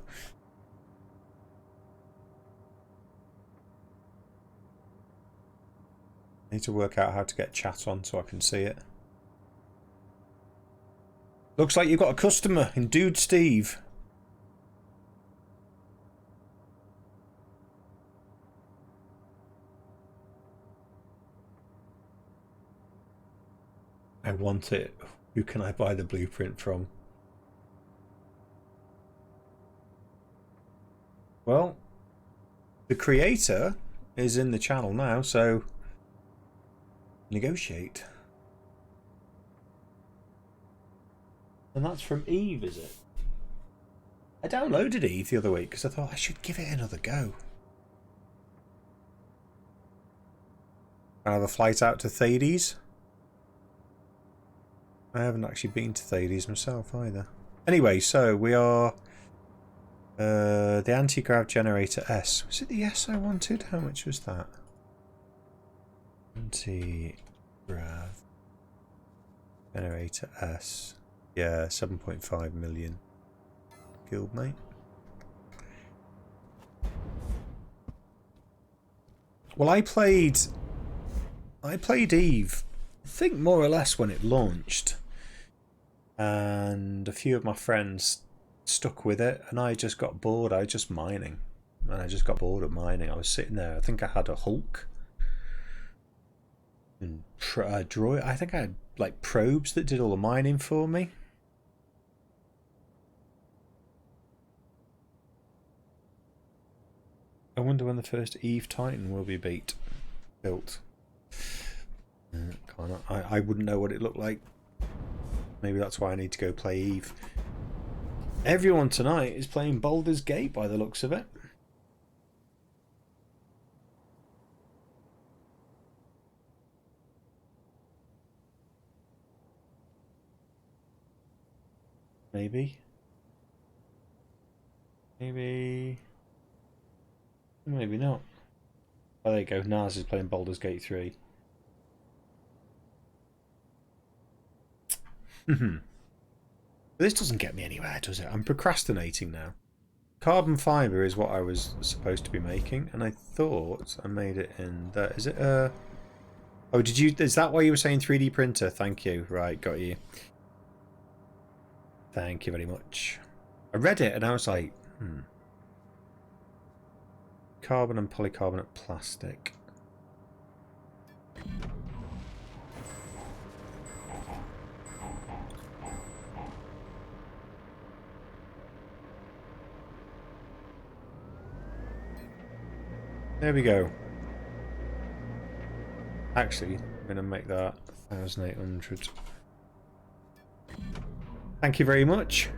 S1: I need to work out how to get chat on so I can see it. Looks like you've got a customer in Dude Steve. I want it. Who can I buy the blueprint from? Well, the creator is in the channel now, so negotiate. And that's from Eve, is it? I downloaded Eve the other week because I thought I should give it another go. I have a flight out to Thades. I haven't actually been to Thades myself either. Anyway, so we are the Anti-Grav Generator S. Was it the S I wanted? How much was that? Anti-Grav Generator S. Yeah, 7.5 million. Guild mate. Well, I played Eve, I think more or less when it launched, and a few of my friends stuck with it, and I just got bored. I was just mining, and I just got bored of mining. I was sitting there. I think I had a Hulk and droid. I think I had like probes that did all the mining for me. I wonder when the first Eve Titan will be built. I wouldn't know what it looked like. Maybe that's why I need to go play Eve. Everyone tonight is playing Baldur's Gate by the looks of it. Maybe. Maybe not. Oh, there you go. Naz is playing Baldur's Gate 3. This doesn't get me anywhere, does it? I'm procrastinating now. Carbon fibre is what I was supposed to be making, and I thought I made it in there. Is it oh, did you? Is that why you were saying 3D printer? Thank you. Right, got you. Thank you very much. I read it and I was like, Carbon and polycarbonate plastic. There we go. Actually, I'm going to make that 1,800. Thank you very much.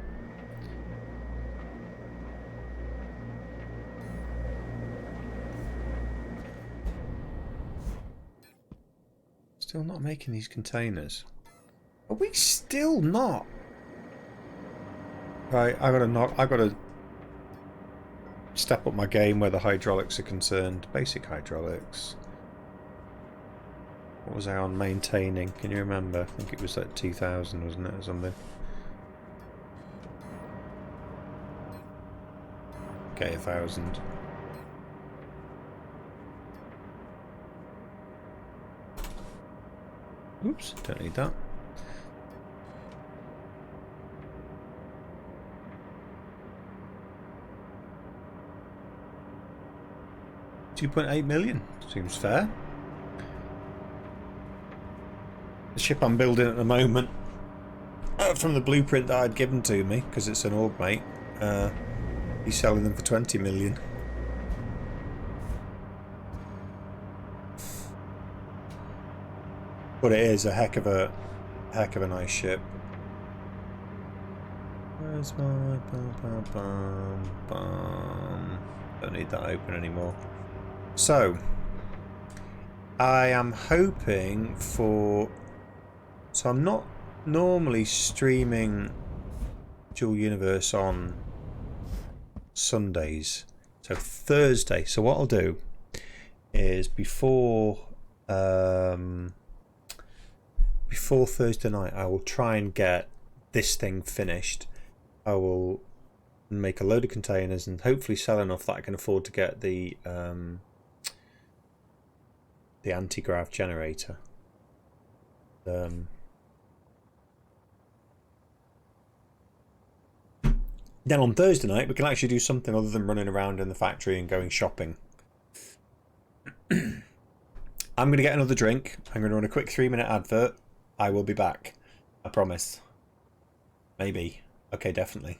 S1: Still not making these containers. Are we still not? Right, I gotta step up my game where the hydraulics are concerned. Basic hydraulics. What was I on maintaining? Can you remember? I think it was at 2,000, wasn't it, or something? Okay, 1,000. Oops, don't need that. $2.8 million. Seems fair. The ship I'm building at the moment, from the blueprint that I'd given to me, because it's an augmate, he's selling them for 20 million. But it is a heck of a nice ship. Where's my don't need that open anymore. So I am hoping for, so I'm not normally streaming Dual Universe on Sundays, so Thursday. So what I'll do is before Thursday night, I will try and get this thing finished. I will make a load of containers and hopefully sell enough that I can afford to get the anti-grav generator. Then on Thursday night we can actually do something other than running around in the factory and going shopping. I'm going to get another drink. I'm going to run a quick 3-minute advert. I will be back. I promise. Maybe. Okay, definitely.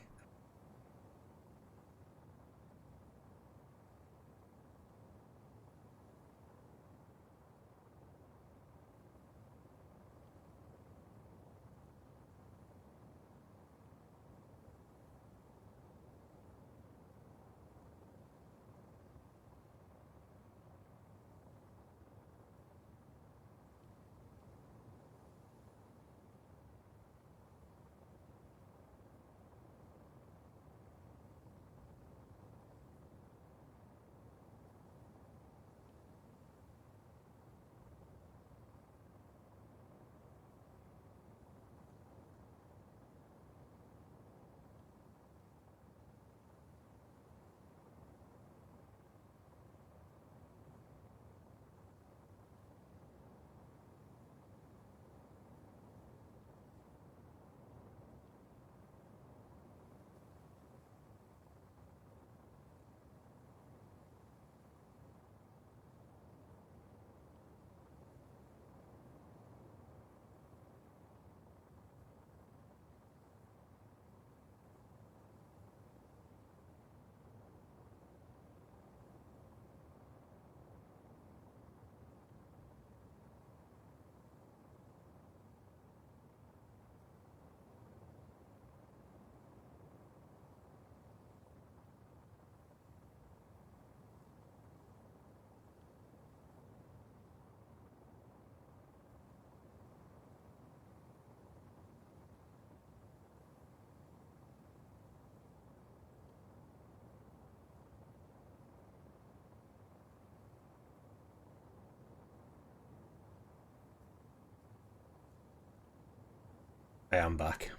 S1: I am back.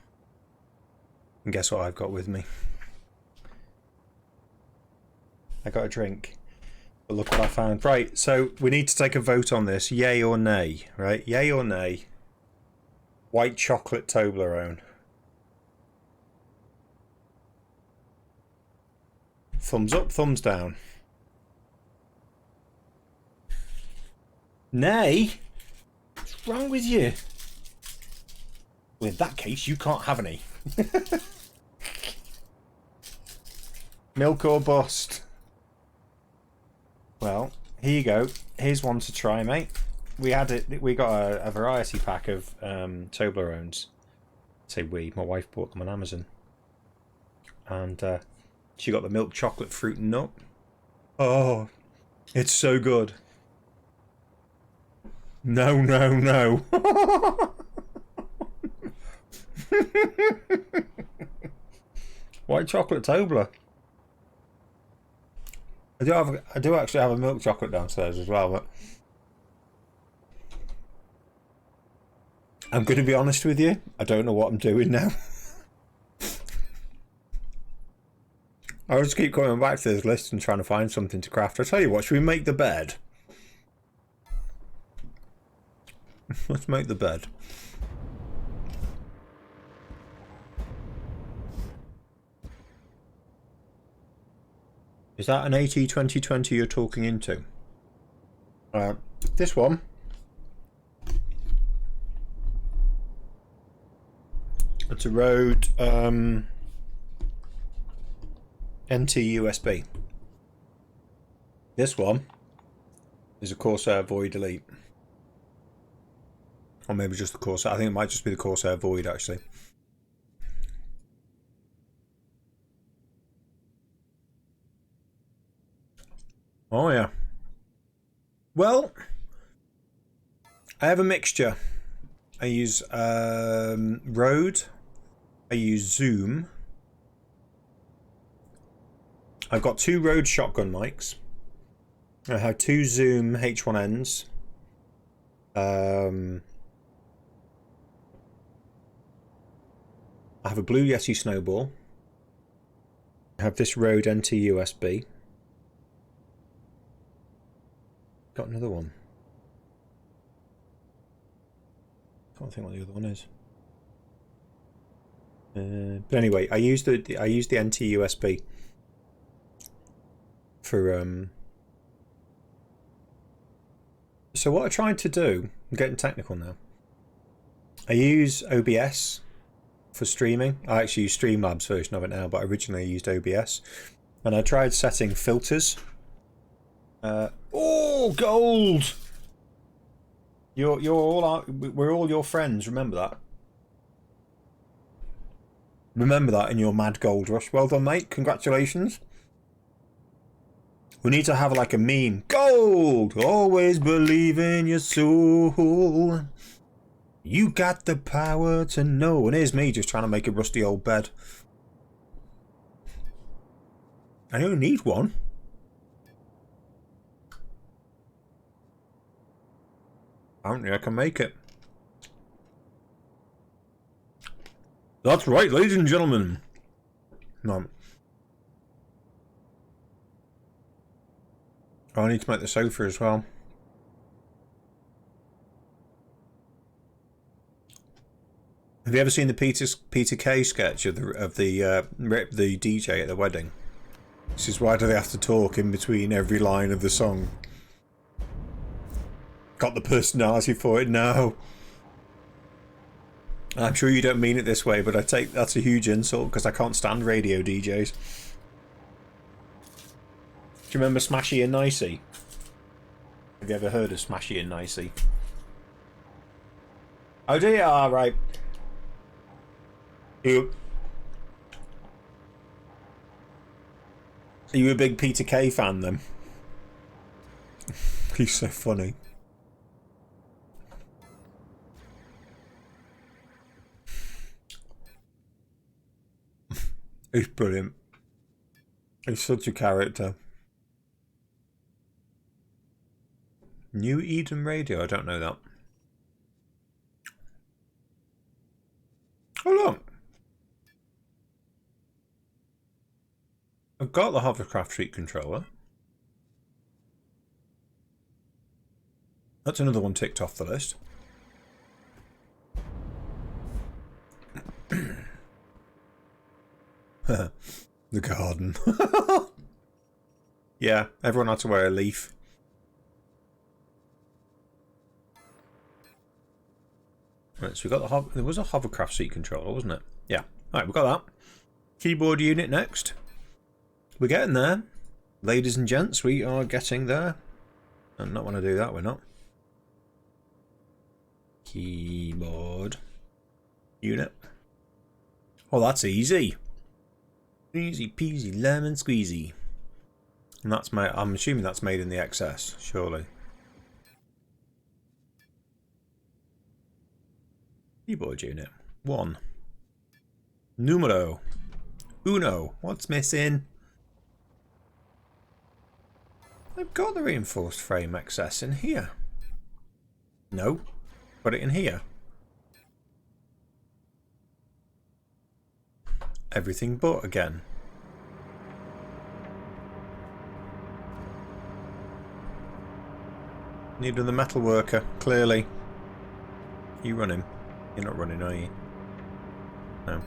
S1: And guess what I've got with me? I got a drink. But look what I found. Right, so we need to take a vote on this. Yay or nay, right? Yay or nay? White chocolate Toblerone. Thumbs up, thumbs down. Nay? What's wrong with you? Well, in that case, you can't have any. Milk or bust? Well, here you go. Here's one to try, mate. We had it. We got a variety pack of Toblerones. Say we. My wife bought them on Amazon, and she got the milk chocolate fruit and nut. Oh, it's so good. No, no, no. White chocolate Tobler. I do actually have a milk chocolate downstairs as well, but I'm going to be honest with you. I don't know what I'm doing now. I just keep coming back to this list and trying to find something to craft. I tell you what, should we make the bed? Let's make the bed. Is that an AT2020 you're talking into? This one. It's a Rode NT USB. This one is a Corsair Void Elite. Or maybe just the Corsair. I think it might just be the Corsair Void, actually. Oh, yeah. Well, I have a mixture. I use Rode. I use Zoom. I've got 2 Rode shotgun mics. I have 2 Zoom H1Ns. I have a Blue Yeti Snowball. I have this Rode NT USB. Got another one. Can't think what the other one is. But anyway, I used the NT USB for So what I tried to do, I'm getting technical now. I use OBS for streaming. I actually use Streamlabs version of it now, but originally I used OBS, and I tried setting filters. Oh, gold! We're all your friends. Remember that. Remember that in your mad gold rush. Well done, mate. Congratulations. We need to have like a meme. Gold! Always believe in your soul. You got the power to know. And here's me just trying to make a rusty old bed. I only need one. Apparently I can make it. That's right, ladies and gentlemen. No. Oh, I need to make the sofa as well. Have you ever seen the Peter Kay sketch of the DJ at the wedding? This is why do they have to talk in between every line of the song? Got the personality for it? No. I'm sure you don't mean it this way, but I take that's a huge insult because I can't stand radio DJs. Do you remember Smashy and Nicey? Have you ever heard of Smashy and Nicey? Oh dear, ah, right. Are you a big Peter Kay fan then? He's so funny. He's brilliant. He's such a character. New Eden Radio, I don't know that. Oh look. I've got the hovercraft seat controller. That's another one ticked off the list. The garden. Yeah, everyone had to wear a leaf. Right, so we got there was a hovercraft seat controller, wasn't it? Yeah. Alright, we got that. Keyboard unit next. We're getting there. Ladies and gents, we are getting there. I don't want to do that, we're not. Keyboard unit. Oh, that's easy. Easy peasy lemon squeezy. And that's made, I'm assuming that's made in the XS, surely. Keyboard unit. 1. Numero. Uno. What's missing? I've got the reinforced frame XS in here. No. Put it in here. Everything but again. Need another metal worker, clearly. You running? You're not running, are you? No.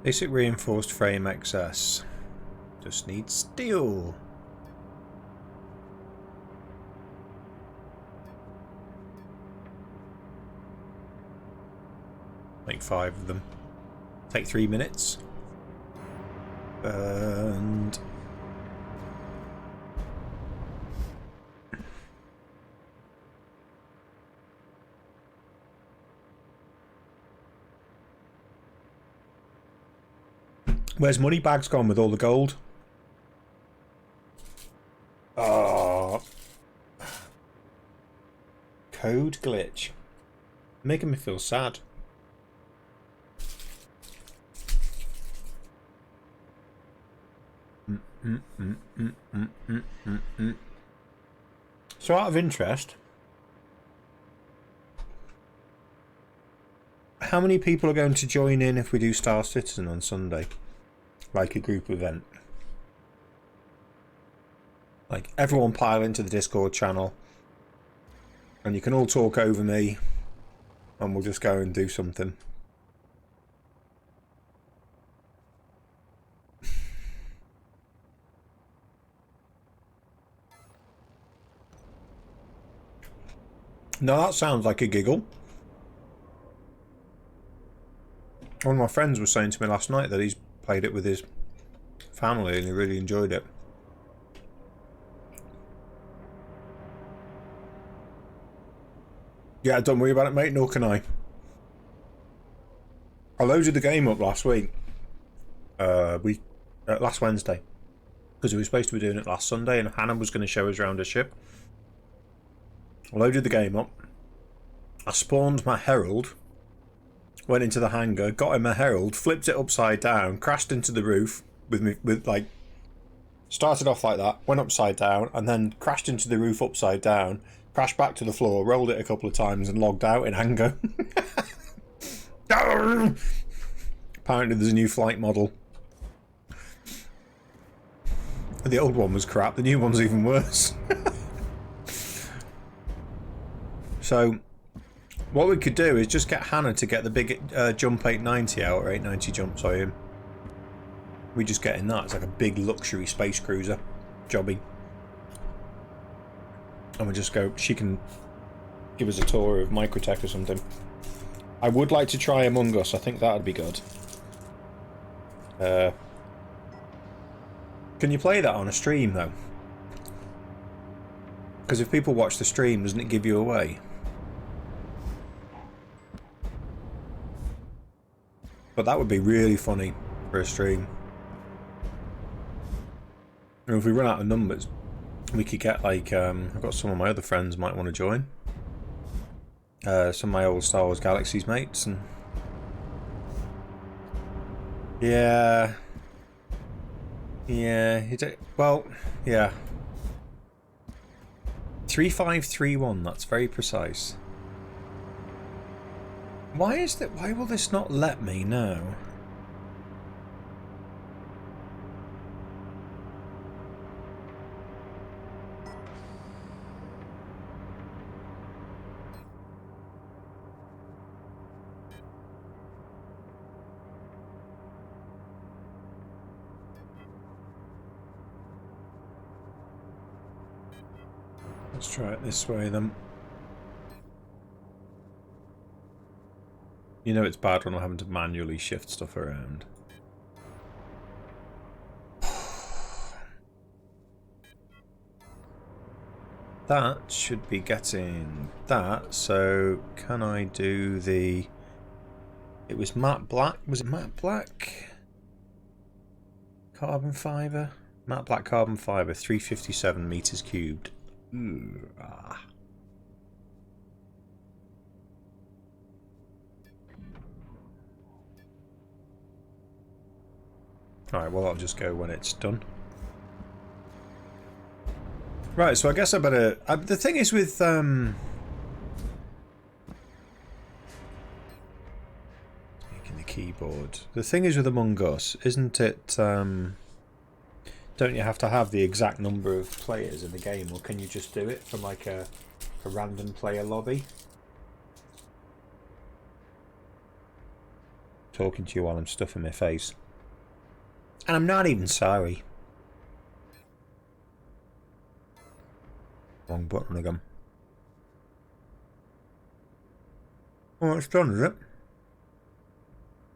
S1: Basic reinforced frame XS. Just need steel. Make 5 of them. Take 3 minutes. And where's Moneybags gone with all the gold? Oh. Code glitch. Making me feel sad. So out of interest, how many people are going to join in if we do Star Citizen on Sunday? Like a group event. Like everyone pile into the Discord channel and you can all talk over me and we'll just go and do something. No, that sounds like a giggle. One of my friends was saying to me last night that he's played it with his family and he really enjoyed it. Yeah, don't worry about it, mate, nor can I. I loaded the game up last week. Last Wednesday. Because we were supposed to be doing it last Sunday and Hannah was going to show us around her ship. I loaded the game up. I spawned my Herald. Went into the hangar, got in my Herald, flipped it upside down, crashed into the roof started off like that, went upside down, and then crashed into the roof upside down, crashed back to the floor, rolled it a couple of times, and logged out in anger. Apparently there's a new flight model. The old one was crap, the new one's even worse. So what we could do is just get Hannah to get the big jump 890 out, or 890 jump, sorry. We just get in that. It's like a big luxury space cruiser. Jobby. And we just go, she can give us a tour of Microtech or something. I would like to try Among Us. I think that would be good. Can you play that on a stream, though? Because if people watch the stream, doesn't it give you away? But that would be really funny for a stream. And if we run out of numbers, we could get like, I've got some of my other friends might want to join. Some of my old Star Wars Galaxies mates. And yeah. Yeah, well, yeah. 3531, that's very precise. Why will this not let me now? Let's try it this way then. You know it's bad when I'm having to manually shift stuff around. That should be getting that, so can I do the... It was matte black, was it matte black? Carbon fibre? Matte black carbon fibre, 357 meters cubed. Ooh, ah. Alright, well I'll just go when it's done. Right, so I guess I better... the thing is with board. The thing is with Among Us, isn't it, don't you have to have the exact number of players in the game, or can you just do it from like a random player lobby? Talking to you while I'm stuffing my face. And I'm not even sorry. Wrong button again. Oh, it's done, is it?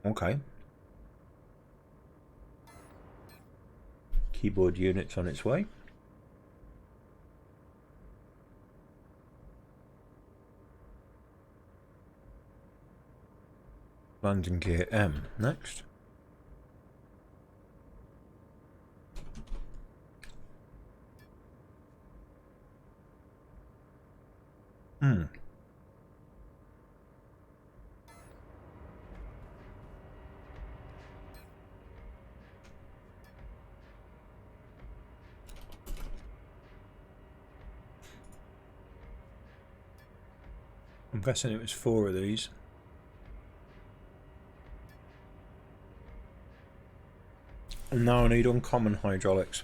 S1: Okay. Keyboard unit's on its way. Landing gear M next. I'm guessing it was 4 of these. And now I need uncommon hydraulics.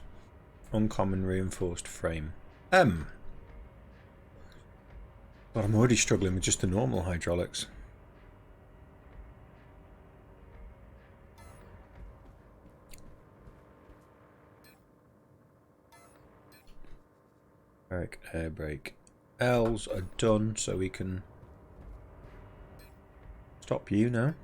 S1: Uncommon reinforced frame. M. But I'm already struggling with just the normal hydraulics. Eric, air brake. L's are done, so we can stop you now.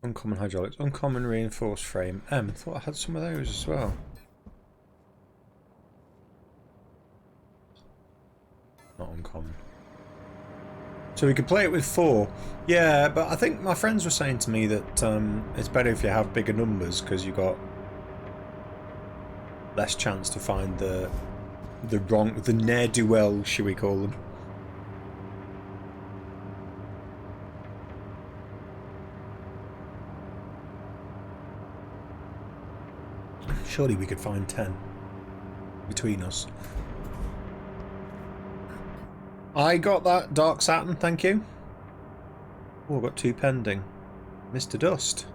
S1: Uncommon hydraulics. Uncommon reinforced frame. M. I thought I had some of those as well. Not uncommon. So we could play it with 4. Yeah, but I think my friends were saying to me that it's better if you have bigger numbers because you got less chance to find the ne'er-do-well, shall we call them. Surely we could find 10 between us. I got that Dark Saturn, thank you. Oh, I've got 2 pending. Mr. Dust.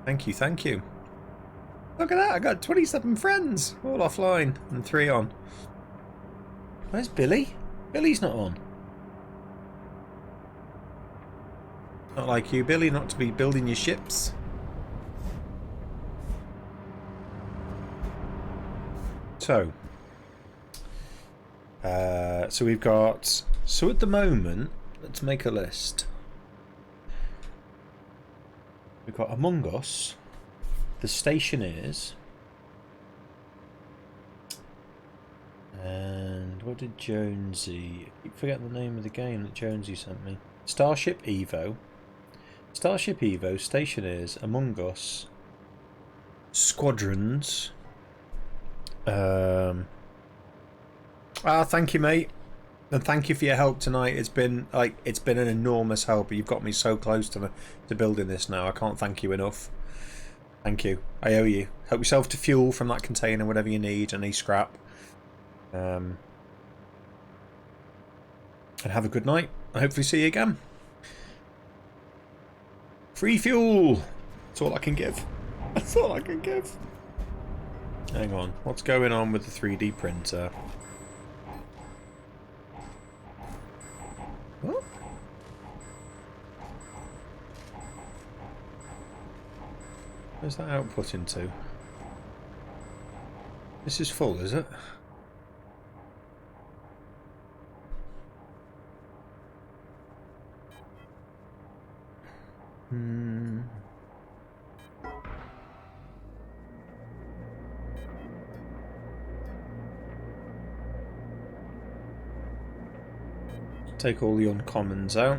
S1: Thank you, thank you. Look at that, I got 27 friends, all offline, and 3 on. Where's Billy? Billy's not on. Not like you, Billy, not to be building your ships. So we've got, so at the moment, let's make a list. We've got Among Us, the Stationeers, and what did Jonesy, I keep forgetting the name of the game that Jonesy sent me. Starship Evo, Stationeers, Among Us, Squadrons. Thank you, mate, and thank you for your help tonight. It's been an enormous help. You've got me so close to building this now. I can't thank you enough. Thank you. I owe you. Help yourself to fuel from that container, whatever you need, and any scrap. And have a good night. I hopefully see you again. Free fuel. That's all I can give. That's all I can give. Hang on, what's going on with the 3D printer? What? Where's that output into? This is full, is it? Take all the uncommons out.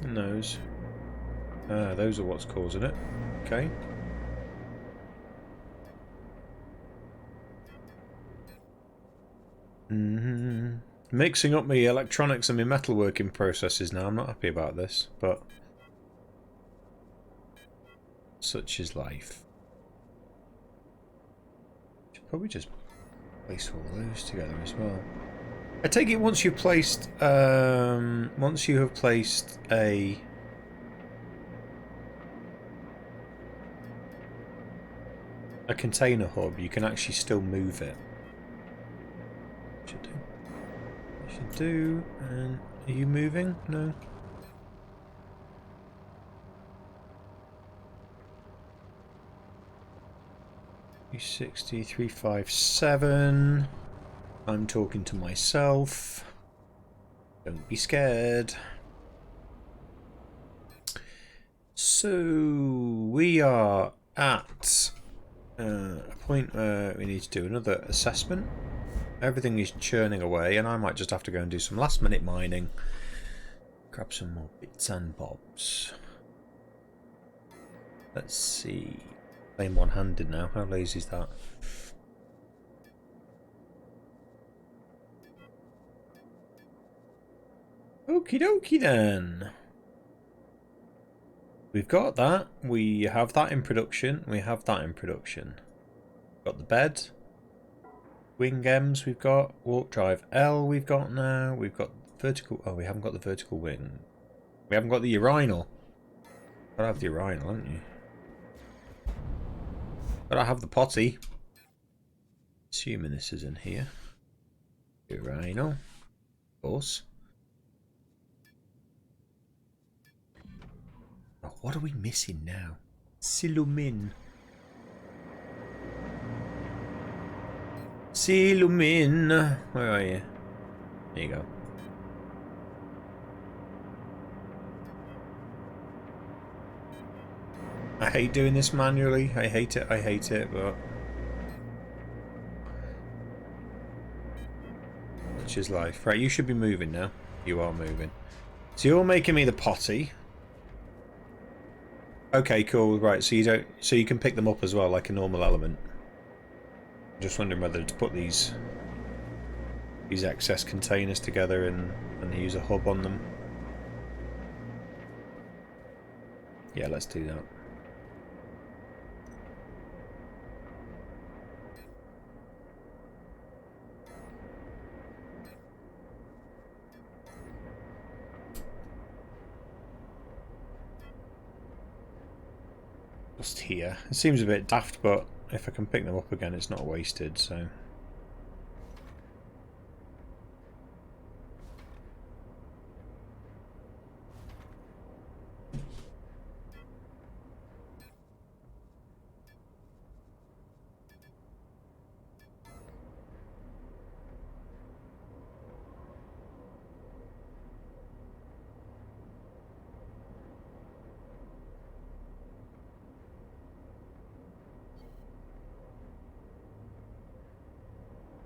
S1: And those. Those are what's causing it. Okay. Mixing up my electronics and my metalworking processes now. I'm not happy about this, but such is life. Should probably just place all those together as well. I take it once you've placed, once you have placed a container hub, you can actually still move it. Should do. Should do. And are you moving? No. $360, 357. I'm talking to myself. Don't be scared. So we are at a point where we need to do another assessment. Everything is churning away, and I might just have to go and do some last-minute mining. Grab some more bits and bobs. Let's see. Playing one-handed now. How lazy is that? Okie dokie then. We've got that. We have that in production. We have that in production. Got the bed. Wing M's we've got. Warp drive L we've got now. We've got vertical. Oh, we haven't got the vertical wing. We haven't got the urinal. Gotta have the urinal, haven't you? Gotta have the potty. Assuming this is in here. Urinal. Of course. Oh, what are we missing now? Silumin. Silumin. Where are you? There you go. I hate doing this manually. I hate it, but such is life. Right, you should be moving now. You are moving. So you're making me the potty. Okay, cool. Right, so you can pick them up as well, like a normal element. I'm just wondering whether to put these excess containers together and use a hub on them. Yeah, let's do that. Just here. It seems a bit daft, but if I can pick them up again, it's not wasted, so.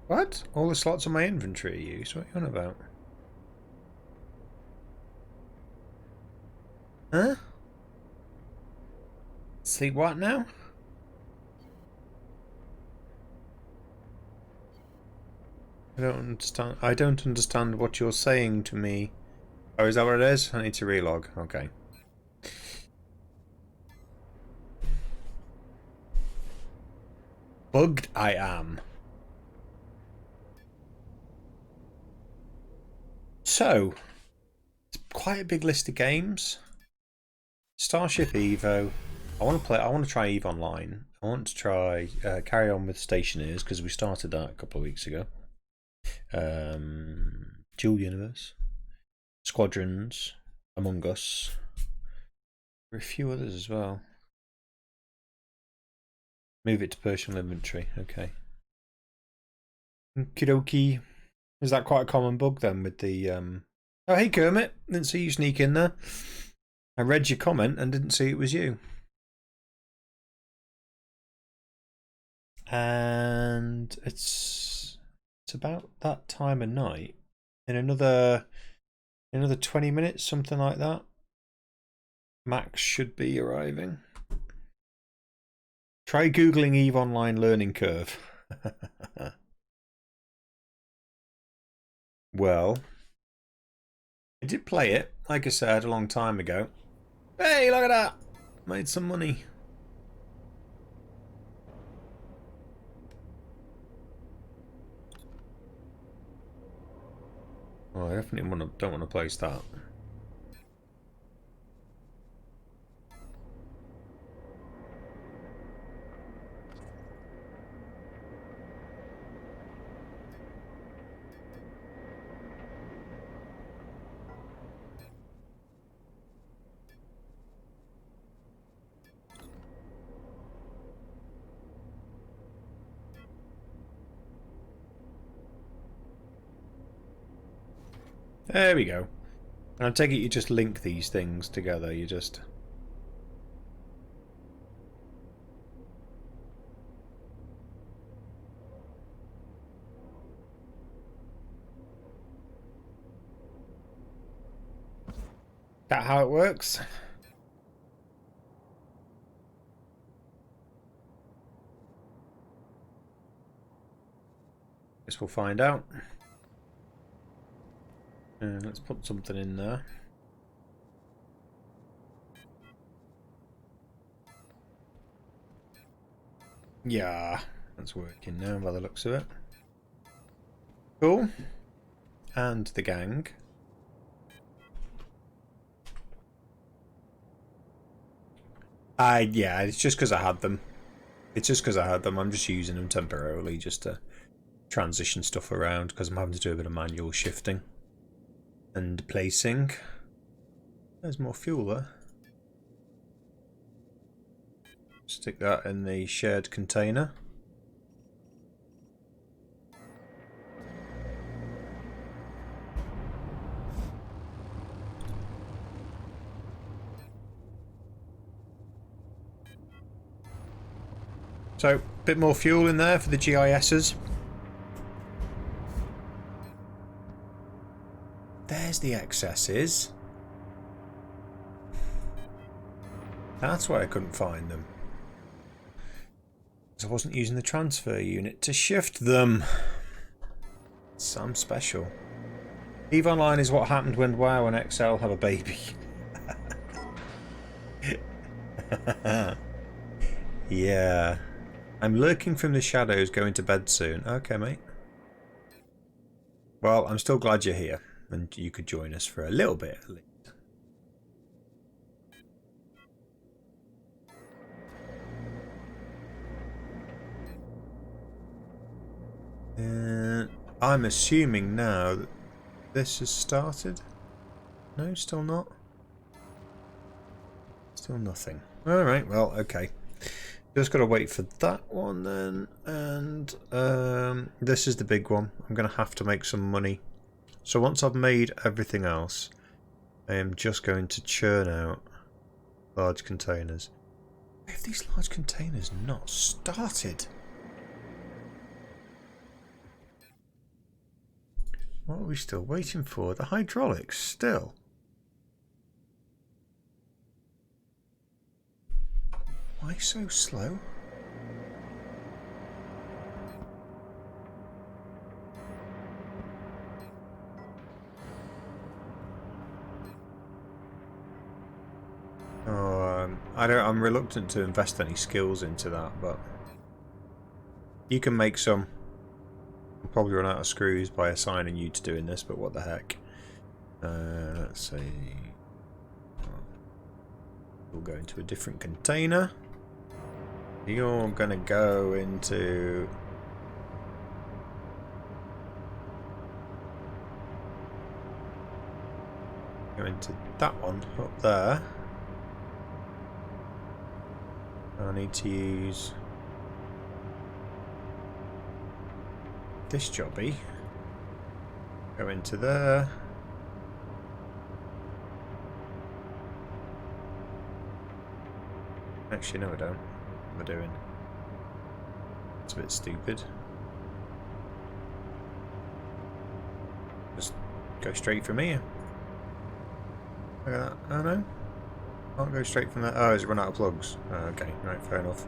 S1: What? All the slots on my inventory are used? What are you on about? Huh? See what now? I don't understand what you're saying to me. Oh, is that what it is? I need to relog. Okay. Bugged I am. So, it's quite a big list of games. Starship Evo. I want to try EVE Online. I want to try carry on with Stationeers because we started that a couple of weeks ago. Dual Universe, Squadrons, Among Us. There are a few others as well. Move it to personal inventory. Okay. Okie dokie. Is that quite a common bug then with the Oh hey Kermit, didn't see you sneak in there. I read your comment and didn't see it was you. And it's about that time of night. In another 20 minutes, something like that. Max should be arriving. Try googling EVE Online learning curve. Well, I did play it, like I said, a long time ago. Hey, look at that! Made some money. Oh, I definitely don't want to place that. There we go. And I take it you just link these things together. You just... That how it works? Guess we'll find out. Let's put something in there. Yeah, that's working now by the looks of it. Cool. And the gang. Yeah, it's just because I had them. It's just because I had them. I'm just using them temporarily just to transition stuff around because I'm having to do a bit of manual shifting and placing. There's more fuel there. Stick that in the shared container. So, a bit more fuel in there for the GISs. There's the excesses. That's why I couldn't find them. Because I wasn't using the transfer unit to shift them. Some special. EVE Online is what happened when WoW and XL have a baby. Yeah. I'm lurking from the shadows, going to bed soon. Okay, mate. Well, I'm still glad you're here. And you could join us for a little bit at least. I'm assuming now that this has started. No, still not. Still nothing. Alright, well, okay. Just got to wait for that one then. And this is the big one. I'm going to have to make some money. So once I've made everything else, I am just going to churn out large containers. Why have these large containers not started? What are we still waiting for? The hydraulics still. Why so slow? Oh, I'm reluctant to invest any skills into that, but you can make some. I'll probably run out of screws by assigning you to doing this, but what the heck? Let's see. We'll go into a different container. You're gonna go into... Go into that one up there. I need to use this jobby. Go into there. Actually, no, I don't. What am I doing? It's a bit stupid. Just go straight from here. Look at that. Oh no. Can't go straight from there. Oh, it's run out of plugs. Oh, okay, right, fair enough.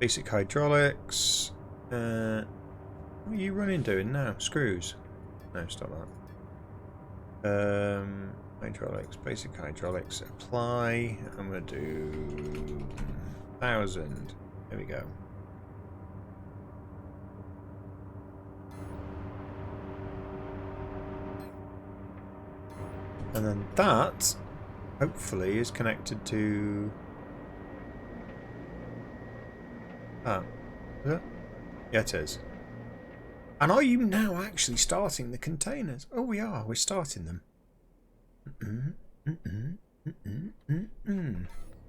S1: Basic hydraulics. What are you running doing now? Screws? No, stop that. Hydraulics, basic hydraulics. Apply. I'm gonna do 1,000. There we go. And then that hopefully is connected to that. Is it? Yeah, it is. And are you now actually starting the containers? Oh, we are. We're starting them.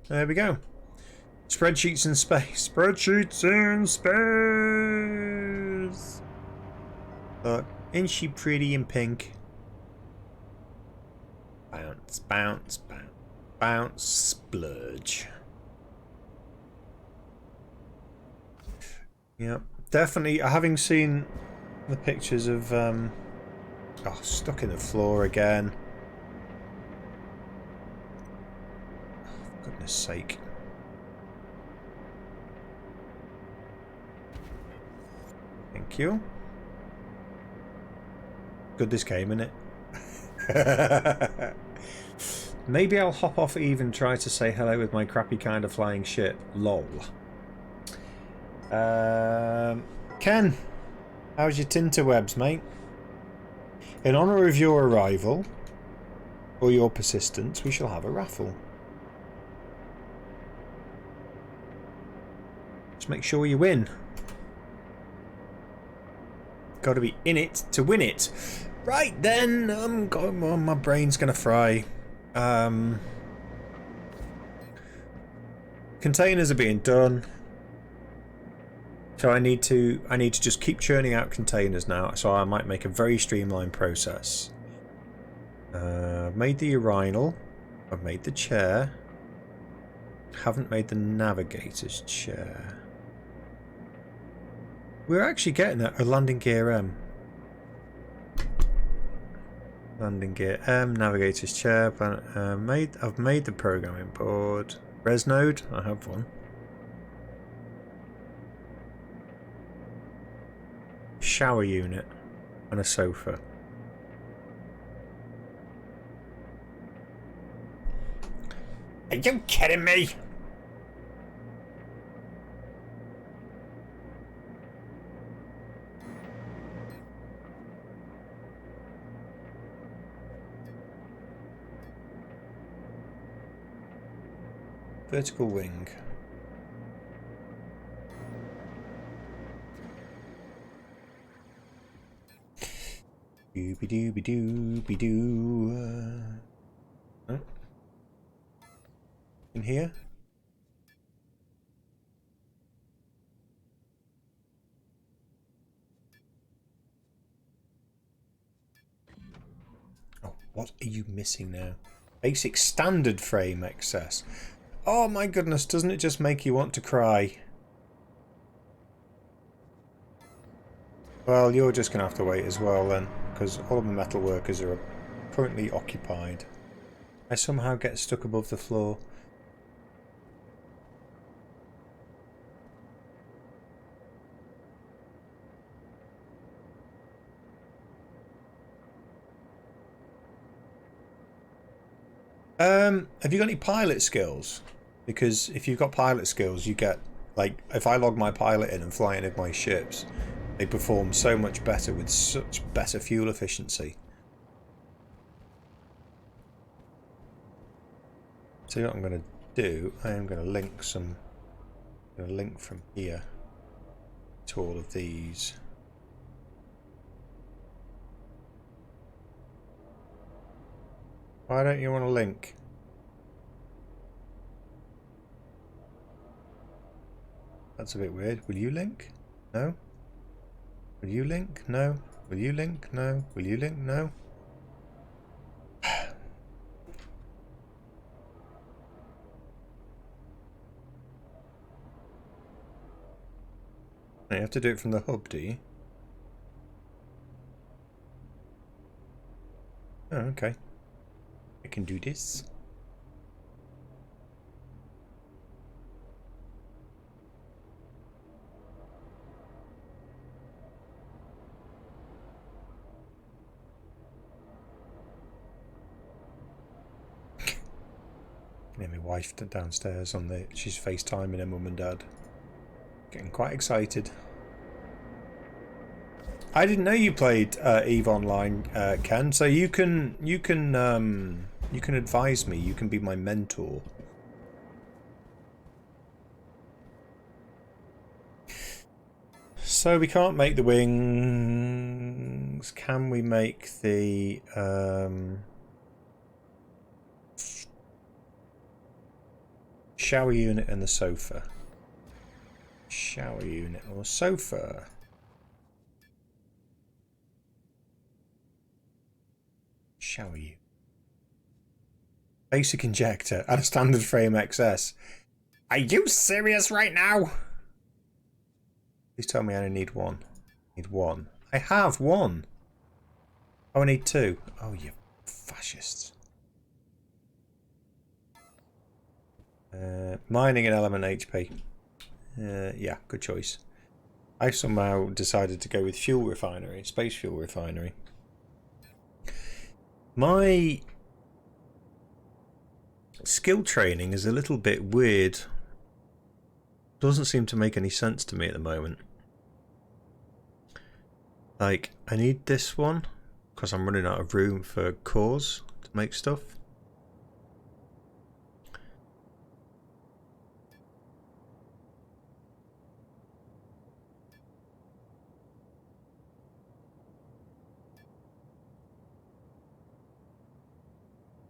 S1: There we go. Spreadsheets in space. Spreadsheets in space. Look, isn't she pretty in pink? Bounce, bounce, bounce, bounce, splurge. Yep, definitely. Having seen the pictures of stuck in the floor again. Oh, for goodness sake. Thank you. Good this came, innit? Maybe I'll hop off Eve and try to say hello with my crappy kind of flying ship. Lol. Ken, how's your tinterwebs, mate? In honour of your arrival, or your persistence, we shall have a raffle. Just make sure you win. Got to be in it to win it. Right then, my brain's gonna fry. Containers are being done, so I need to just keep churning out containers now. So I might make a very streamlined process. I've made the urinal. I've made the chair. Haven't made the navigator's chair. We're actually getting a landing gear M. Landing gear M, navigator's chair. I've made the programming board. Res node, I have one. Shower unit and a sofa. Are you kidding me? Vertical wing. Dooby dooby dooby doo. Oh. In here? Oh, what are you missing now? Basic standard frame excess. Oh my goodness, doesn't it just make you want to cry? Well, you're just going to have to wait as well then, because all of the metal workers are currently occupied. I somehow get stuck above the floor. Have you got any pilot skills? Because if you've got pilot skills, you get, like, if I log my pilot in and fly in my ships, they perform so much better with such better fuel efficiency. So what I'm going to do, I am going to link from here to all of these. Why don't you want to link? That's a bit weird. Will you link? No? Will you link? No? Will you link? No? Will you link? No? You have to do it from the hub, do you? Oh, okay. I can do this. Yeah, my wife downstairs on the... She's FaceTiming her mum and dad. Getting quite excited. I didn't know you played EVE Online, Ken. So you can advise me. You can be my mentor. So we can't make the wings. Can we make the shower unit and the sofa? Shower unit or sofa? Shower unit. Basic injector and a standard frame XS. Are you serious right now? Please tell me I only need one. Need one. I have one. Oh, I need two. Oh, you fascists. Mining and element HP. Yeah, good choice. I somehow decided to go with fuel refinery, space fuel refinery. My skill training is a little bit weird. Doesn't seem to make any sense to me at the moment. Like, I need this one because I'm running out of room for cores to make stuff.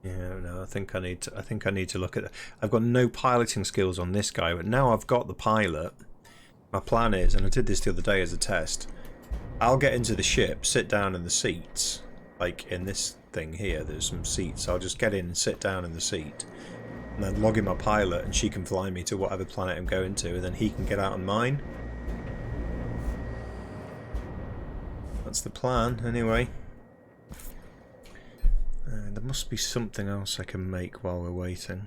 S1: Yeah, no, I think I need to look at it. I've got no piloting skills on this guy, but now I've got the pilot. My plan is, and I did this the other day as a test, I'll get into the ship, sit down in the seats, like in this thing here, there's some seats. I'll just get in and sit down in the seat, and then log in my pilot, and she can fly me to whatever planet I'm going to, and then he can get out on mine. That's the plan, anyway. There must be something else I can make while we're waiting.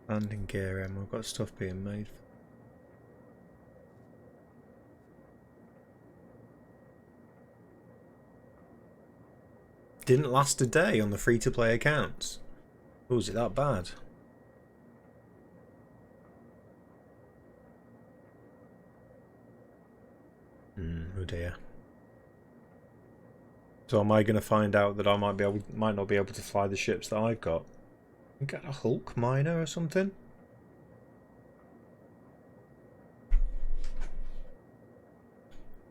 S1: Landing gear ammo. I've got stuff being made. Didn't last a day on the free-to-play accounts. Oh, is it that bad? Oh dear. So am I going to find out that I might not be able to fly the ships that I've got? Get a Hulk miner or something?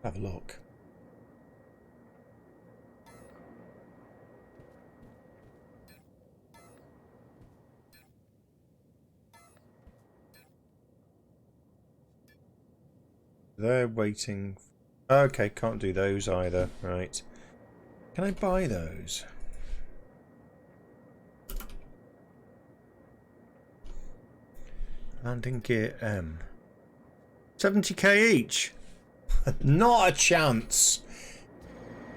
S1: Have a look. They're waiting. Okay, can't do those either. Right. Can I buy those? Landing gear M. 70k each? Not a chance!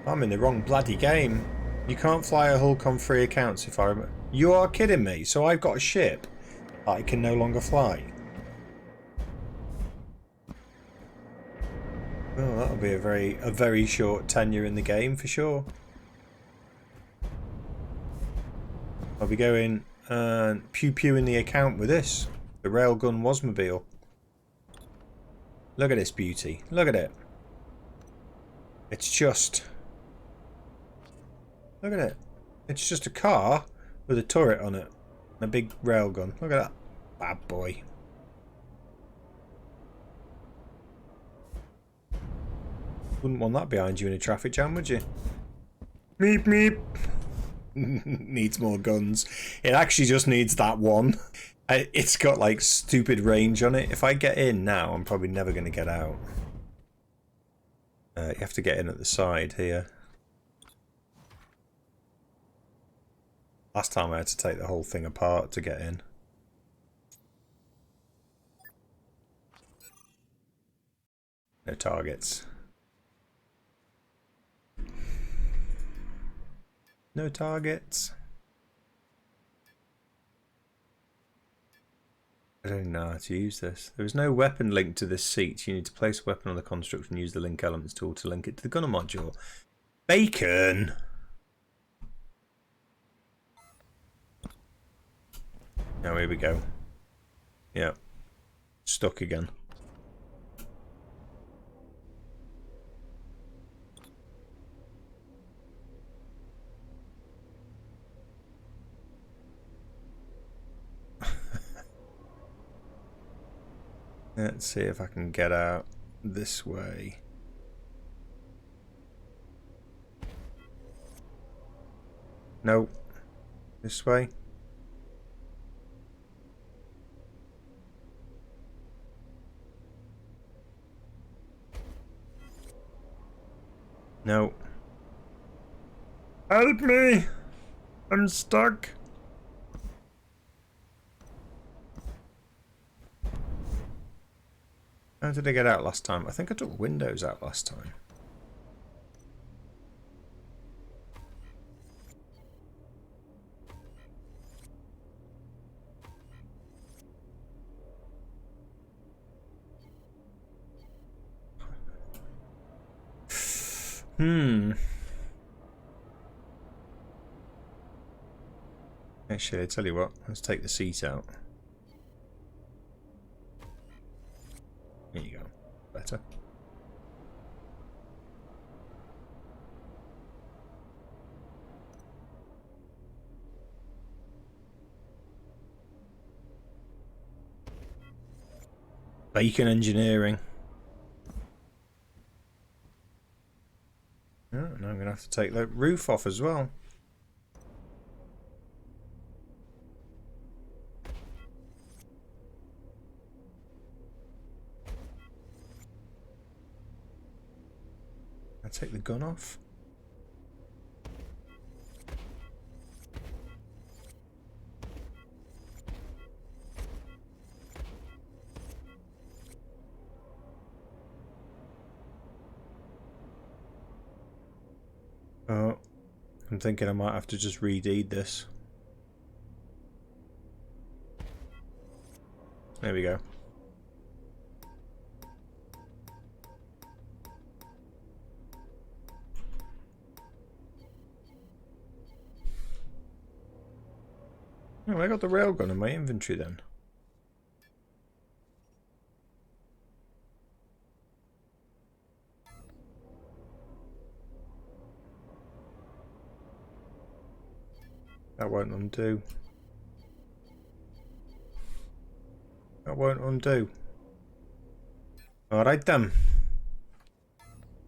S1: I'm in the wrong bloody game. You can't fly a Hulk on free accounts if I remember. You are kidding me. So I've got a ship that I can no longer fly. Oh, that'll be a very short tenure in the game for sure. I'll be going pew in the account with this. The Railgun Wasmobile. Look at this beauty. Look at it. It's just... Look at it. It's just a car with a turret on it. And a big railgun. Look at that. Bad boy. Wouldn't want that behind you in a traffic jam, would you? Meep meep. Needs more guns. It actually just needs that one. It's got like stupid range on it. If I get in now, I'm probably never going to get out. You have to get in at the side here. Last time I had to take the whole thing apart to get in. No targets. No targets. I don't know how to use this. There is no weapon linked to this seat. You need to place a weapon on the construct and use the link elements tool to link it to the gunner module. Bacon! Oh, here we go. Yeah. Stuck again. Let's see if I can get out this way. No. This way. No. Help me! I'm stuck. How did I get out last time? I think I took windows out last time. Actually, I tell you what, let's take the seat out. There you go. Better. Bacon engineering. Oh, now I'm going to have to take the roof off as well. I take the gun off. Oh, I'm thinking I might have to just redeed this. There we go. Oh, I got the railgun in my inventory then. That won't undo. That won't undo. Alright then.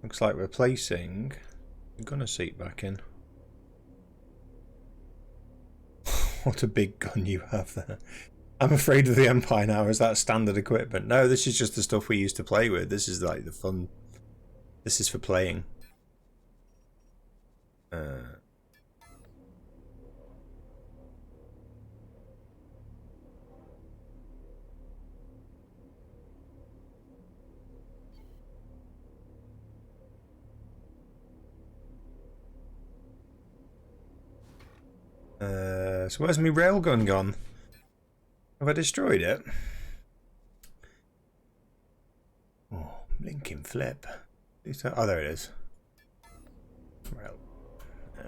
S1: Looks like we're placing the gunner seat back in. What a big gun you have there. I'm afraid of the Empire now. Is that standard equipment? No, this is just the stuff we used to play with. This is like the fun. This is for playing. So where's my railgun gone? Have I destroyed it? Oh, blinking flip. Oh, there it is. Rail. Yeah.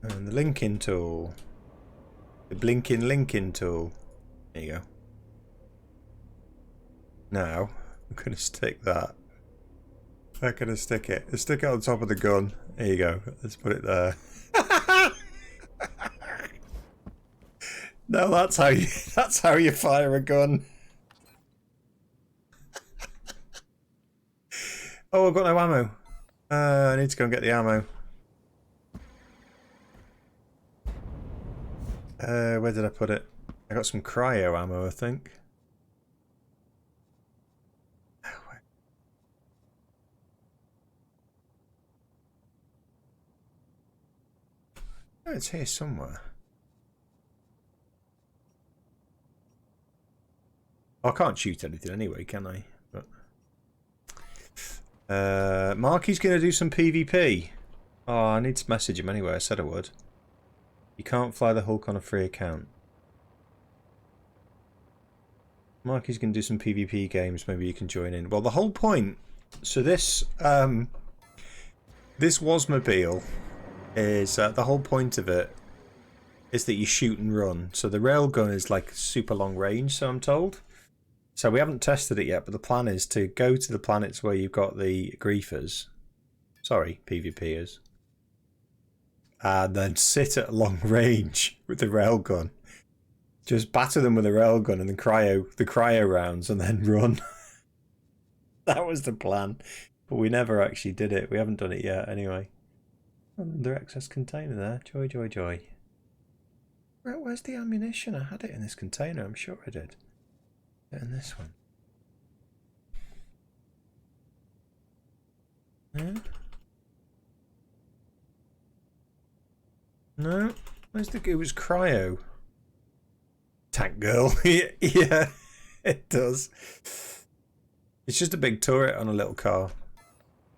S1: And the linking tool. The blinking linking tool. There you go. Now, I'm going to stick that. I'm going to stick it. Let's stick it on top of the gun. There you go. Let's put it there. No, that's how you fire a gun. Oh, I've got no ammo. I need to go and get the ammo. Where did I put it? I got some cryo ammo, I think. Oh, it's here somewhere. I can't shoot anything anyway, can I? But Marky's going to do some PvP. Oh, I need to message him anyway. I said I would. You can't fly the Hulk on a free account. Marky's going to do some PvP games. Maybe you can join in. Well, the whole point... So this... this Wasmobile is... the whole point of it is that you shoot and run. So the railgun is like super long range, so I'm told. So we haven't tested it yet, but the plan is to go to the planets where you've got the griefers. Sorry, PvPers. And then sit at long range with the railgun. Just batter them with a railgun and the cryo rounds and then run. That was the plan. But we never actually did it. We haven't done it yet anyway. Under excess container there. Joy, joy, joy. Right, where's the ammunition? I had it in this container. I'm sure I did. In this one. Yeah. No. Where's the... It was cryo. Tank girl. Yeah, it does. It's just a big turret on a little car.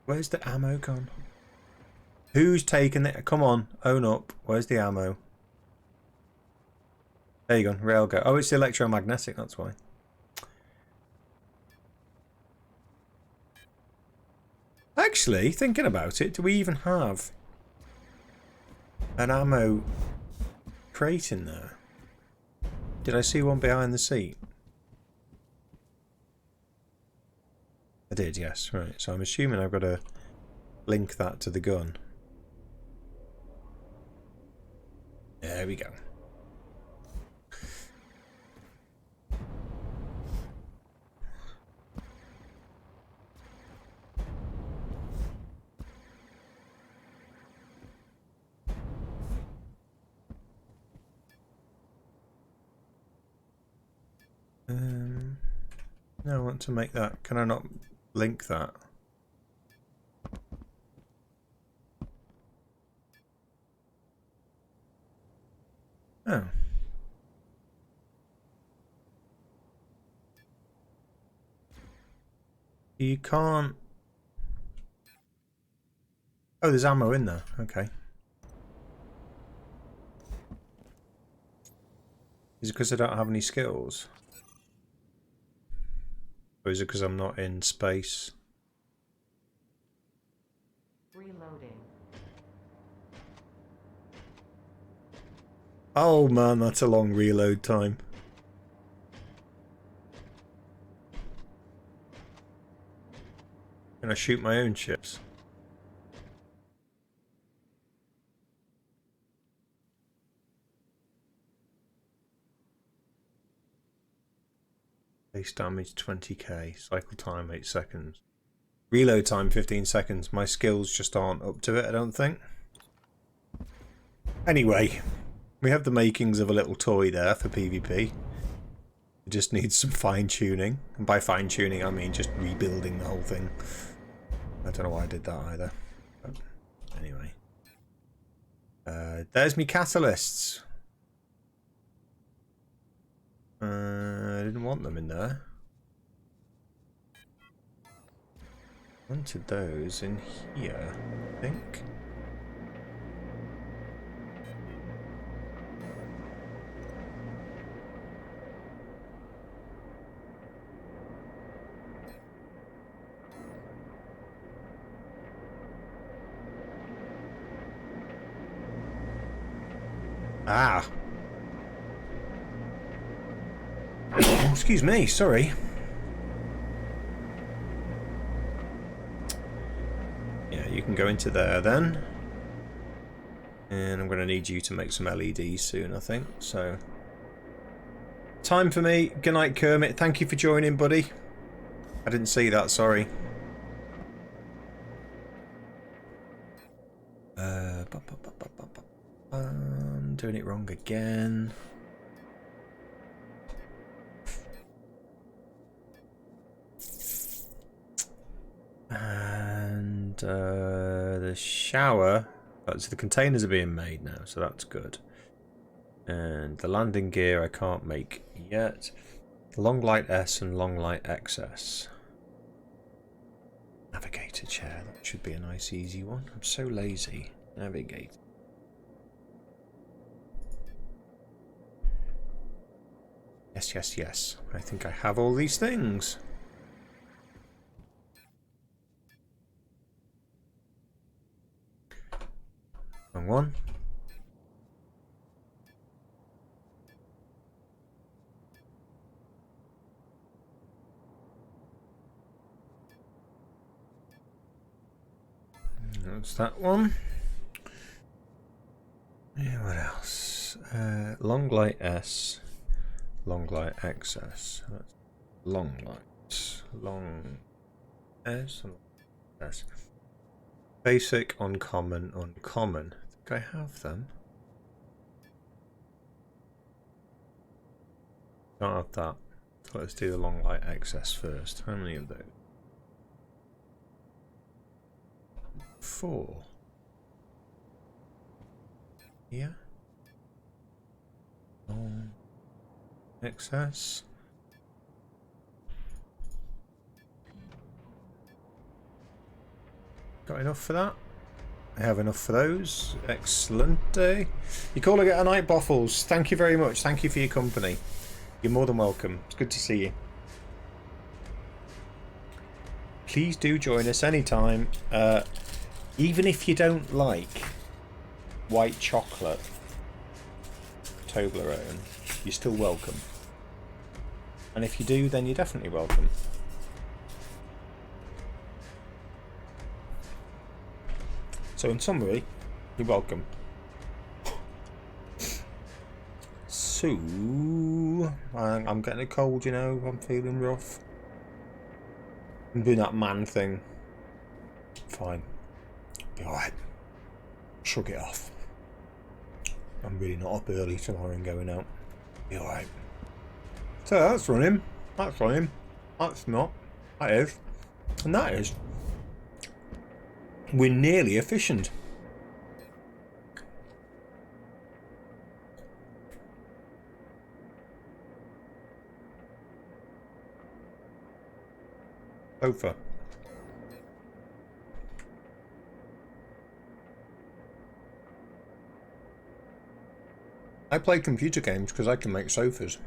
S1: Where's the ammo gone? Who's taken it? Come on, own up. Where's the ammo? There you go, railgun. Oh, it's electromagnetic, that's why. Actually, thinking about it, do we even have an ammo crate in there? Did I see one behind the seat? I did, yes. Right, so I'm assuming I've got to link that to the gun. There we go. No, I want to make that. Can I not link that? Oh. You can't... Oh, there's ammo in there. Okay. Is it because I don't have any skills? Or is it because I'm not in space?
S3: Reloading.
S1: Oh man, that's a long reload time. Can I shoot my own ships? Base damage 20k, cycle time 8 seconds. Reload time 15 seconds. My skills just aren't up to it, I don't think. Anyway, we have the makings of a little toy there for PvP. It just needs some fine tuning. And by fine tuning I mean just rebuilding the whole thing. I don't know why I did that either. But anyway. There's me catalysts. I didn't want them in there. Wanted those in here, I think. Ah. Oh, excuse me, sorry. Yeah, you can go into there then. And I'm going to need you to make some LEDs soon, I think. So, time for me. Good night, Kermit. Thank you for joining, buddy. I didn't see that, sorry. I'm doing it wrong again. And the shower, so the containers are being made now, so that's good. And the landing gear I can't make yet. Long light S and long light XS. Navigator chair, that should be a nice easy one. I'm so lazy. Navigate. Yes, yes, yes. I think I have all these things. Wrong one. That's that one. Yeah, what else? Long light S. Long light XS. That's long lights. Long S and S. Basic, uncommon, uncommon. I think I have them. Don't have that. So let's do the long light XS first. How many of those? 4. Yeah. Long XS. Got enough for that? I have enough for those. Excellent. You calling it a night, Boffles? Thank you very much. Thank you for your company. You're more than welcome. It's good to see you. Please do join us anytime. Even if you don't like white chocolate Toblerone, you're still welcome. And if you do, then you're definitely welcome. So in summary, you're welcome. So, I'm getting a cold, you know, I'm feeling rough. I'm doing that man thing. Fine. Be alright. Shrug it off. I'm really not up early tomorrow and going out. Be alright. So that's running. That's running. That's not. That is. And that is. We're nearly efficient. Sofa. I play computer games because I can make sofas.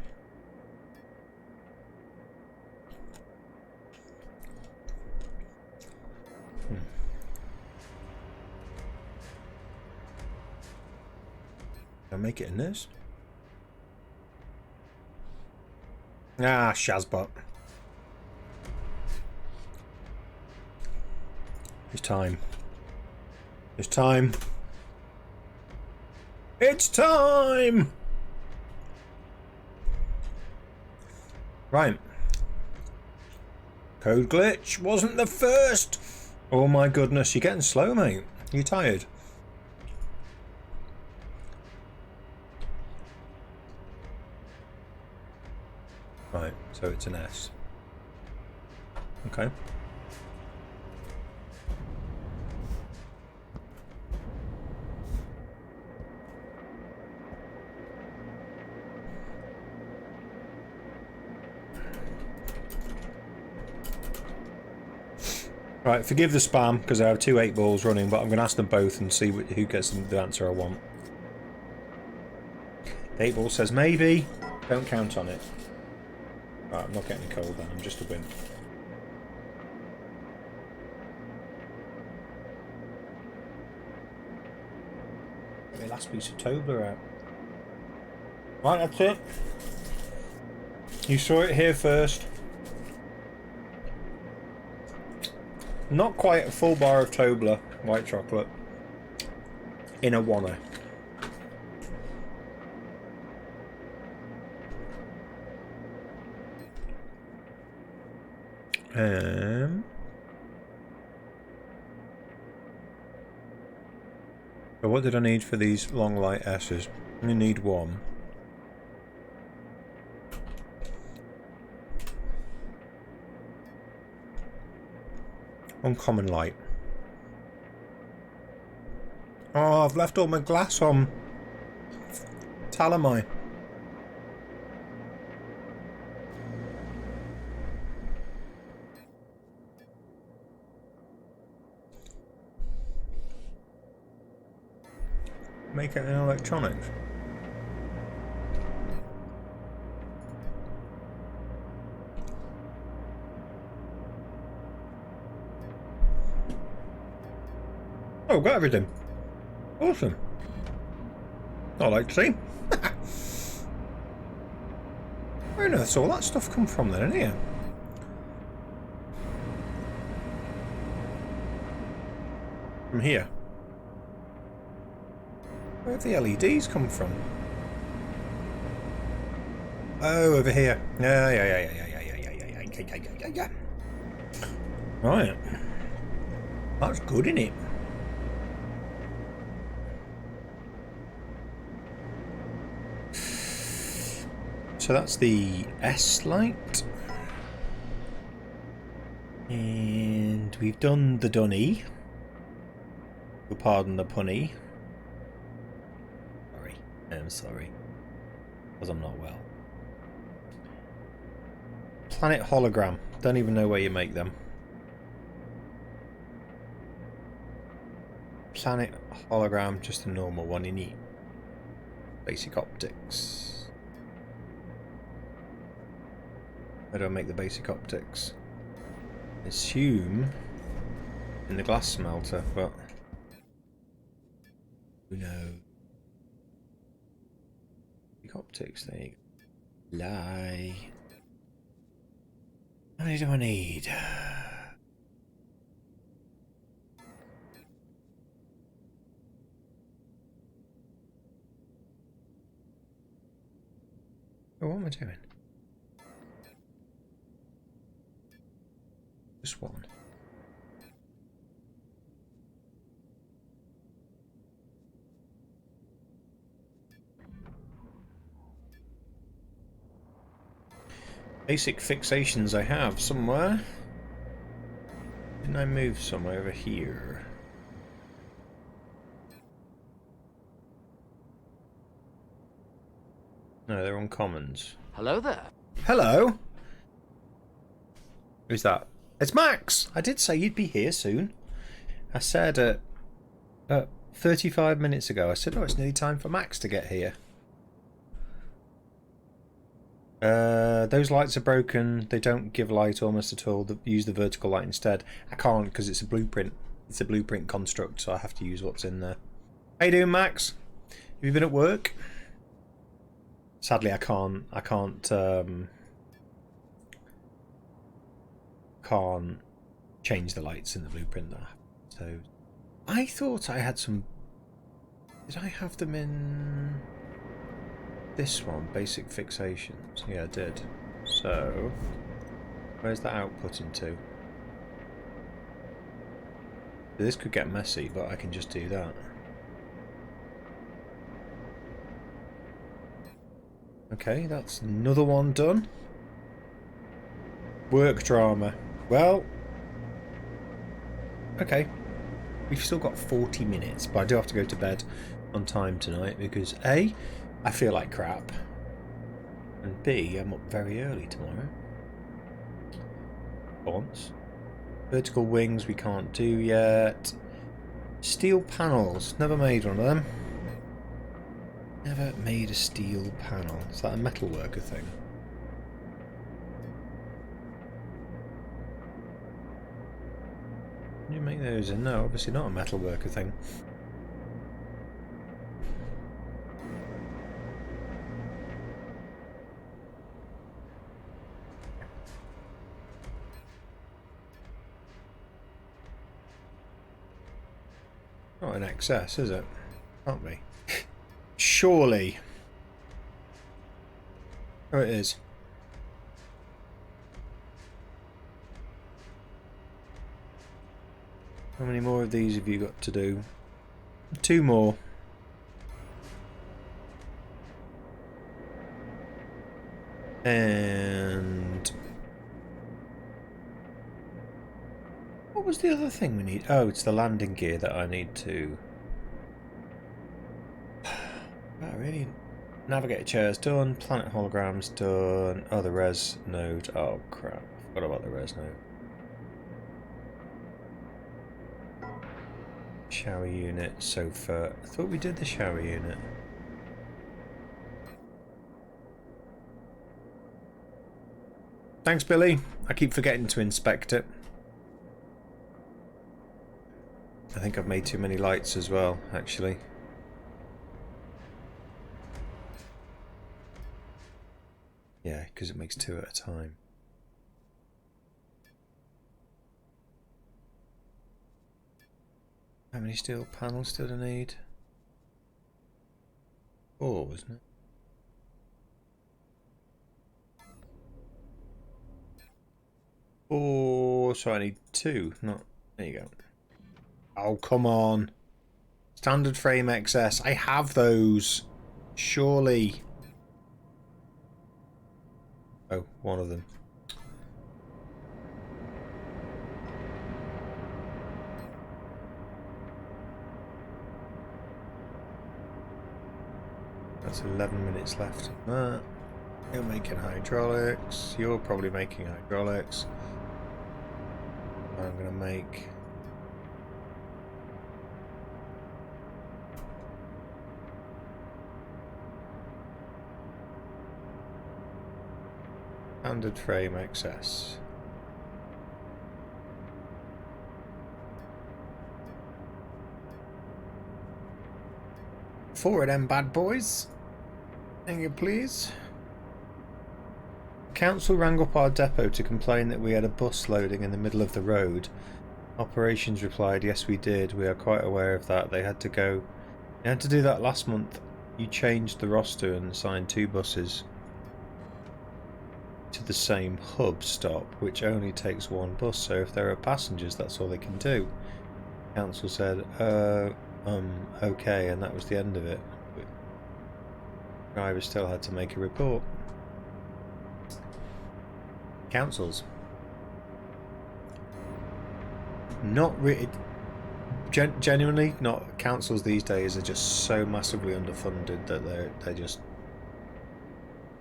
S1: Can I make it in this? Ah, Shazbot. It's time. It's time. It's time! Right. Code glitch wasn't the first. Oh my goodness, you're getting slow, mate. You tired? Right, so it's an S. Okay. Right, forgive the spam because I have 2 8-balls running, but I'm going to ask them both and see who gets the answer I want. 8-ball says maybe. Don't count on it. Right, I'm not getting a cold then, I'm just a wimp. Get my last piece of Tobler out. Right, that's it. You saw it here first. Not quite a full bar of Tobler white chocolate in a wanna. But what did I need for these long light S's? I only need 1. Uncommon light. Oh, I've left all my glass on. Tell am I? make it in electronics. Oh, got everything. Awesome. I like to see. Where on earth's all that stuff come from then, here? From here. Where have the LEDs come from? Oh, over here. Yeah. Right. That's good, isn't it? So that's the S light. And we've done the dunny. Pardon the punny. Sorry. I'm sorry. Because I'm not well. Planet hologram. Don't even know where you make them. Planet hologram, just a normal one you need. Basic optics. How do I make the basic optics? Assume in the glass smelter, but who knows? Basic optics, there you go. Lie. How many do I need? Oh, what am I doing? Just one. Basic fixations I have somewhere. Didn't I move some over here? No, they're on commons.
S4: Hello there.
S1: Hello? Who's that? It's Max! I did say you'd be here soon. I said 35 minutes ago, I said, oh, it's nearly time for Max to get here. Those lights are broken. They don't give light almost at all. Use the vertical light instead. I can't because it's a blueprint. It's a blueprint construct, so I have to use what's in there. How you doing, Max? Have you been at work? Sadly, I can't change the lights in the blueprint there. So I thought I had some. Did I have them in this one? Basic fixations. Yeah, I did. So where's that output into? This could get messy, but I can just do that. Okay, that's another one done. Work drama. Well, okay. We've still got 40 minutes, but I do have to go to bed on time tonight because A, I feel like crap, and B, I'm up very early tomorrow. Once. Vertical wings we can't do yet. Steel panels. Never made one of them. Never made a steel panel. Is that a metalworker thing? Can you make those? No, obviously not a metalworker thing. Not an excess, is it? Can't be. Surely. Oh, it is. How many more of these have you got to do? 2 more. And what was the other thing we need? Oh, it's the landing gear that I need to. Wow, really? Navigator chairs done. Planet holograms done. Oh, the res node. Oh crap! Forgot about the res node. shower unit sofa. I thought we did the shower unit. Thanks, Billy. I keep forgetting to inspect it. I think I've made too many lights as well, actually. Yeah, because it makes 2 at a time. How many steel panels did I need? 4, wasn't it? 4, so I need 2. Not. There you go. Oh, come on. Standard frame XS. I have those. Surely. Oh, one of them. That's 11 minutes left. You're making hydraulics. You're probably making hydraulics. I'm going to make... Standard frame XS. Four of them bad boys. Thank you, please. Council rang up our depot to complain that we had a bus loading in the middle of the road. Operations replied, yes we did, we are quite aware of that. They had to do that last month. You changed the roster and assigned 2 buses to the same hub stop, which only takes 1 bus, so if there are passengers that's all they can do. Council said, okay, and that was the end of it. But driver still had to make a report. Councils. Not really. Genuinely, not. Councils these days are just so massively underfunded that they're just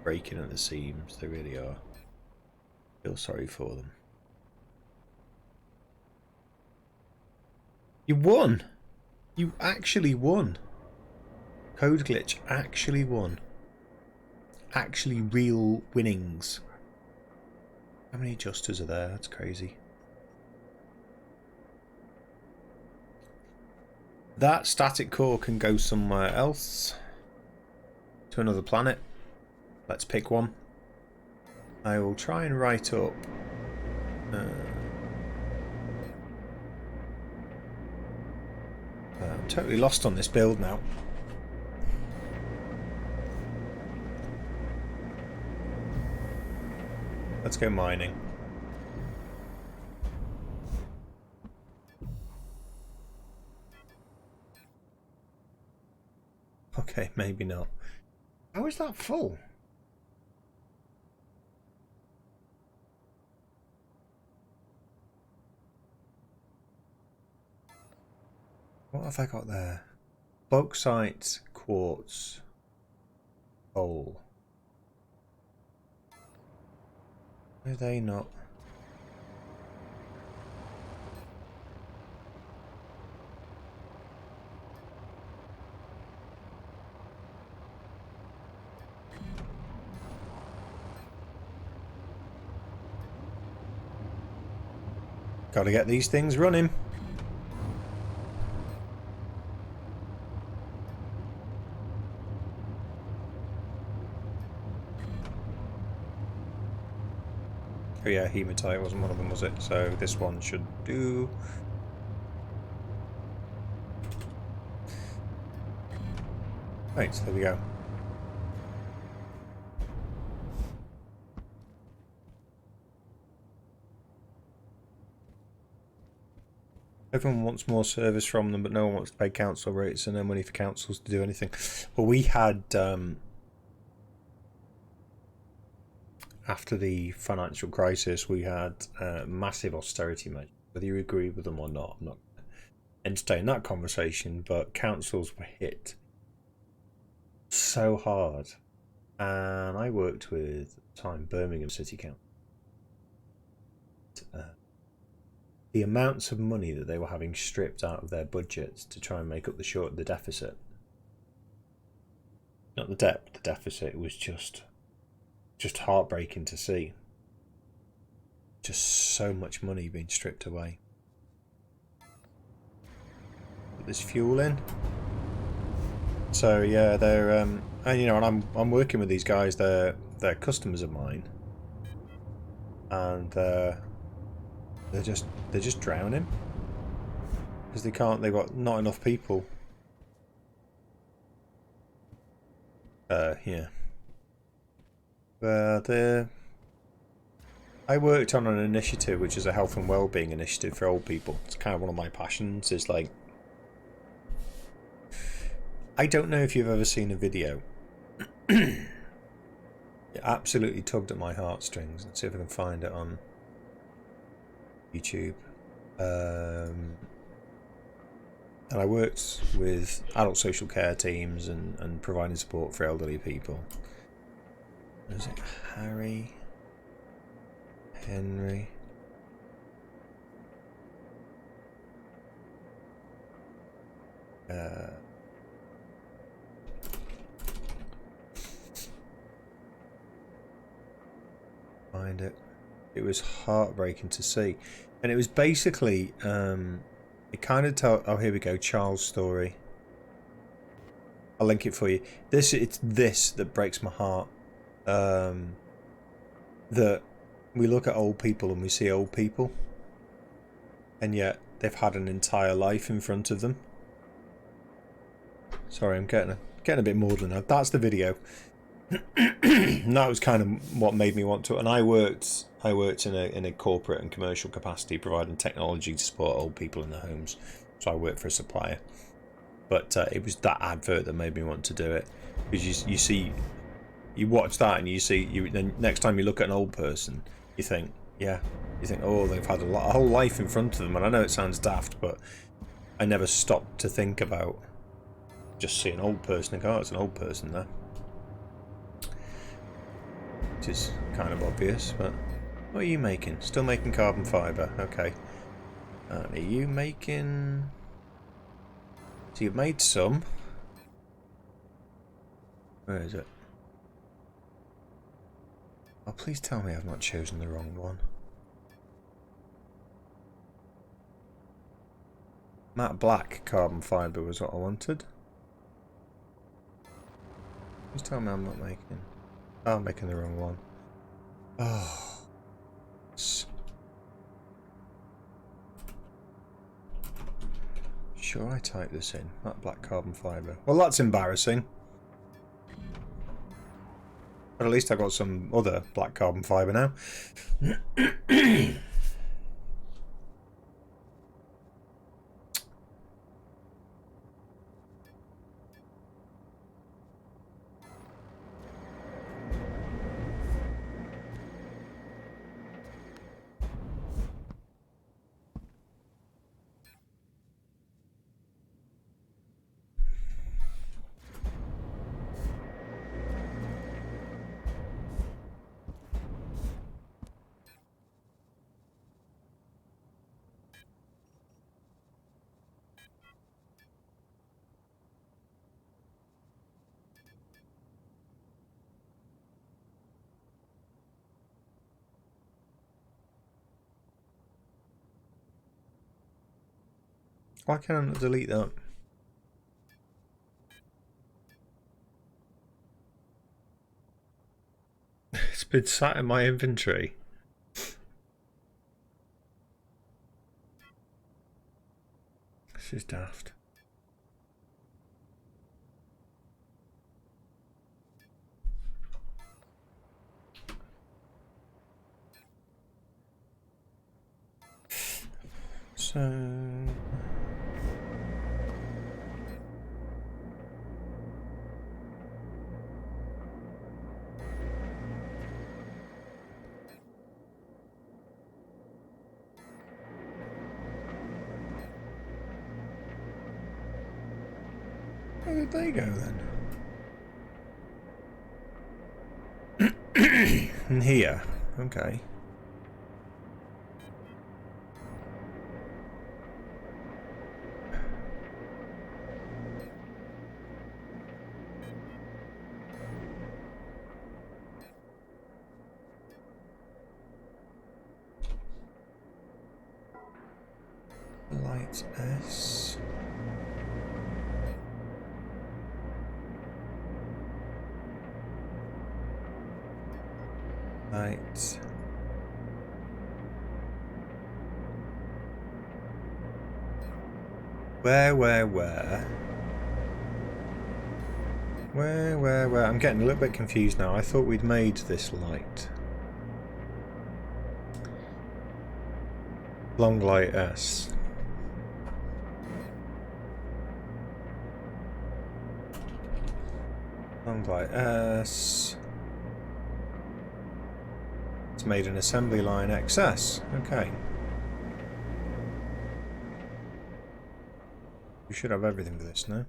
S1: breaking at the seams. They really are. Feel sorry for them. You won. You actually won. Code glitch actually won. Actually real winnings. How many adjusters are there? That's crazy. That static core can go somewhere else. To another planet. Let's pick one. I will try and write up... I'm totally lost on this build now. Let's go mining. Okay, maybe not. How is that full? What have I got there? Bauxite, quartz, coal. Are they not? Gotta get these things running. Oh yeah, hematite wasn't one of them, was it? So this one should do. Right, so there we go. Everyone wants more service from them, but no one wants to pay council rates and no money for councils to do anything. Well, we had, after the financial crisis, we had massive austerity measures. Whether you agree with them or not, I'm not entertaining that conversation, but councils were hit so hard. And I worked with, at the time, Birmingham City Council. the amounts of money that they were having stripped out of their budgets to try and make up the deficit. Not the debt, but the deficit. It was just heartbreaking to see. Just so much money being stripped away. Put this fuel in. So yeah, they're and you know, and I'm working with these guys. They're customers of mine, and they're just drowning because they can't. They've got not enough people. Yeah. I worked on an initiative which is a health and well-being initiative for old people. It's kind of one of my passions. Is like, I don't know if you've ever seen a video. It absolutely tugged at my heartstrings. Let's see if I can find it on YouTube. And I worked with adult social care teams and providing support for elderly people. Was it Henry? Find it. It was heartbreaking to see, and it was basically it kind of told. Oh, here we go. Charles' story. I'll link it for you. It's this that breaks my heart. That we look at old people and we see old people, and yet they've had an entire life in front of them. Sorry, I'm getting a bit maudlin now. That's the video. And that was kind of what made me want to. And I worked in a corporate and commercial capacity, providing technology to support old people in their homes. So I worked for a supplier. But it was that advert that made me want to do it, because you watch that and then next time you look at an old person, you think, oh, they've had a whole life in front of them. And I know it sounds daft, but I never stopped to think about just see an old person and go, oh, it's an old person there. Which is kind of obvious, but what are you making? Still making carbon fibre, okay. And are you making... So you've made some. Where is it? Oh, please tell me I've not chosen the wrong one. Matte black carbon fibre was what I wanted. Please tell me I'm not making... Oh, I'm making the wrong one. Oh. Sure, I typed this in. Matte black carbon fibre. Well, that's embarrassing. But at least I got some other black carbon fibre now. Why can't I not delete that? It's been sat in my inventory. This is daft. So... Where did they go then? In here. Okay. Right, S. Right. Where? Where? I'm getting a little bit confused now. I thought we'd made this light. Long light S. Long light S. It's made an assembly line XS. Okay. We should have everything for this now.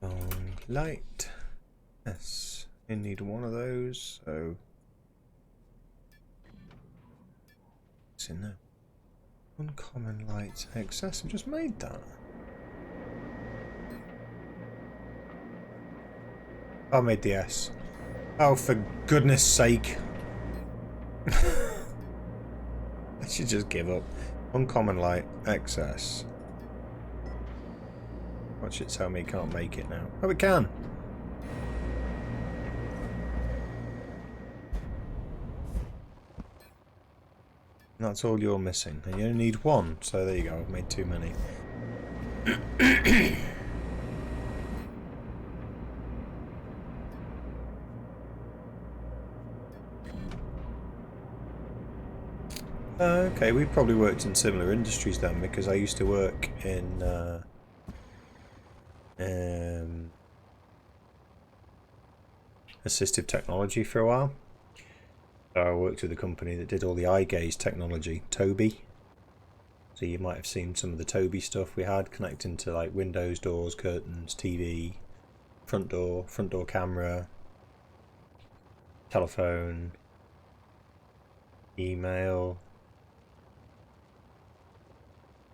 S1: Long light S. You need one of those, so what's in there? Uncommon light XS. I've just made that. I made the S. Oh, for goodness sake. I should just give up. Uncommon light XS. Watch it tell me it can't make it now. Oh, it can. And that's all you're missing. And you only need one. So there you go. I've made too many. Okay, we probably worked in similar industries then, because I used to work in assistive technology for a while. So I worked with a company that did all the eye gaze technology, Tobii. So you might have seen some of the Tobii stuff we had connecting to like windows, doors, curtains, TV, front door camera, telephone, email.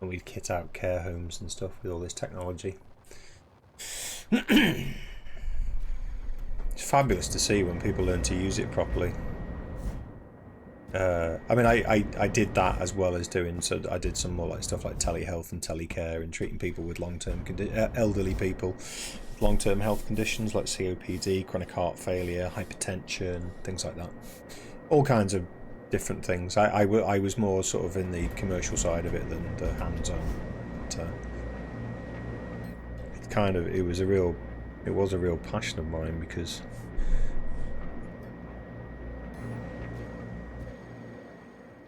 S1: And we'd kit out care homes and stuff with all this technology. It's fabulous to see when people learn to use it properly. I mean, I did that as well as doing, so I did some more like stuff like telehealth and telecare and treating people with long-term elderly people with long-term health conditions like COPD, chronic heart failure, hypertension, things like that. All kinds of different things. I was more sort of in the commercial side of it than the hands-on. But, it was a real passion of mine, because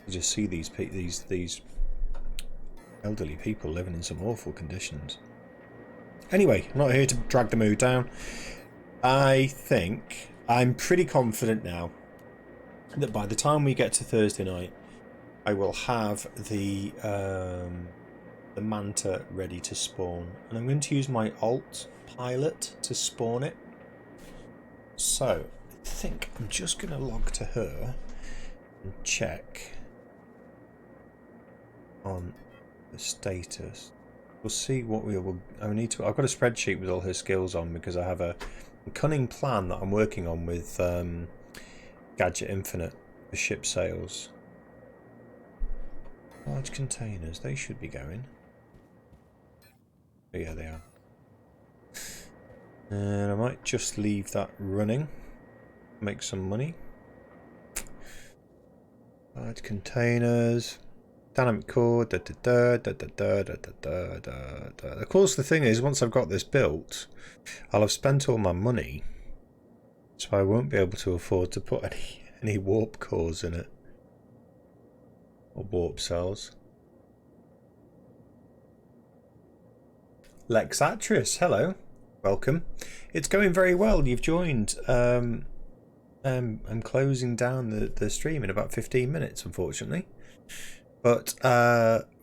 S1: you just see these elderly people living in some awful conditions. Anyway, I'm not here to drag the mood down. I think I'm pretty confident now that by the time we get to Thursday night, I will have the Manta ready to spawn, and I'm going to use my alt pilot to spawn it. So I think I'm just going to log to her and check on the status. We'll see what we will. I've got a spreadsheet with all her skills on, because I have a cunning plan that I'm working on with GadgetInfinite for ship sales. Large containers, they should be going. Oh, yeah, they are. And I might just leave that running, make some money. Large containers, dynamic core. Of course, the thing is, once I've got this built, I'll have spent all my money, so I won't be able to afford to put any warp cores in it, or warp cells. Lexatrus, hello, welcome. It's going very well. You've joined. I'm closing down the stream in about 15 minutes, unfortunately, but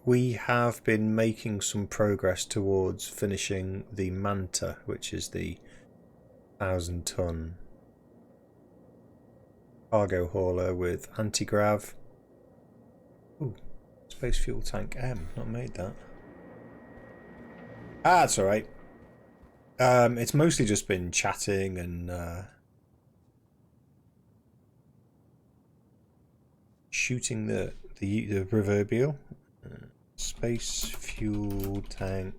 S1: we have been making some progress towards finishing the Manta, which is the 1,000-ton cargo hauler with anti-grav. Ooh, space fuel tank M. Not made that. Ah, that's all right. It's mostly just been chatting and shooting the proverbial space fuel tank.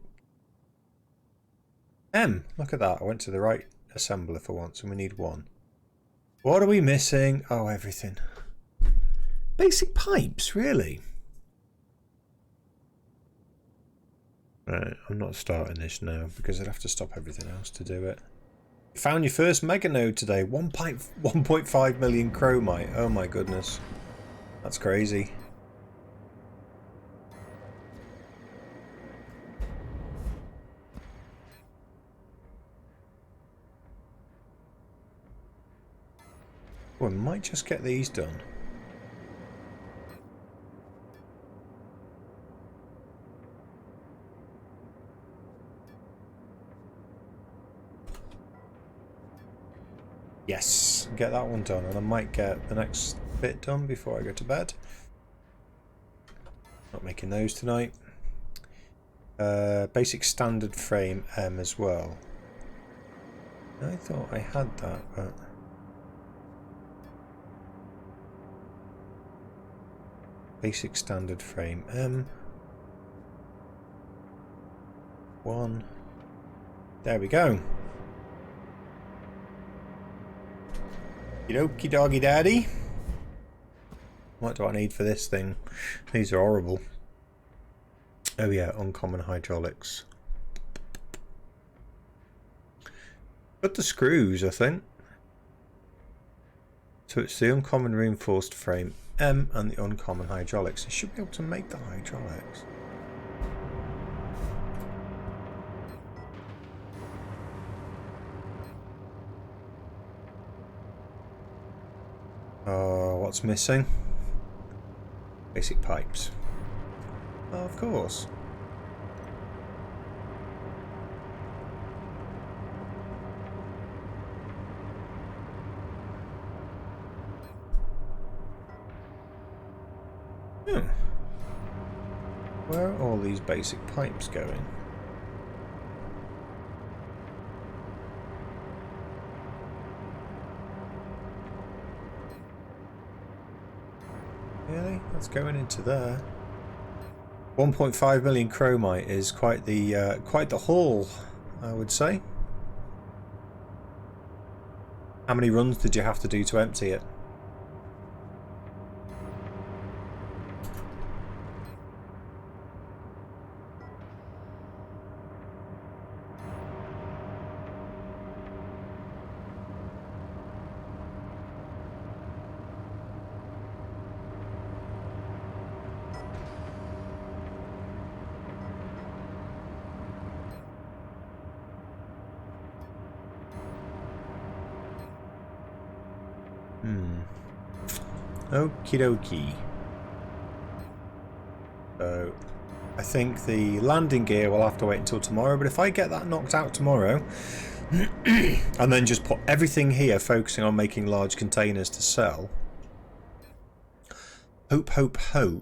S1: Look at that. I went to the right assembler for once, and we need one. What are we missing? Oh, everything. Basic pipes, really? Right, I'm not starting this now because I'd have to stop everything else to do it. You found your first mega node today. 1.5 million chromite. Oh my goodness. That's crazy. Well, we might just get these done. Yes, get that one done, and I might get the next bit done before I go to bed. Not making those tonight. Basic standard frame M as well. I thought I had that, but... Basic standard frame M. 1. There we go. Okie doggy daddy. What do I need for this thing? These are horrible. Oh yeah, uncommon hydraulics. But the screws, I think. So it's the uncommon reinforced frame M and the uncommon hydraulics. I should be able to make the hydraulics. Oh, what's missing? Basic pipes. Oh, of course. Where are all these basic pipes going? Really? That's going into there. 1.5 million chromite is quite the haul, I would say. How many runs did you have to do to empty it? Okie dokie. So, I think the landing gear will have to wait until tomorrow, but if I get that knocked out tomorrow, and then just put everything here focusing on making large containers to sell, hope,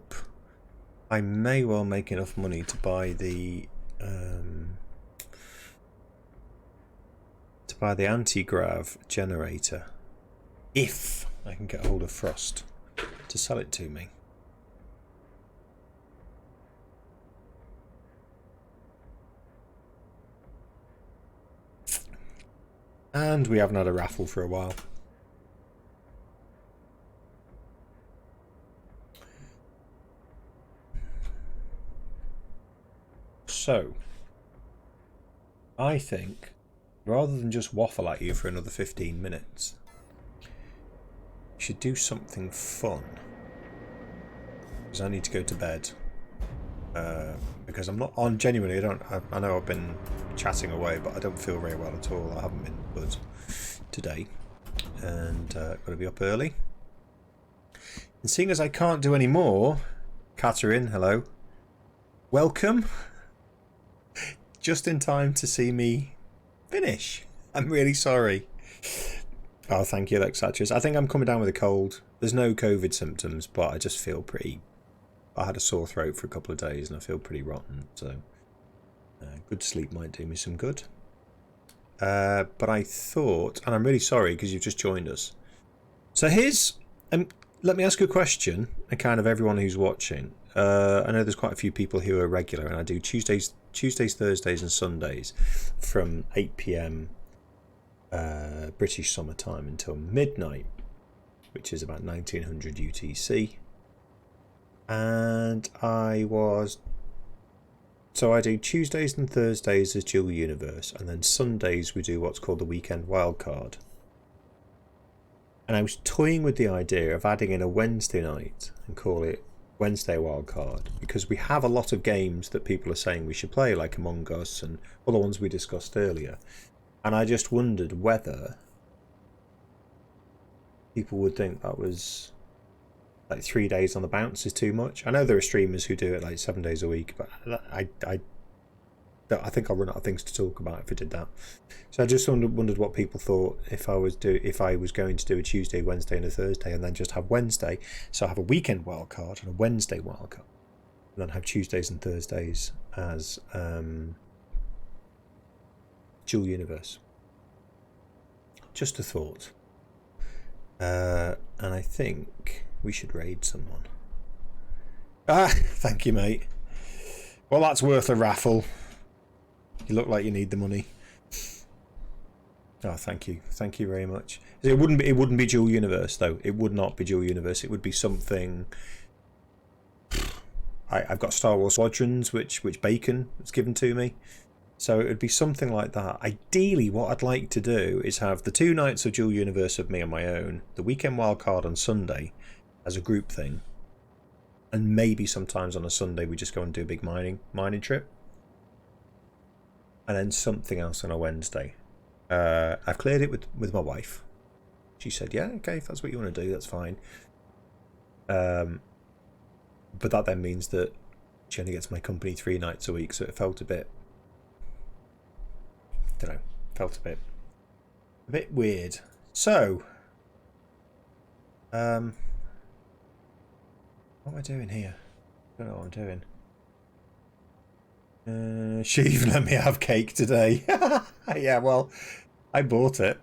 S1: I may well make enough money to buy the anti-grav generator, if I can get hold of Frost to sell it to me. And we haven't had a raffle for a while. So, I think, rather than just waffle at you for another 15 minutes, we should do something fun. Because I need to go to bed. Because I'm not on, genuinely, I know I've been chatting away, but I don't feel very well at all. I haven't been good today. And got to be up early. And seeing as I can't do any more, Catherine, hello. Welcome. Just in time to see me finish. I'm really sorry. Oh, thank you, Alexatrix. I think I'm coming down with a cold. There's no COVID symptoms, but I just feel pretty... I had a sore throat for a couple of days and I feel pretty rotten, so good sleep might do me some good. But I thought, and I'm really sorry because you've just joined us. So here's, let me ask you a question, and kind of everyone who's watching. I know there's quite a few people who are regular, and I do Tuesdays, Thursdays, and Sundays from 8 p.m. British summer time until midnight, which is about 1900 UTC. And I do Tuesdays and Thursdays as Dual Universe, and then Sundays we do what's called the Weekend Wildcard. And I was toying with the idea of adding in a Wednesday night and call it Wednesday Wildcard, because we have a lot of games that people are saying we should play, like Among Us and all the ones we discussed earlier. And I just wondered whether people would think that was like 3 days on the bounce is too much. I know there are streamers who do it like 7 days a week, but I think I'll run out of things to talk about if I did that. So I just wondered what people thought if I was going to do a Tuesday, Wednesday, and a Thursday, and then just have Wednesday. So I have a weekend wildcard and a Wednesday wildcard, and then have Tuesdays and Thursdays as Dual Universe. Just a thought. And I think we should raid someone. Thank you, mate. Well, that's worth a raffle. You look like you need the money. Oh, thank you very much. It wouldn't be Dual Universe though. It would not be Dual Universe. It would be something. I've got Star Wars Squadrons, which Bacon has given to me, so it would be something like that. Ideally, what I'd like to do is have the 2 nights of Dual Universe of me on my own, the weekend wildcard on Sunday, as a group thing, and maybe sometimes on a Sunday we just go and do a big mining trip. And then something else on a Wednesday. I've cleared it with my wife. She said, yeah, okay, if that's what you want to do, that's fine. But that then means that she only gets my company 3 nights a week, so it felt a bit... felt a bit weird. So, what am I doing here? I don't know what I'm doing. She even let me have cake today. Yeah, well, I bought it.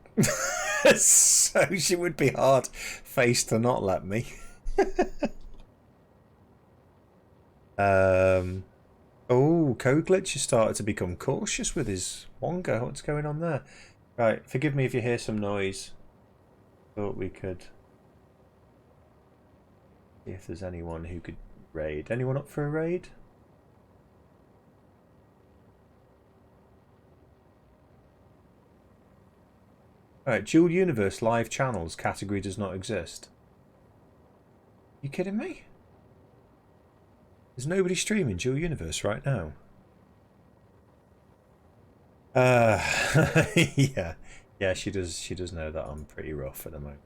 S1: So she would be hard-faced to not let me. Oh, Code Glitch has started to become cautious with his Wonga. What's going on there? Right, forgive me if you hear some noise. Thought we could see if there's anyone who could raid. Anyone up for a raid? Alright, Dual Universe live channels category does not exist. You kidding me? There's nobody streaming Dual Universe right now. Yeah. Yeah, she does know that I'm pretty rough at the moment.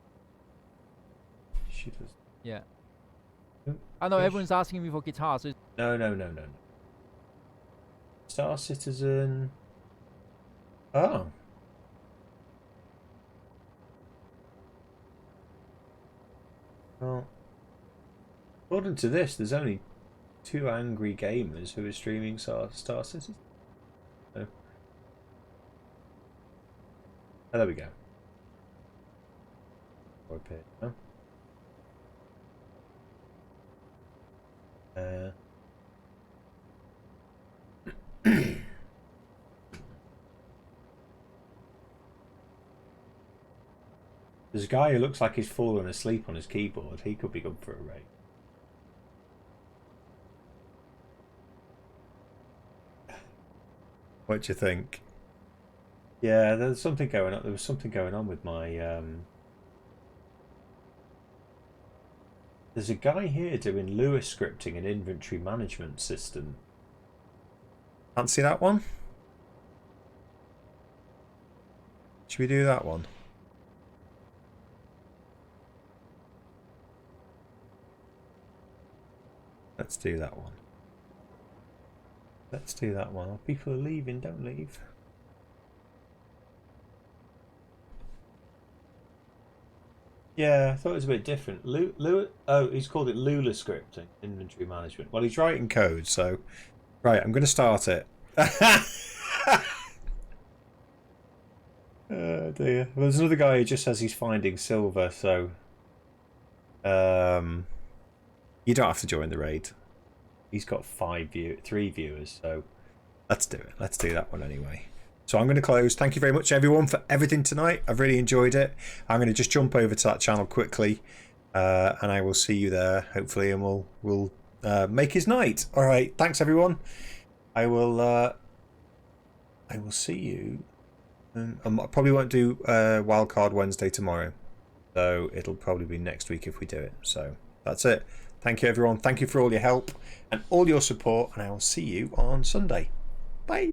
S1: She does.
S4: Yeah. I know everyone's asking me for guitars. So
S1: No. Star Citizen. Oh. Well, according to this, there's only 2 angry gamers who are streaming Star Citizen. So. Oh, there we go. There's a guy who looks like he's fallen asleep on his keyboard. He could be good for a raid. What do you think? Yeah, there's something going on. There was something going on with my. There's a guy here doing Lewis scripting and inventory management system. Fancy that one? Should we do that one? Let's do that one. Let's do that one. People are leaving, don't leave. Yeah, I thought it was a bit different. Oh, he's called it Lula scripting, inventory management. Well, he's writing code, so... Right, I'm going to start it. Oh dear. Well, there's another guy who just says he's finding silver, so... You don't have to join the raid. He's got 3 viewers, so let's do it. Let's do that one anyway. So I'm going to close. Thank you very much, everyone, for everything tonight. I've really enjoyed it. I'm going to just jump over to that channel quickly, and I will see you there, hopefully, and we'll make his night. All right. Thanks, everyone. I will see you. I probably won't do Wildcard Wednesday tomorrow, so it'll probably be next week if we do it. So that's it. Thank you, everyone. Thank you for all your help and all your support, and I will see you on Sunday. Bye.